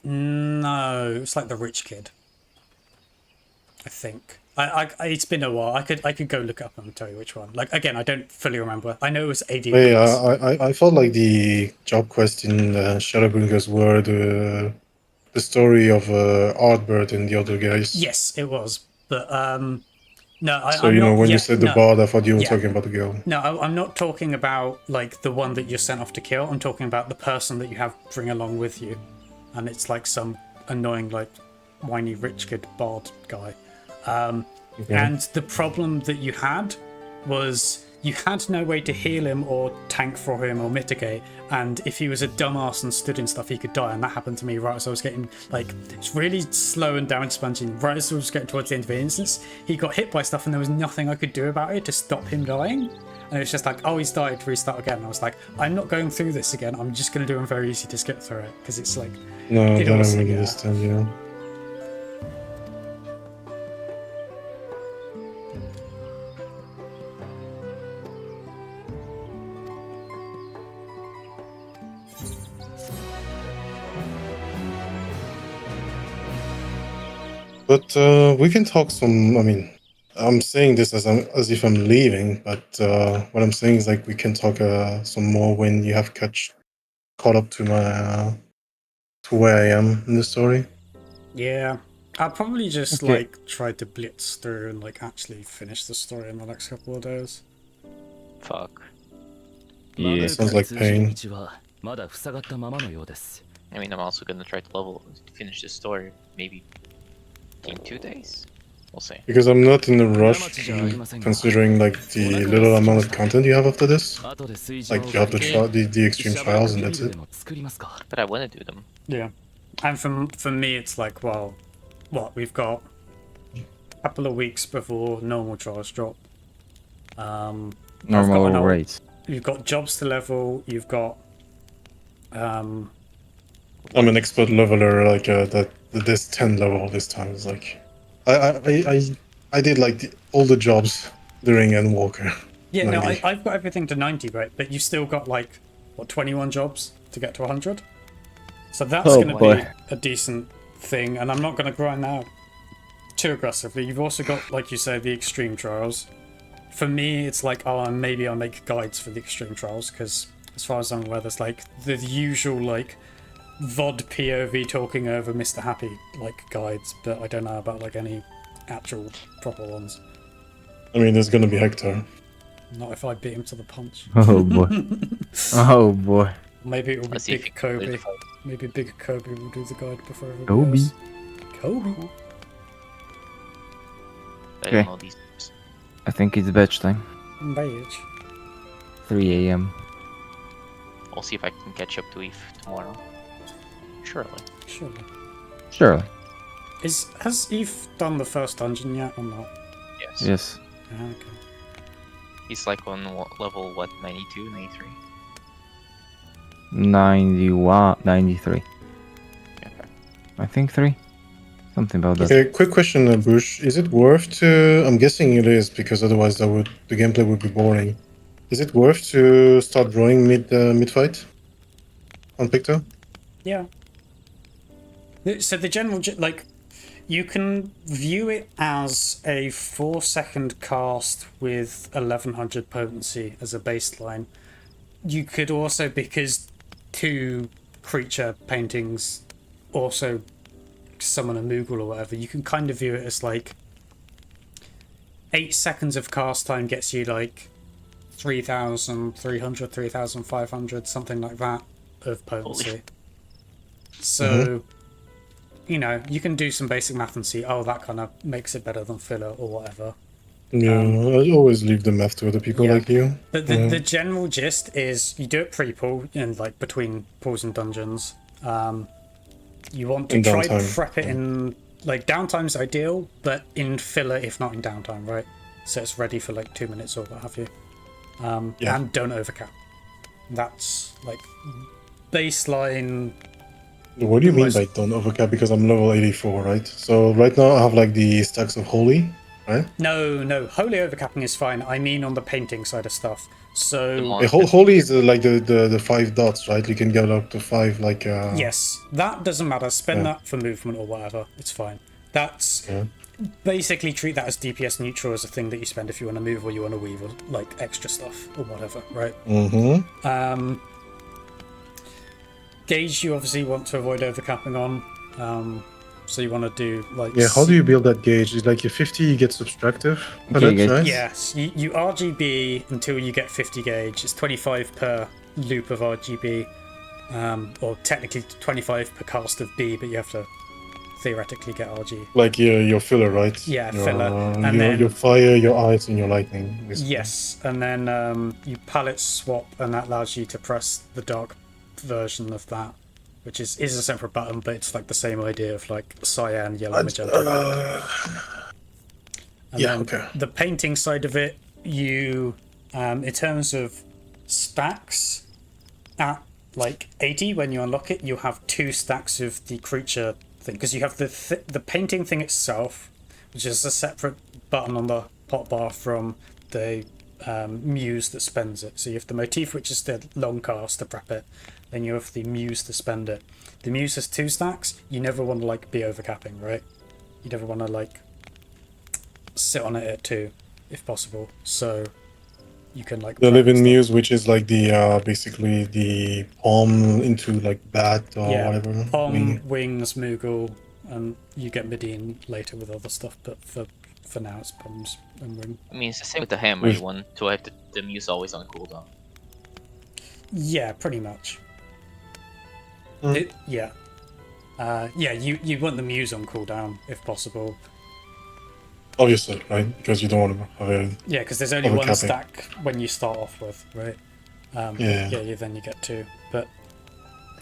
No, it's like the rich kid. I think. It's been a while. I could go look up and tell you which one. Like again, I don't fully remember. I know it was AD. Wait, I felt like the job quest in Shadowbringers were the story of Artbird and the other guys. Yes, it was. But no, So I'm you know not, when yeah, you said the no, bard, I thought you were yeah. talking about the girl. No, I'm not talking about like the one that you're sent off to kill. I'm talking about the person that you have bring along with you, and it's like some annoying like whiny rich kid bard guy. And the problem that you had was you had no way to heal him or tank for him or mitigate, and if he was a dumbass and stood in stuff he could die, and that happened to me right as I was getting like it's really slow and damage sponging. Right as I was getting towards the end of the instance, he got hit by stuff and there was nothing I could do about it to stop him dying, and it was just like, oh, he's died, restart again. And I was like, I'm not going through this again, I'm just going to do him very easy to skip through it, because it's like No, I it don't also, really yeah. understand, you know. But we can talk some. I mean, I'm saying this as if I'm leaving, but what I'm saying is like we can talk some more when you have caught up to my to where I am in the story. Yeah, I'll probably just Okay. like try to blitz through and like actually finish the story in the next couple of days. Fuck. Yeah, sounds like pain. I mean, I'm also gonna try to finish the story, maybe in 2 days? We'll see. Because I'm not in a rush, considering like the little amount of content you have after this. Like you have the extreme trials and that's it. But I wanna do them. Yeah, and for me it's like, well, what we've got a couple of weeks before normal trials drop. Normal rate. jobs to level. You've got I'm an expert leveler. Like that. This 10 level this time is like, I did like all the jobs during Endwalker. Yeah, 90. no, I've got everything to 90, right? But you've still got like what 21 jobs to get to 100. So that's going to be a decent thing, and I'm not going to grind out too aggressively. You've also got, like you say, the extreme trials. For me, it's like, oh, maybe I'll make guides for the extreme trials, because as far as I'm aware, there's like the usual like VOD POV talking over Mr. Happy like guides, but I don't know about like any actual proper ones. I mean, there's gonna be Hector. Not if I beat him to the punch. Oh boy. Oh boy. Maybe it will be Big Kobe. Maybe Big Kobe will do the guide before everybody Kobe. else. Kobe. Okay. I think it's batch time. Badge. 3 a.m. I'll see if I can catch up to Eve tomorrow. Surely. Surely. Has Eve done the first dungeon yet or not? Yes. Yes. Ah, okay. He's like on level what, 92, 93? 91, 93. Okay. I think 3. Something about that. Okay, quick question, Bush. Is it worth to? I'm guessing it is, because otherwise the gameplay would be boring. Is it worth to start drawing mid fight on Picto? Yeah. So the general, like, you can view it as a 4-second cast with 1100 potency as a baseline. You could also, because 2 creature paintings also summon a Moogle or whatever, you can kind of view it as like 8 seconds of cast time gets you like 3,300, 3,500, something like that of potency. So, you know, you can do some basic math and see, oh, that kind of makes it better than filler or whatever. Yeah, I always leave the math to other people like you. But the general gist is you do it pre-pull and like between pulls and dungeons. You want to try to prep it in, like, downtime's ideal, but in filler if not in downtime, right? So it's ready for like 2 minutes or what have you. And don't overcap. That's like baseline. What do you mean by don't overcap? Because I'm level 84, right? So right now I have like the stacks of holy, right? No, holy overcapping is fine. I mean on the painting side of stuff. So holy is like the 5 dots, right? You can get up to 5 like. Yes, that doesn't matter. Spend that for movement or whatever. It's fine. That's basically treat that as DPS neutral, as a thing that you spend if you want to move or you want to weave or like extra stuff or whatever, right? Gauge you obviously want to avoid overcapping on. So you want to do like... Yeah, how do you build that gauge? Is like your 50 you get subtractive? Right? Yes, you RGB until you get 50 gauge. It's 25 per loop of RGB. Or technically 25 per cast of B, but you have to theoretically get RG. Like your filler, right? Yeah, filler. And then your fire, your ice, and your lightning. Basically. Yes, and then you palette swap, and that allows you to press the dark version of that, which is a separate button, but it's like the same idea of like cyan, yellow, magenta. And then the painting side of it, you, in terms of stacks, at like 80 when you unlock it, you have 2 stacks of the creature thing, because you have the painting thing itself, which is a separate button on the hotbar from the muse that spends it. So you have the motif, which is the long cast to prep it. Then you have the muse to spend it. The muse has 2 stacks. You never want to like be overcapping, right? You never want to like sit on it at 2, if possible. So you can like the living muse, which is like the basically the palm into like bat or whatever. Palm, wings, Moogle, and you get Midian later with other stuff. But for now, it's palms and wing. I mean, it's the same with the hammer one. So I have the muse always on cooldown. Yeah, pretty much. You want the muse on cooldown if possible. Obviously, right? Because you don't want to have a... Yeah, because there's only one stack when you start off with, right? Then you get 2. But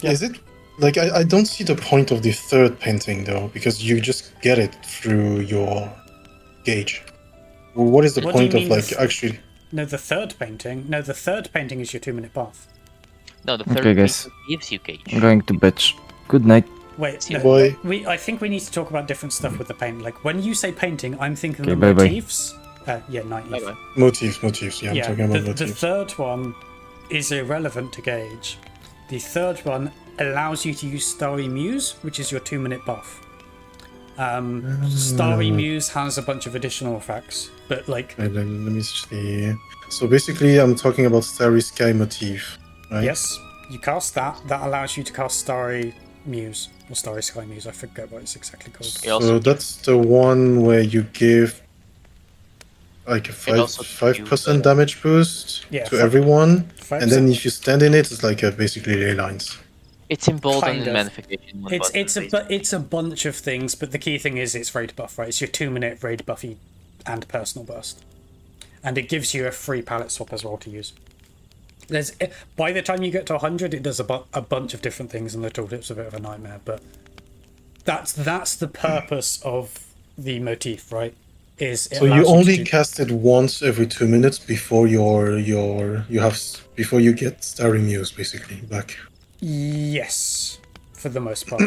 is it like I don't see the point of the 3rd painting though, because you just get it through your gauge. Well, what is the point of like actually? No, the third painting. No, the third painting is your 2-minute bath. No, the third Okay, guys. painting gives you gauge. I'm going to bed. Good night. Wait, no, Boy. I think we need to talk about different stuff with the paint. Like, when you say painting, I'm thinking Okay, the bye-bye. motifs. Yeah, night. Bye-bye. Motifs. Yeah, I'm talking about the motifs. third one is irrelevant to gauge. The third one allows you to use Starry Muse, which is your 2-minute buff. Starry Muse has a bunch of additional effects, but like... Let me see. So basically, I'm talking about Starry Sky motif, right? Yes, you cast that. That allows you to cast Starry Muse, or Starry Sky Muse, I forget what it's exactly called. So that's the one where you give like a 5% damage boost Yeah, to everyone, 5%. and then if you stand in it, it's like basically ley lines. It's emboldened Kind of. magnification. It's a bunch of things, but the key thing is it's raid buff, right? It's your 2-minute raid buffy and personal burst, and it gives you a free palette swap as well to use. By the time you get to 100, it does a bunch of different things, and the tooltip's a bit of a nightmare. But that's the purpose of the motif, right? So you only cast it once every 2 minutes before before you get Starry Muse basically back. Yes, for the most part.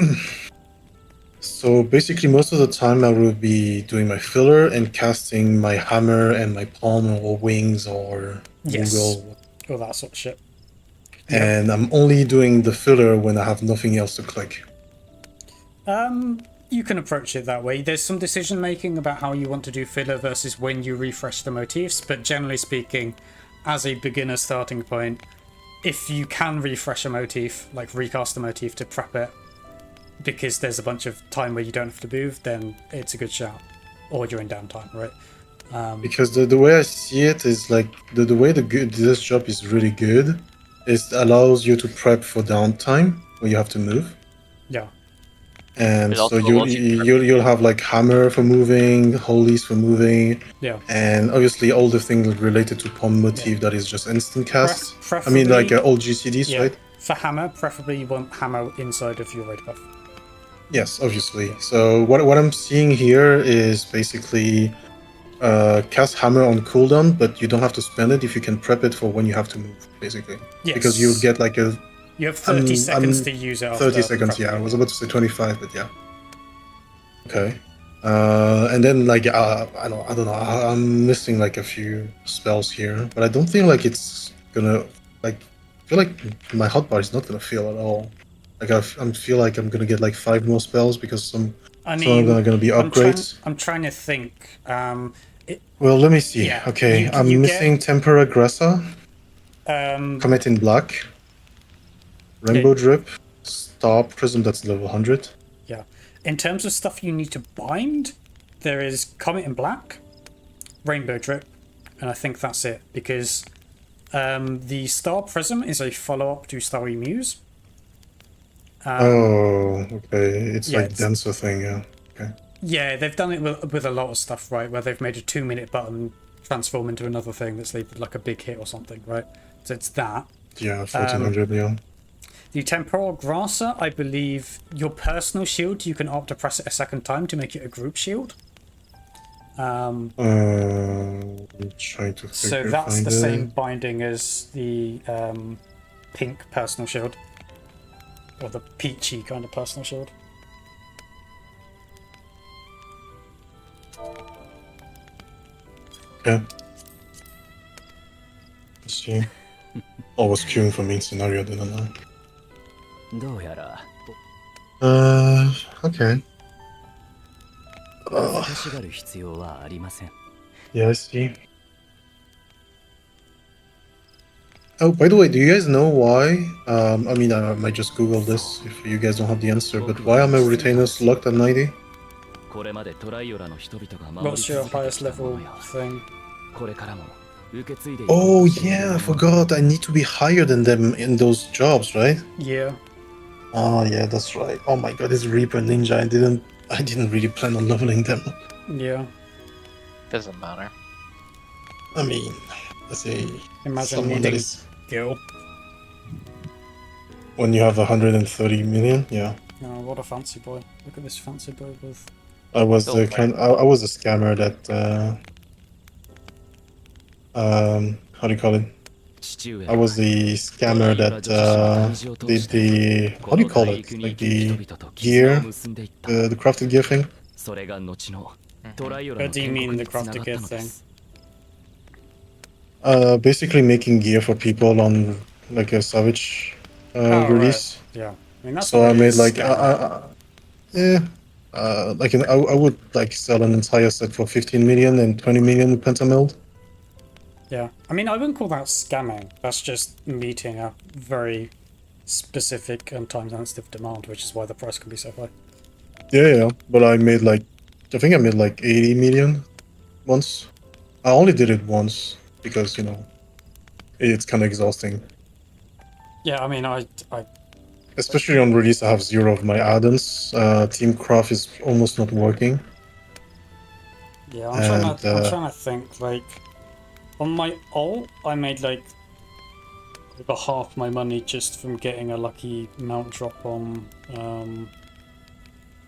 So basically, most of the time I will be doing my filler and casting my hammer and my palm or wings or Google. All that sort of shit. And I'm only doing the filler when I have nothing else to click. You can approach it that way. There's some decision making about how you want to do filler versus when you refresh the motifs, but generally speaking, as a beginner starting point, if you can refresh a motif, like recast the motif to prep it, because there's a bunch of time where you don't have to move, then it's a good shout. Or you're in downtime, right? Because the way I see it is like the way this job is really good is it allows you to prep for downtime when you have to move. Yeah. And so you'll have like hammer for moving, holies for moving, and obviously all the things related to palm motif that is just instant cast. I mean, like old GCDs, right? For hammer, preferably you want hammer inside of your raid buff. Yes, obviously. So what I'm seeing here is basically cast hammer on cooldown, but you don't have to spend it if you can prep it for when you have to move, basically. Yes. Because you'll get like a... You have 30 seconds to use it. 30 seconds, yeah. I was about to say 25, but yeah. Okay. And then like I don't know. I'm missing like a few spells here, but I don't think like it's gonna like. I feel like my hotbar is not gonna feel at all. Like I feel like I'm gonna get like 5 more spells because some are gonna be upgrades. I'm trying to think. Well, let me see. Yeah, okay, I'm missing Tempera Aggressa, Comet in Black, Rainbow Drip, Star Prism that's level 100. Yeah. In terms of stuff you need to bind, there is Comet in Black, Rainbow Drip, and I think that's it, because the Star Prism is a follow-up to Starry Muse. Okay. It's like denser thing, yeah. Okay. Yeah, they've done it with a lot of stuff, right, where they've made a 2-minute button transform into another thing that's like a big hit or something, right? So it's that. Yeah, 1400, yeah. The Temporal Grasser, I believe, your personal shield, you can opt to press it a second time to make it a group shield. I'm trying to So that's the same binding as the pink personal shield. Or the peachy kind of personal shield. Yeah. Let's see. I was queuing for main scenario, didn't I? Okay. Yeah, I see. Oh, by the way, do you guys know why? I mean, I might just Google this if you guys don't have the answer, but why are my retainers locked at 90? What's your highest level thing? Oh yeah, I forgot. I need to be higher than them in those jobs, right? Yeah. Oh yeah, that's right. Oh my god, it's Reaper Ninja. I didn't really plan on leveling them. Yeah. Doesn't matter. I mean, let's say imagine someone that is Gil. When you have 130 million, yeah. Oh, what a fancy boy! Look at this fancy boy with. I was the I was a scammer that how do you call it? I was the scammer that did the, how do you call it? Like the gear, the crafted gear thing. What do you mean the crafted gear thing? Basically making gear for people on like a Savage release. Right. Yeah, I mean that's So what I it made is, like scam. yeah, like I would like sell an entire set for 15 million and 20 million pentamilled. Yeah, I mean I wouldn't call that scamming. That's just meeting a very specific and time-sensitive demand, which is why the price can be so high. Yeah, but I made like, I think I made like 80 million once. I only did it once because, you know, it's kind of exhausting. Yeah, I mean, I Especially on release, I have 0 of my add-ons. Team Craft is almost not working. Yeah, I'm trying to think, like, on my alt, I made, like, about half my money just from getting a lucky mount drop on,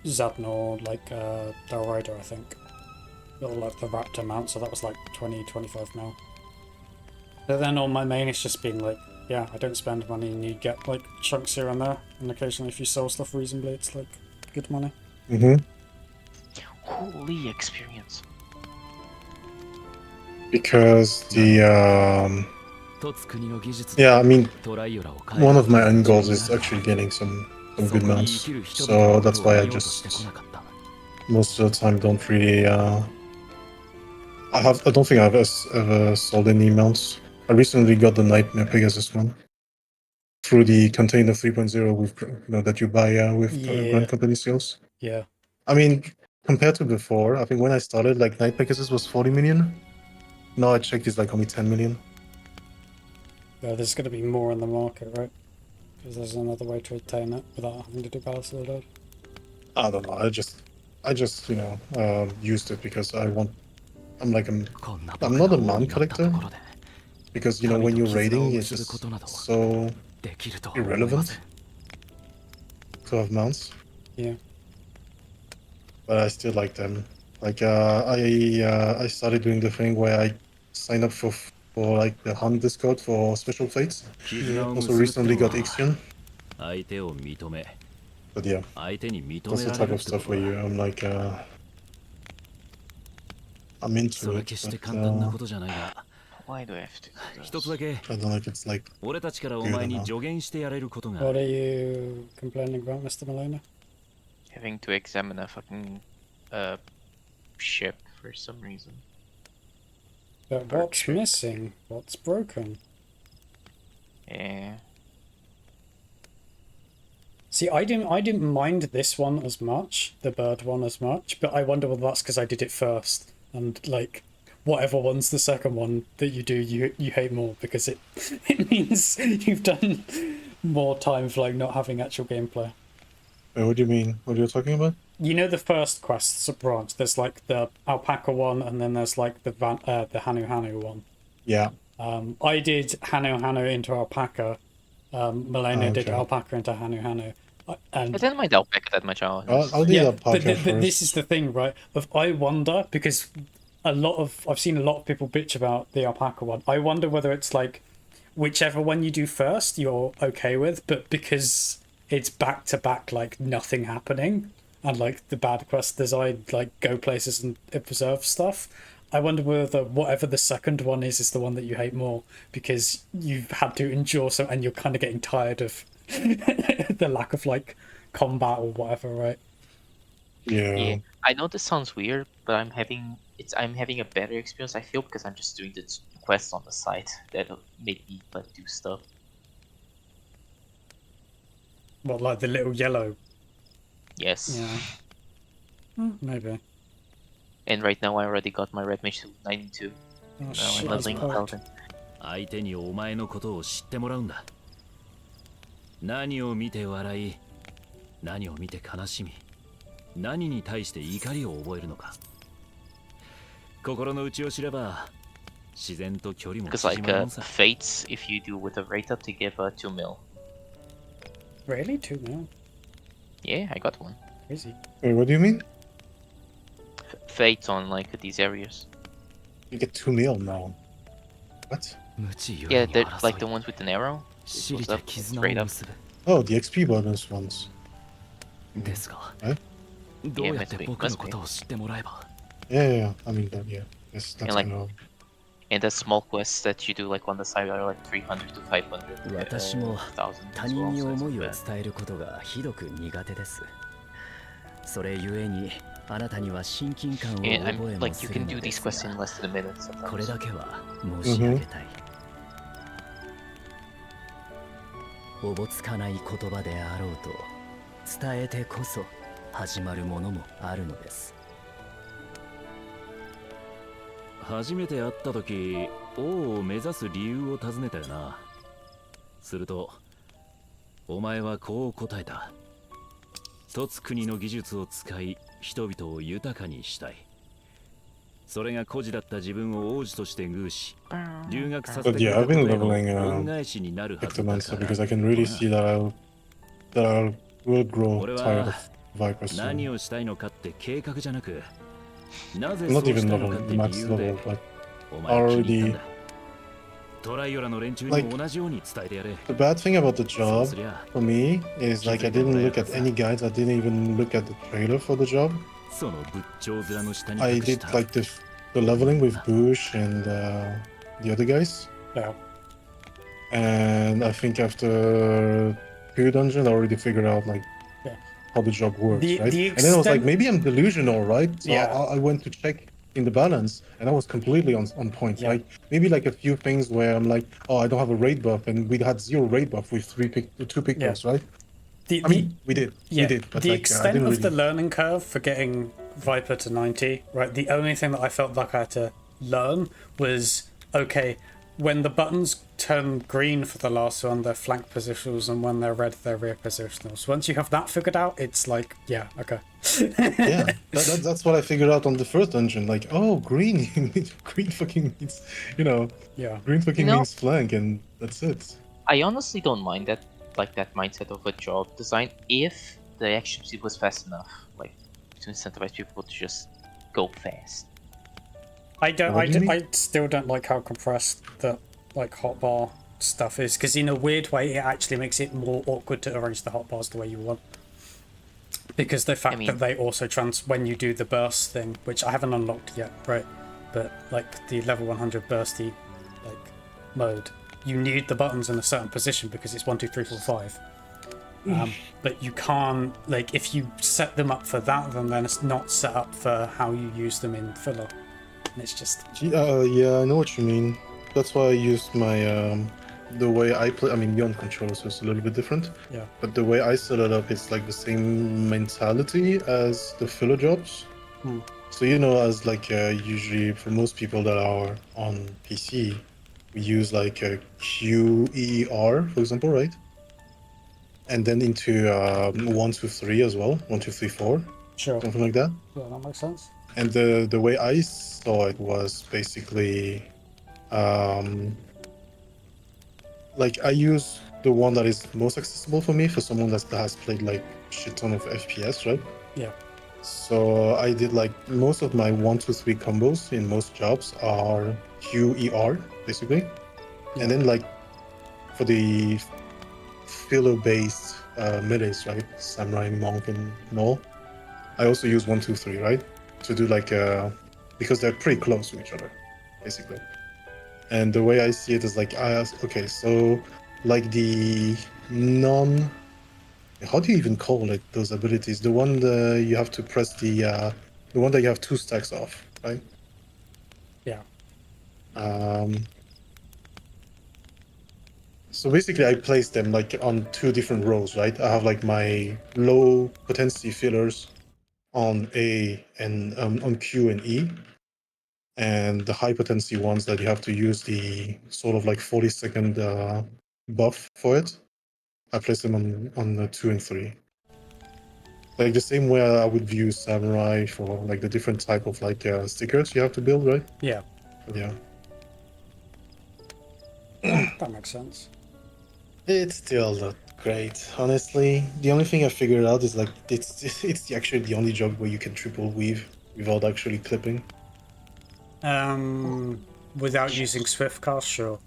Zadnor, like, Dalrider, I think. Or, like, the Raptor mount, so that was, like, 20-25 mil. But then on my main, it's just been, like, yeah, I don't spend money, and you get, like, chunks here and there, and occasionally if you sell stuff reasonably, it's, like, good money. Mm-hmm. Holy experience. Because the yeah, I mean, one of my end goals is actually getting some good mounts, so that's why I just most of the time don't really I don't think I've ever sold any mounts. I recently got the Nightmare Pegasus one through the container 3.0 with, you know, that you buy with Grand Company sales. Yeah. I mean, compared to before, I think when I started, like, Night Pegasus was 40 million. Now I checked, it's like only 10 million. Yeah, there's going to be more in the market, right? Because there's another way to attain it without having to do Palace of the Dead. I don't know. I just you know, used it because I'm like I'm not a mount collector, because, you know, when you're raiding, it's just so irrelevant to have mounts. Yeah. But I still like them. Like I started doing the thing where I signed up for like the Hunt Discord for special fates. Also recently got Ixion. But yeah, that's the type of stuff where I'm like I'm into it. But, why do I have to? I don't know if it's like good enough. What are you complaining about, Mr. Malona? Having to examine a fucking ship for some reason. But what's missing? What's broken? Yeah. See, I didn't mind this one as much, the bird one as much, but I wonder whether that's because I did it first, and like whatever one's the second one that you do, you hate more because it means you've done more time for like not having actual gameplay. Wait, what do you mean? What are you talking about? You know the first quests branch. There's like the alpaca one, and then there's like the Hanu Hanu one. Yeah. I did Hanu Hanu into alpaca. Malena did Okay. alpaca into Hanu Hanu. I didn't mind alpaca that much. I'll do Yeah, alpaca but first. this is the thing, right? I wonder, because I've seen a lot of people bitch about the alpaca one. I wonder whether it's like whichever one you do first, you're okay with, but because it's back to back, like nothing happening, and like the bad quest design, like go places and preserve stuff. I wonder whether whatever the second one is the one that you hate more because you've had to endure so, and you're kind of getting tired of the lack of like combat or whatever, right? Yeah. I know this sounds weird, but I'm having a better experience, I feel, because I'm just doing the quests on the side that make me like do stuff. What, like the little yellow? Yes. Yeah. Maybe. And right now I already got my red mage to 92. Oh, now shit, I'm leveling that's poked. 1000. 相手にお前のことを知ってもらうんだ。何を見て笑い、何を見て悲しみ、何に対して怒りを覚えるのか。心の内を知れば、自然と距離も Because 縮 like まるもんさ。 fates, if you do with a rate up to give 2 mil. Really? 2 mil? Yeah, I got one. Crazy. Wait, what do you mean? Fates on like these areas. You get 2 mil now. What? Yeah, they're like the ones with an arrow. It goes up, straight up. Oh, the XP bonus ones. ですが、 Right? どうやって僕のことを知ってもらえば Yeah. I mean, yeah. That's And like, kind of... and the small quests that you do like on the side are like 300 to 500. 私も 1000他 as 人 well, に so it's 思いを not bad. 伝えることがひどく苦手です。それゆえにあなたには親近感を覚 And え I'm も like, す you る can の do で these す quests が in less than a minute sometimes. これだけは申し上げたい。おぼつかない言葉であろうと伝えてこそ始まるものもあるのです。初めて会った時、王を目指す理由を尋ねたよな。すると、お前はこう答えた。一つ国の技術を使い、人々を豊かにしたい。それが孤児だった自分を王子として遇し、留学させ But てくれ yeah, た I've こと been への leveling 恩返しになるはずだ Pictomancer から。 because I can really see that I will grow 俺 tired は of Viper soon. 何をしたいのかって計画じゃなく、なぜ I'm そ not うし even たいの level かって max 理由 level, で、 but お前気に入ったん already だ。トライオラの連中にも同じように伝えてやれ。 the bad thing about the job for me is like I didn't look at any guides. I didn't even look at the trailer for the job. その仏頂面の下に I 隠し did た。 like the leveling with Bush and the other guys. Yeah. And I think after 2 dungeons, I already figured out like Yeah. how the job works, The right? And then I was like, extent- maybe I'm delusional, right? So Yeah. I went to check in the balance, and I was completely on point. Yeah. Like maybe like a few things where I'm like, oh, I don't have a raid buff, and we had 0 raid buff with 2 Pictos, right? I mean, we did, but the like I extent didn't of really. the learning curve for getting Viper to 90, right? The only thing that I felt like I had to learn was, okay, when the buttons turn green for the last one, they're flank positionals, and when they're red, they're rear positionals. Once you have that figured out, it's like, yeah, okay. Yeah, that's what I figured out on the first dungeon. Like, oh, green, green fucking means, Yeah. green fucking You know- means flank, and that's it. I honestly don't mind that, like that mindset of a job design, if the action speed was fast enough, like to incentivize people to just go fast. I don't. What do you mean? I still don't like how compressed the like hotbar stuff is, because in a weird way, it actually makes it more awkward to arrange the hotbars the way you want. Because the fact that they also when you do the burst thing, which I haven't unlocked yet, right? But like the level 100 bursty like mode, you need the buttons in a certain position because it's 1, 2, 3, 4, 5. But you can't, like, if you set them up for that, then it's not set up for how you use them in filler. And it's just... Yeah, I know what you mean. That's why I used my, the way I play, I mean, Beyond control, so it's a little bit different. Yeah. But the way I set it up, it's like the same mentality as the filler jobs. So, as like usually for most people that are on PC, we use like a QER, for example, right? And then into 1, 2, 3 as well, 1, 2, 3, 4. Sure. Something like that. Yeah, that makes sense. And the way I saw it was basically, like I use the one that is most accessible for me for someone that has played like shit ton of FPS, right? Yeah. So I did like most of my 1, 2, 3 combos in most jobs are QER basically, and then like for the filler-based melees, right? Samurai, monk, and all. I also use 1, 2, 3, right? To do like because they're pretty close to each other, basically. And the way I see it is like okay, so like the how do you even call it, those abilities? The one you have to press the one that you have 2 stacks of, right? Yeah. So basically I place them like on 2 different rows, right? I have like my low potency fillers on A and on Q and E, and the high potency ones that you have to use the sort of like 40-second buff for it. I place them on the 2 and 3. Like the same way I would view Samurai for like the different type of like stickers you have to build, right? Yeah. Yeah. That makes sense. It's still not great, honestly. The only thing I figured out is like it's actually the only job where you can triple weave without actually clipping. without using Swiftcast, sure.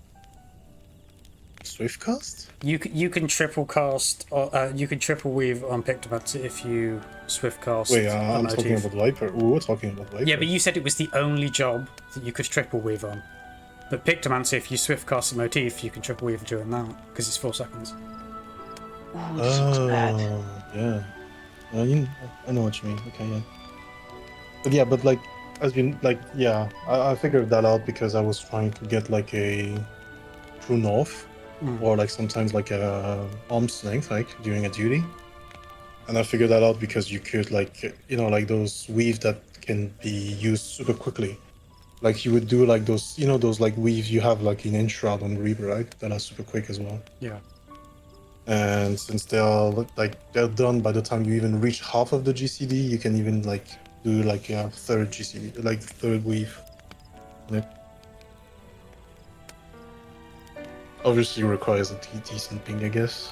Swiftcast? You can triple cast, or you can triple weave on Pictomancer if you Swiftcast. Wait, a I'm motif. talking about Viper. We were talking about Viper. Yeah, but you said it was the only job that you could triple weave on. But Pictomancer, if you Swiftcast a motif, you can triple weave during that because it's 4 seconds. Oh, yeah. I know what you mean. Okay, yeah. But yeah, but like, as been like, yeah, I figured that out because I was trying to get like a true north, or like sometimes like a arm's length, like during a duty. And I figured that out because you could like, you know, like those weave that can be used super quickly. Like you would do like those, you know, those like weaves you have like in Enshroud on Reaper, right? That are super quick as well. Yeah. And since they are like they're done by the time you even reach half of the GCD, you can even like do like a third GCD, like third weave. Yep. Obviously requires a decent ping, I guess.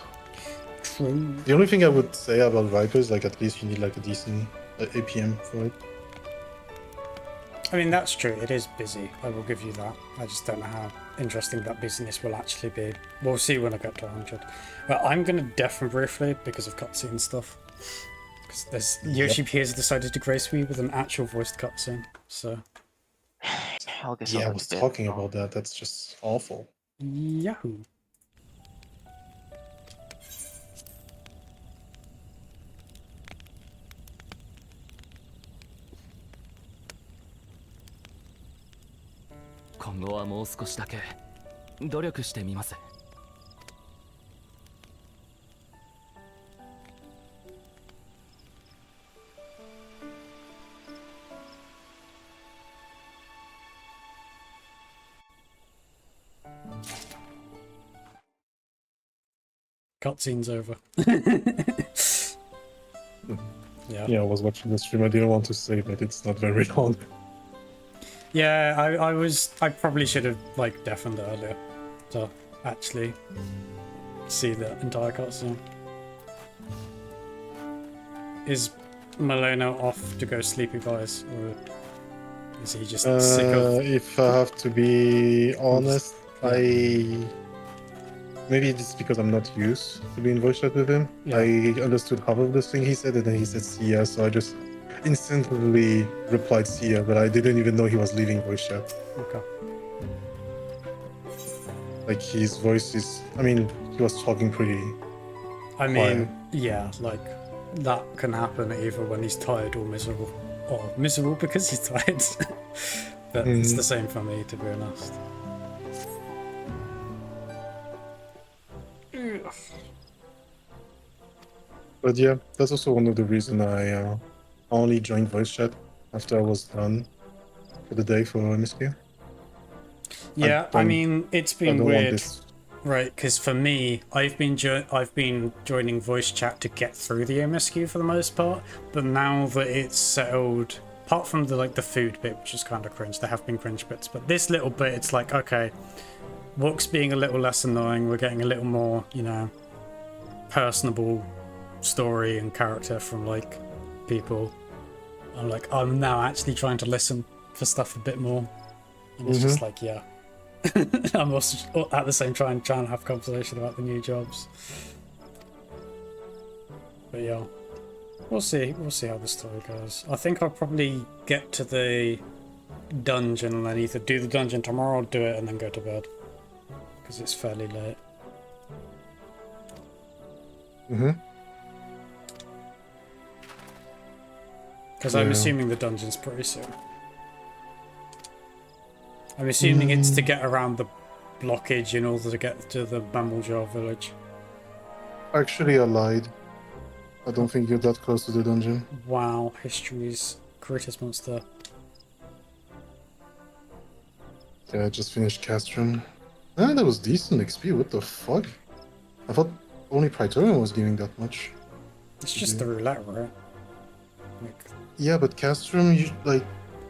True. The only thing I would say about Viper is like at least you need like a decent APM for it. I mean, that's true. It is busy. I will give you that. I just don't know how interesting that busyness will actually be. We'll see when I get to 100. But I'm going to deafen briefly because of cutscene stuff. Because Yoshi P has decided to grace me with an actual voiced cutscene. So. Yeah, I was talking about that. That's just awful. Yahoo.今後はもう少しだけ努力してみます。Cutscene's over. Yeah, I was watching the stream. I didn't want to say that it's not very long. Yeah, I probably should have like deafened earlier to actually see the entire cutscene. Is Maleno off to go sleepy guys, or is he just sick of? If I have to be honest, maybe it's because I'm not used to being voice chat with him. Yeah. I understood half of the thing he said, and then he said "see ya," so I just instantly replied "see ya," but I didn't even know he was leaving voice chat. Okay. Like his voice is, I mean, he was talking pretty. I mean, quiet. yeah, like that can happen either when he's tired or miserable because he's tired. But it's the same for me, to be honest. But yeah, that's also one of the reasons I only joined voice chat after I was done for the day for MSQ. Yeah, I mean, it's been weird, right? Because for me, I've been joining voice chat to get through the MSQ for the most part. But now that it's settled, apart from the the food bit, which is kind of cringe, there have been cringe bits, but this little bit, it's like, okay, Wook's being a little less annoying. We're getting a little more, you know, personable story and character from people. I'm now actually trying to listen for stuff a bit more, and it's just like, yeah. I'm also at the same time trying to have a conversation about the new jobs. But yeah, we'll see how the story goes. I think I'll probably get to the dungeon and then either do the dungeon tomorrow or do it and then go to bed, because it's fairly late. Because I'm assuming the dungeon's pretty soon. I'm assuming it's to get around the blockage in order to get to the Bamblejaw village. Actually, I lied. I don't think you're that close to the dungeon. Wow, history's greatest monster. Yeah, I just finished Castrum. Ah, that was decent XP, what the fuck? I thought only Praetorian was giving that much. It's just the roulette, right? Yeah, but Castrum,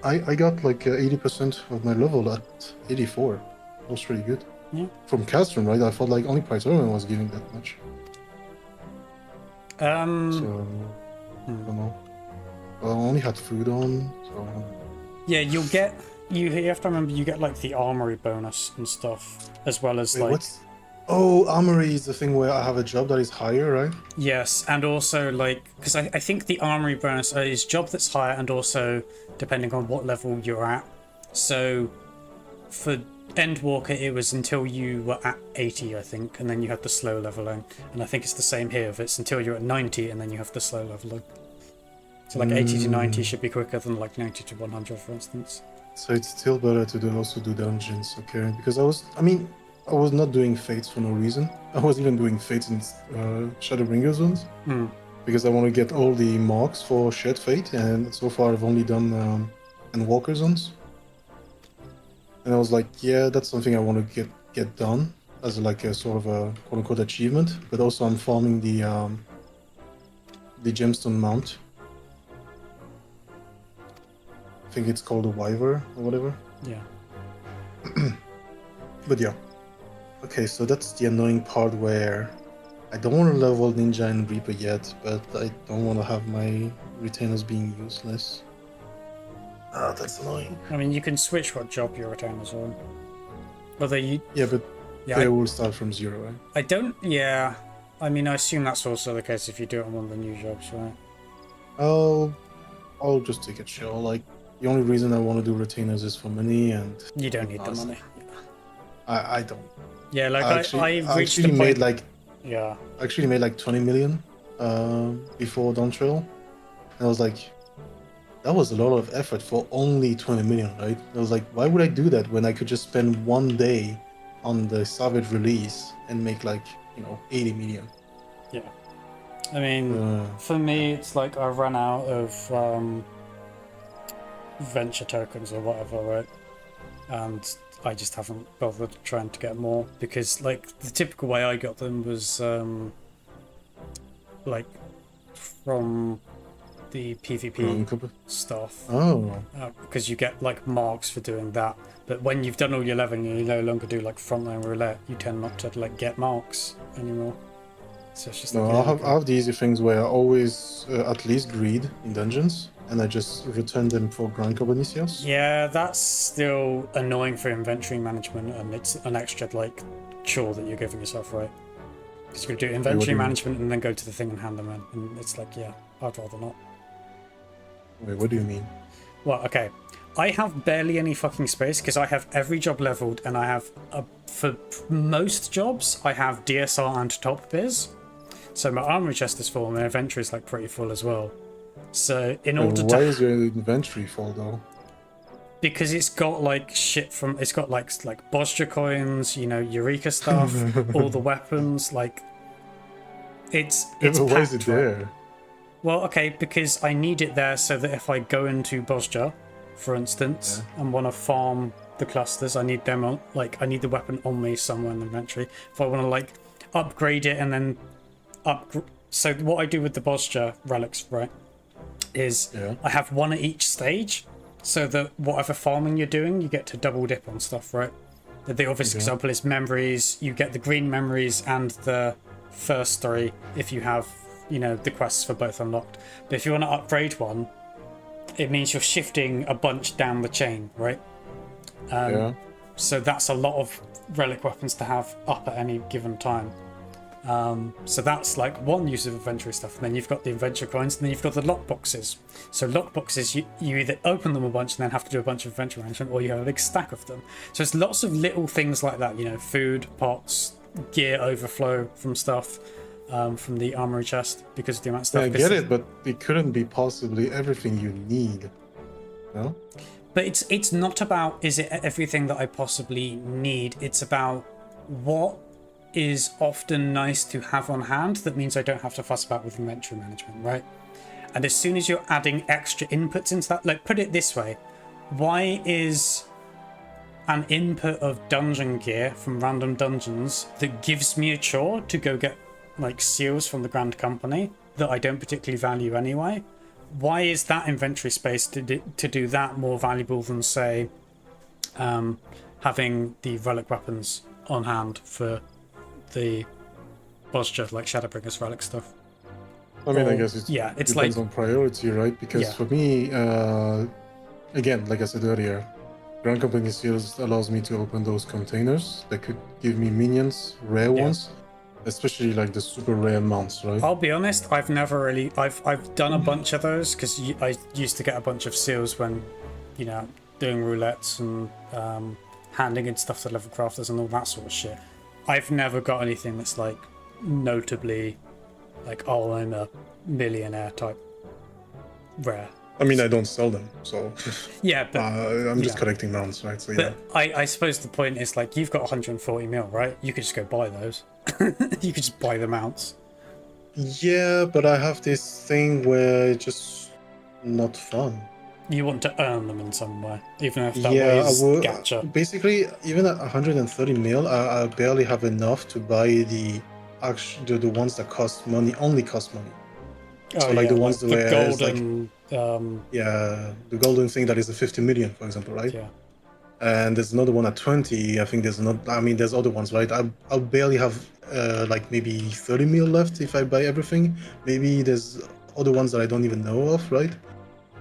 I got like 80% of my level at 84. That was pretty good. Yeah. From Castrum, right? I felt like only Praetorian was giving that much. So, I don't know. I only had food on, so... Yeah, you'll get you have to remember you get like the armory bonus and stuff, as well as Wait, like. what's... Oh, armory is the thing where I have a job that is higher, right? Yes, and also like because I think the armory bonus is job that's higher, and also depending on what level you're at. So for Endwalker, it was until you were at 80, I think, and then you had the slow leveling. And I think it's the same here. If it's until you're at 90, and then you have the slow leveling. So like 80 to 90 should be quicker than like 90 to 100, for instance. So it's still better to also do dungeons, okay? Because I was not doing fates for no reason. I was even doing fates in Shadowbringer zones because I want to get all the marks for shared fate, and so far I've only done Endwalker zones. And I was like, yeah, that's something I want to get done as like a sort of a quote-unquote achievement. But also I'm farming the gemstone mount. I think it's called a Wyver or whatever. Yeah. But yeah. Okay, so that's the annoying part where I don't want to level Ninja and Reaper yet, but I don't want to have my retainers being useless. Ah, that's annoying. I mean, you can switch what job your retainers on. Whether you... Yeah, but they will start from 0, right? I don't... Yeah. I mean, I assume that's also the case if you do it on one of the new jobs, right? I'll just take it chill. Like, the only reason I want to do retainers is for money, and... You don't need the money. I don't. Yeah, like I actually made like... Yeah. I actually made like 20 million before Dawntrail. And I was like, that was a lot of effort for only 20 million, right? I was like, why would I do that when I could just spend one day on the Savage release and make like, 80 million? Yeah. I mean, for me, it's like I ran out of venture tokens or whatever, right? And I just haven't bothered trying to get more because, like, the typical way I got them was like from the PvP stuff. Oh. Because you get like marks for doing that, but when you've done all your leveling and you no longer do like frontline roulette, you tend not to like get marks anymore. So it's just no, like, I have the easy things where I always at least greed in dungeons, and I just return them for Grand Carbonicios. Yeah, that's still annoying for inventory management, and it's an extra like chore that you're giving yourself, right? Because you're gonna do inventory management and then go to the thing and hand them in, and it's like, yeah, I'd rather not. Wait, what do you mean? Well, okay. I have barely any fucking space because I have every job leveled, and I have, for most jobs, I have DSR and top biz. So my armory chest is full, my inventory is like pretty full as well. So in order to... Why is your inventory full though? Because it's got like shit from... It's got like Bostra coins, Eureka stuff, all the weapons, like... It's why is it there? Well, okay, because I need it there so that if I go into Bosja, for instance, and want to farm the clusters, I need them on, I need the weapon on me somewhere in the inventory. If I want to upgrade it and then so what I do with the Bosja relics, right, is I have one at each stage, so that whatever farming you're doing, you get to double dip on stuff, right? The obvious example is memories. You get the green memories and the first 3 if you have the quests for both unlocked. But if you want to upgrade one, it means you're shifting a bunch down the chain, right? So that's a lot of relic weapons to have up at any given time. So that's like one use of inventory stuff. And then you've got the inventory coins, and then you've got the lockboxes. So lockboxes, you either open them a bunch and then have to do a bunch of inventory management, or you have a big stack of them. So it's lots of little things like that, food, pots, gear overflow from stuff. From the armory chest because of the amount of stuff. Yeah, I get it, but it couldn't be possibly everything you need, no? But it's not about is it everything that I possibly need. It's about what is often nice to have on hand that means I don't have to fuss about with inventory management, right? And as soon as you're adding extra inputs into that, like put it this way, why is an input of dungeon gear from random dungeons that gives me a chore to go get seals from the Grand Company that I don't particularly value anyway? Why is that inventory space to do that more valuable than, say, having the relic weapons on hand for the Bosja, like Shadowbringer's relic stuff? I mean, I guess it depends on priority, right? Because for me, again, like I said earlier, Grand Company Seals allows me to open those containers that could give me minions, rare ones, especially like the super rare mounts, right? I'll be honest, I've never really... I've done a bunch of those, because I used to get a bunch of seals when, you know, doing roulettes and handing in stuff to level crafters and all that sort of shit. I've never got anything that's like notably like, oh, I'm a millionaire type rare. I mean, I don't sell them, so yeah, but I'm just collecting mounts, right? So yeah. But I suppose the point is, like, you've got 140 mil, right? You could just go buy those. You could just buy the mounts. Yeah, but I have this thing where it's just not fun. You want to earn them in some way, even if that way is gacha. Basically, even at 130 mil, I barely have enough to buy the ones that cost money, only cost money. Oh, so like the ones like where the it's like, golden, the golden thing that is a 50 million, for example, right? Yeah. And there's another one at 20. I think there's not. I mean, there's other ones, right? I'll barely have like maybe 30 mil left if I buy everything. Maybe there's other ones that I don't even know of, right?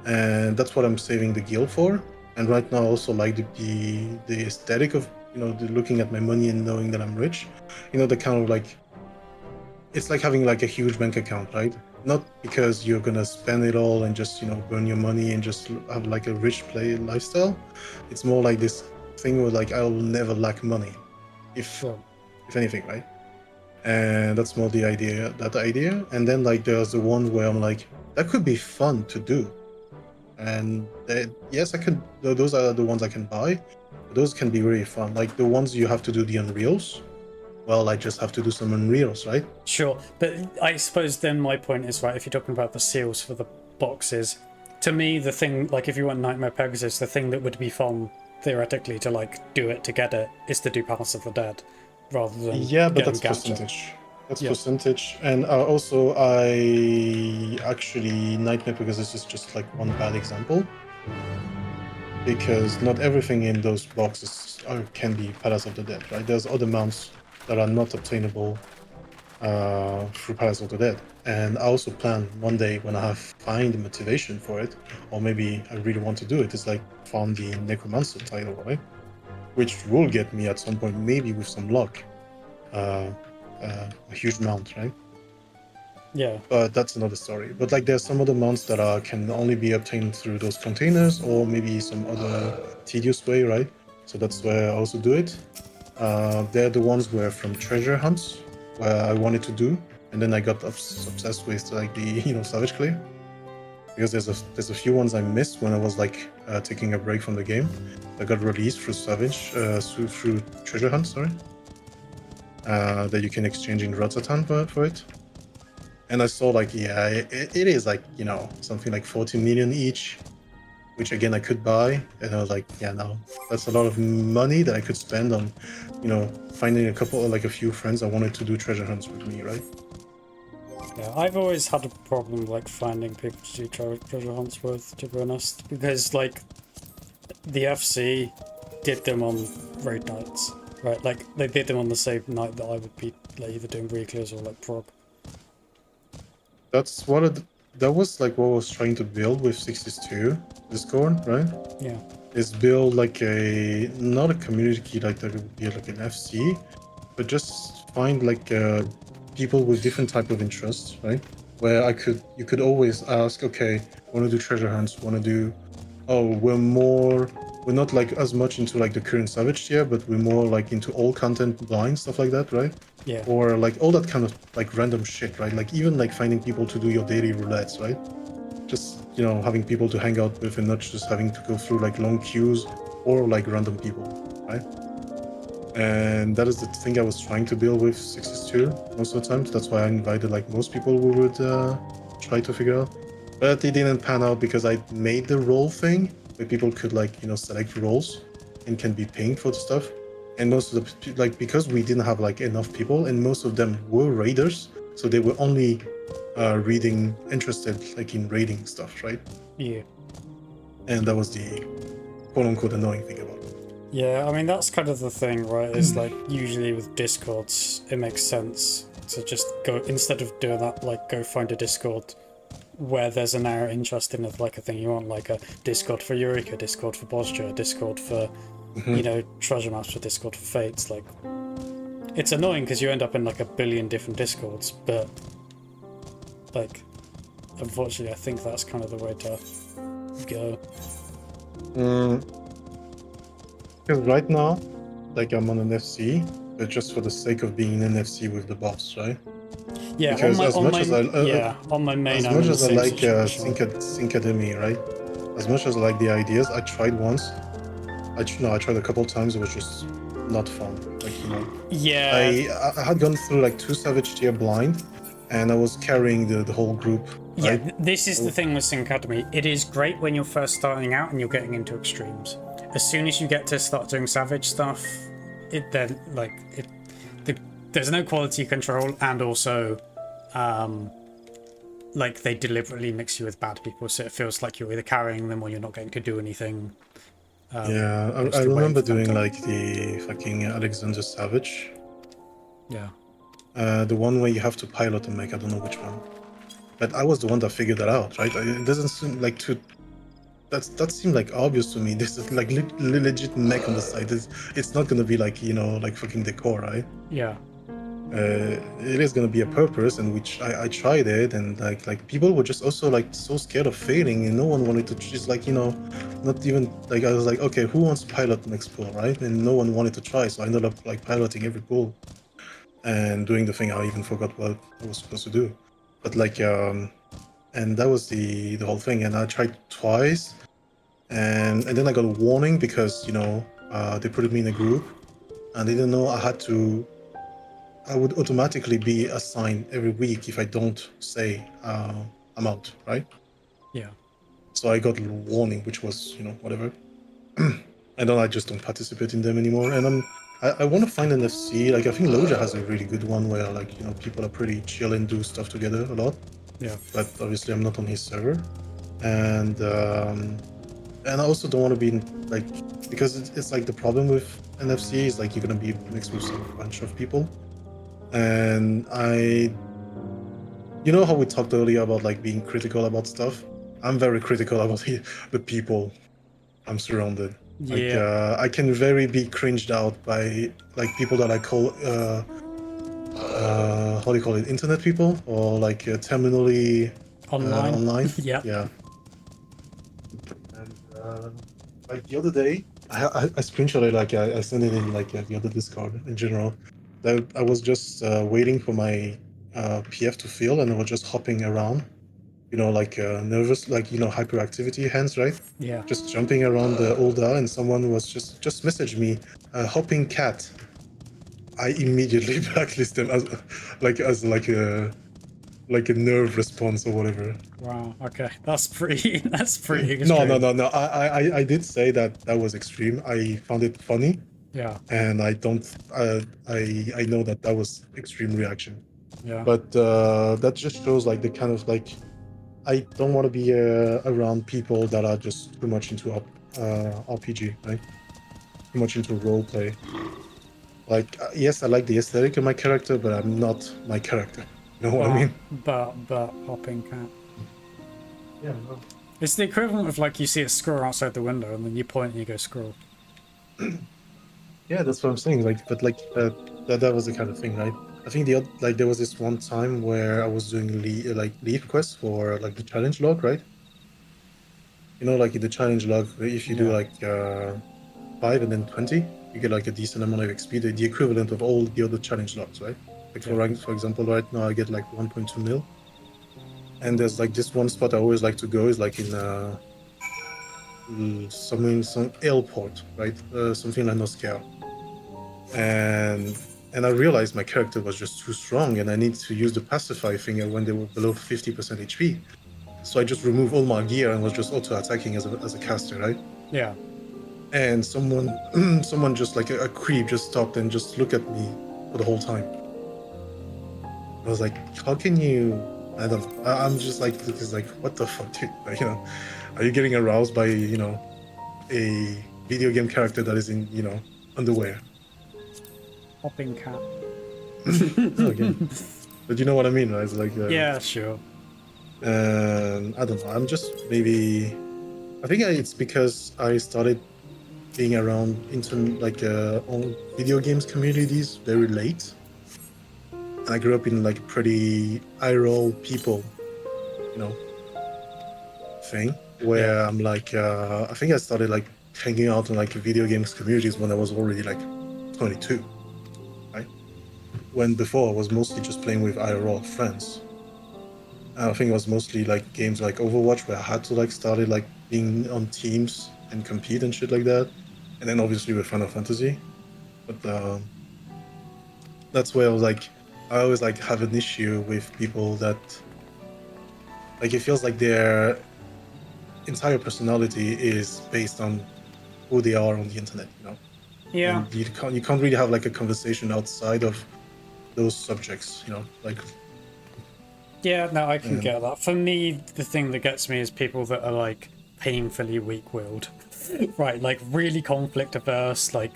And that's what I'm saving the guild for. And right now, also like the aesthetic of, you know, looking at my money and knowing that I'm rich. You know, the kind of like, it's like having like a huge bank account, right? Not because you're gonna spend it all and just, you know, burn your money and just have like a rich play lifestyle. It's more like this thing where like I'll never lack money, if anything, right? And that's more the idea. And then like there's the one where I'm like, that could be fun to do. And yes, I could. Those are the ones I can buy. Those can be really fun. Like the ones you have to do the unreals. Well, I just have to do some unreals, right? Sure, but I suppose then my point is, right, if you're talking about the seals for the boxes, to me the thing, like if you want Nightmare Pegasus, the thing that would be fun theoretically to like do it to get it is to do Palace of the Dead, rather than but that's gacha. percentage. That's percentage, and also I actually Nightmare Pegasus is just like one bad example, because not everything in those boxes can be Palace of the Dead, right? There's other mounts that are not obtainable through Palace of the Dead. And I also plan one day when I find the motivation for it, or maybe I really want to do it, is like farm the Necromancer title, right? Which will get me at some point, maybe with some luck, a huge mount, right? Yeah. But that's another story. But like there's some other mounts that can only be obtained through those containers, or maybe some other tedious way, right? So that's where I also do it. They're the ones where from treasure hunts where I wanted to do, and then I got obsessed with like the Savage Clear, because there's a few ones I missed when I was like taking a break from the game. I got released through through treasure hunt, sorry. That you can exchange in Rotterdam for it. And I saw like, yeah, it is like, you know, something like 40 million each, which again I could buy, and I was like, yeah, no, that's a lot of money that I could spend on, you know, finding a few friends that wanted to do treasure hunts with me, right? Yeah, I've always had a problem like finding people to do treasure hunts with, to be honest, because like the FC did them on raid nights, right? Like they did them on the same night that I would be like either doing reclears or like prog. That was like what I was trying to build with 62 Discord, right? Yeah. Is build like not a community like that would be like an FC, but just find like people with different type of interests, right? Where you could always ask, okay, want to do treasure hunts, want to do, we're not like as much into like the current Savage tier, but we're more like into all content blind, stuff like that, right? Yeah. Or like all that kind of like random shit, right? Like even like finding people to do your daily roulettes, right? Just, you know, having people to hang out with and not just having to go through like long queues or like random people, right? And that is the thing I was trying to build with 62 most of the times. That's why I invited like most people who would try to figure out. But it didn't pan out because I made the role thing where people could like, you know, select roles and can be pinged for the stuff. And most of the, like, because we didn't have like enough people and most of them were raiders, so they were only interested like in raiding stuff, right? Yeah. And that was the quote-unquote annoying thing about it. Yeah, I mean that's kind of the thing, right? Is like usually with Discords, it makes sense to just go, instead of doing that, like go find a Discord where there's an area interest in it, like a thing you want, like a Discord for Eureka, Discord for Posture, Discord for, you know, treasure maps, for Discord for Fates. Like, it's annoying because you end up in like a billion different Discords, but like, unfortunately, I think that's kind of the way to go. Because right now, like I'm on an FC, but just for the sake of being an NFC with the boss, right? Yeah, because on my main, as much as I like Syncademy, right? As much as I like the ideas, I tried once. I tried a couple times. It was just not fun. Like, you know. Yeah. I had gone through like 2 Savage tier blind, and I was carrying the whole group. Right? Yeah, this is the thing with Syncademy. It is great when you're first starting out and you're getting into extremes. As soon as you get to start doing Savage stuff, there's no quality control, and also like they deliberately mix you with bad people, so it feels like you're either carrying them or you're not getting to do anything. Yeah, I remember doing like the fucking Alexander Savage. Yeah. The one where you have to pilot a mech, I don't know which one. But I was the one that figured that out, right? It doesn't seem like that seemed like obvious to me. This is like legit mech on the side. It's not gonna be like, you know, like fucking decor, right? Yeah. It is gonna be a purpose, and which I tried it, and like people were just also like so scared of failing, and no one wanted to just, like, you know, not even like, I was like, okay, who wants to pilot the next pool, right? And no one wanted to try, so I ended up like piloting every pool and doing the thing I even forgot what I was supposed to do. But like, and that was the whole thing, and I tried twice, and then I got a warning because, you know, they put me in a group, and they didn't know I would automatically be assigned every week if I don't say I'm out, right? Yeah. So I got a warning, which was, you know, whatever. And then I just don't participate in them anymore. And I want to find an FC. Like, I think Loja has a really good one where, like, you know, people are pretty chill and do stuff together a lot. Yeah. But obviously I'm not on his server. And I also don't want to be in, like, because it's like the problem with NFC is like you're gonna be mixed with a bunch of people. And you know how we talked earlier about like being critical about stuff? I'm very critical about the people I'm surrounded. Like, Yeah. I can very be cringed out by like people that I call how do you call it, internet people, or like terminally online. Yeah. Yeah. And like the other day, I screenshotted, like I sent it in like the other Discord in general. That I was just waiting for my PF to fill, and I was just hopping around, you know, like nervous, like, you know, hyperactivity hands, right? Yeah. Just jumping around the older, and someone was just messaged me, hopping cat. I immediately blacklist them as like a nerve response or whatever. Wow. Okay. That's pretty. That's pretty. No. Extreme. I did say that was extreme. I found it funny. Yeah. And I don't. I know that was extreme reaction. Yeah. But that just shows like the kind of like, I don't want to be around people that are just too much into RPG, right? Too much into roleplay. Like, yes, I like the aesthetic of my character, but I'm not my character. You know what I mean? But hopping cat. Yeah. No. It's the equivalent of like you see a squirrel outside the window and then you point and you go squirrel. Yeah, that's what I'm saying. Like, but like that was the kind of thing, right? I think there was this one time where I was doing leave quests for like the challenge log, right? You know, like in the challenge log, if you do like 5 and then 20, you get like a decent amount of XP, the equivalent of all the other challenge logs, right? Like for rank, for example, right now I get like 1.2 mil. And there's like this one spot I always like to go is like in some airport, right? Something like Noscare. And I realized my character was just too strong, and I needed to use the pacify thing when they were below 50% HP. So I just removed all my gear and was just auto-attacking as a caster, right? Yeah. And someone just like a creep just stopped and just looked at me for the whole time. I was like, how can you? I don't know. I'm just like, it's like, what the fuck, dude? Like, you know, are you getting aroused by, you know, a video game character that is in, you know, underwear? Hopping cat. Okay. But you know what I mean, right? It's like yeah, sure. and I don't know. I'm just maybe. I think it's because I started being around into like all video games communities very late. And I grew up in like pretty eye-roll people, you know, thing where I'm like, I think I started like hanging out in like video games communities when I was already like 22, right? When before I was mostly just playing with IRL friends. And I think it was mostly like games like Overwatch where I had to like started like being on teams and compete and shit like that. And then obviously with Final Fantasy. But that's where I was like, I always like have an issue with people that like it feels like their entire personality is based on who they are on the internet, you know? Yeah. And you can't really have like a conversation outside of those subjects, you know? Like Yeah, no, I can get that. For me, the thing that gets me is people that are like painfully weak-willed. Right, like really conflict averse, like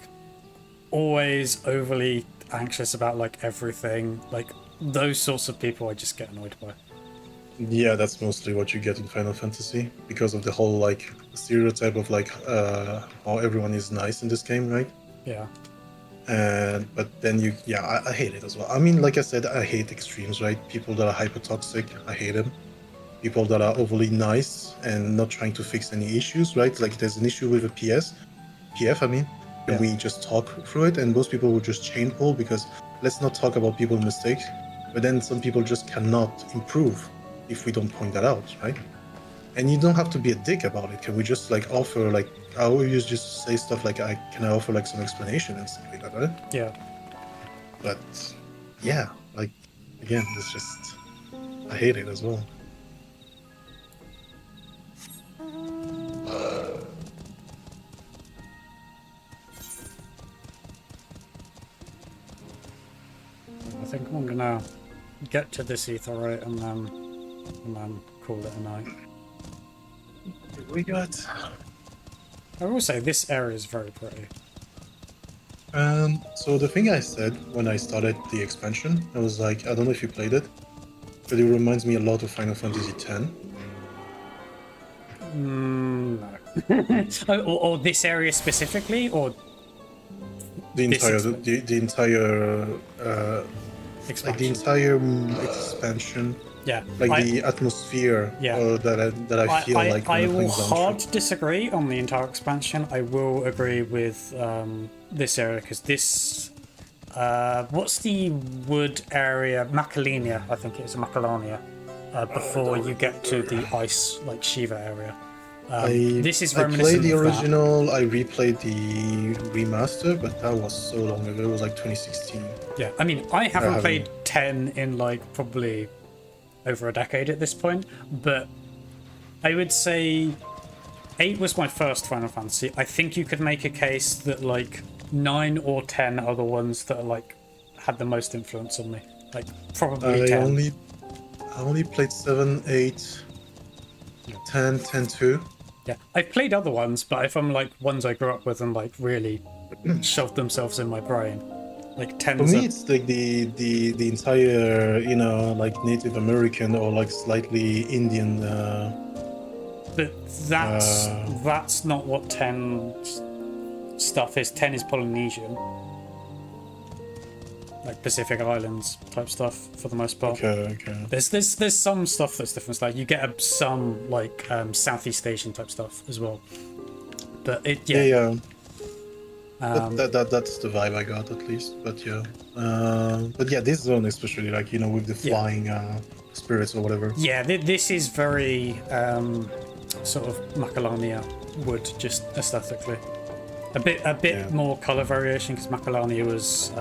always overly anxious about like everything. Like those sorts of people I just get annoyed by. yeah, that's mostly what you get in Final Fantasy because of the whole like stereotype of like how everyone is nice in this game, right? Yeah. But then I hate it as well. I mean, like I said, I hate extremes, right? People that are hyper toxic, I hate them. People that are overly nice and not trying to fix any issues, right? Like there's an issue with a PF, I mean, and we just talk through it, and most people will just chain pull because let's not talk about people's mistakes. But then some people just cannot improve if we don't point that out, right? And you don't have to be a dick about it. Can we just like offer like I always just say stuff like can I offer like some explanation and stuff like that, right? Yeah. But yeah, like again, it's just I hate it as well. I think I'm gonna get to this etherite and then call it a night. We got. I will say this area is very pretty. So the thing I said when I started the expansion, I was like, I don't know if you played it, but it reminds me a lot of Final Fantasy X. No. or this area specifically, or the entire the entire like the entire expansion. Yeah, like the atmosphere. Yeah, that I feel like. I will hard disagree on the entire expansion. I will agree with this area because this. What's the wood area? Macalania, I think it is Macalania. Before you get to the ice like Shiva area. This is reminiscent. I played the original. I replayed the remaster, but that was so long ago. It was like 2016. Yeah, I mean, I haven't played 10 in like probably over a decade at this point, but I would say 8 was my first Final Fantasy. I think you could make a case that like 9 or 10 are the ones that are like had the most influence on me. Like probably 10. I only played 7, 8, 10, 10 2. Yeah, I've played other ones, but if I'm like ones I grew up with and like really shoved themselves in my brain, like 10. For me, it's like the entire like Native American or like slightly Indian. But that's not what 10 stuff is. 10 is Polynesian, like Pacific Islands type stuff for the most part. Okay. There's some stuff that's different. Like you get some like Southeast Asian type stuff as well. But it that's the vibe I got at least. But yeah, this zone especially like with the flying spirits or whatever. Yeah, this is very sort of Macalania wood, just aesthetically. A bit more color variation because Macalania was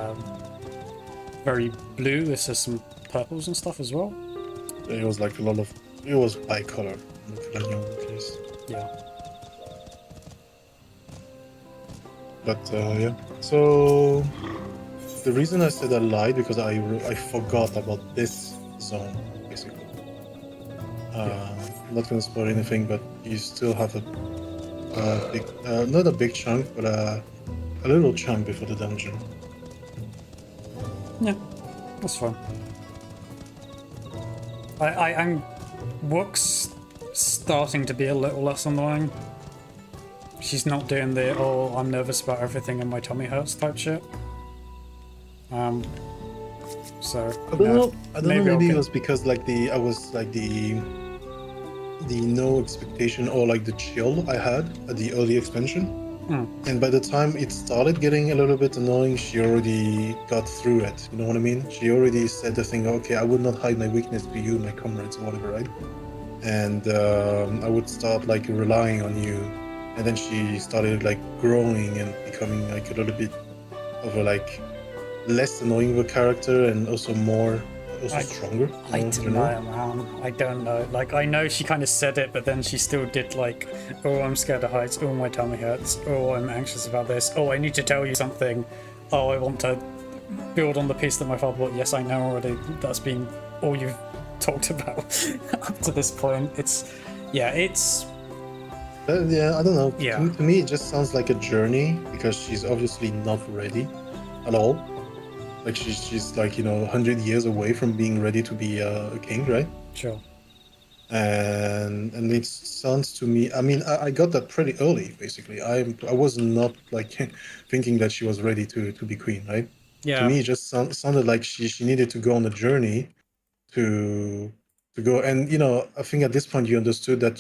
very blue. This has some purples and stuff as well. It was like it was bi-color, at least. Yeah. But yeah, so the reason I said I lied because I forgot about this zone basically. I'm not gonna spoil anything, but you still have a big, not a big chunk, but a little chunk before the dungeon. Yeah, that's fine. I'm Wook's starting to be a little less annoying. She's not doing the, oh, I'm nervous about everything and my tummy hurts type shit. So I don't know. I don't know. Maybe I'll it was because like I was like the no expectation or like the chill I had at the early expansion. And by the time it started getting a little bit annoying, she already got through it. You know what I mean? She already said the thing, okay, I would not hide my weakness to you, my comrades, or whatever, right? And I would start like relying on you. And then she started like growing and becoming like a little bit of a like less annoying of a character and also stronger. I don't know, man. I don't know. Like, I know she kind of said it, but then she still did like, oh, I'm scared of heights. Oh, my tummy hurts. Oh, I'm anxious about this. Oh, I need to tell you something. Oh, I want to build on the piece that my father bought. Yes, I know already. That's been all you've talked about up to this point. Yeah, I don't know. Yeah. To me, it just sounds like a journey because she's obviously not ready at all. Like she's like 100 years away from being ready to be a king, right? Sure. And it sounds to me. I mean, I got that pretty early. Basically, I was not like thinking that she was ready to be queen, right? Yeah. To me, it just sounded like she needed to go on a journey to go. And I think at this point you understood that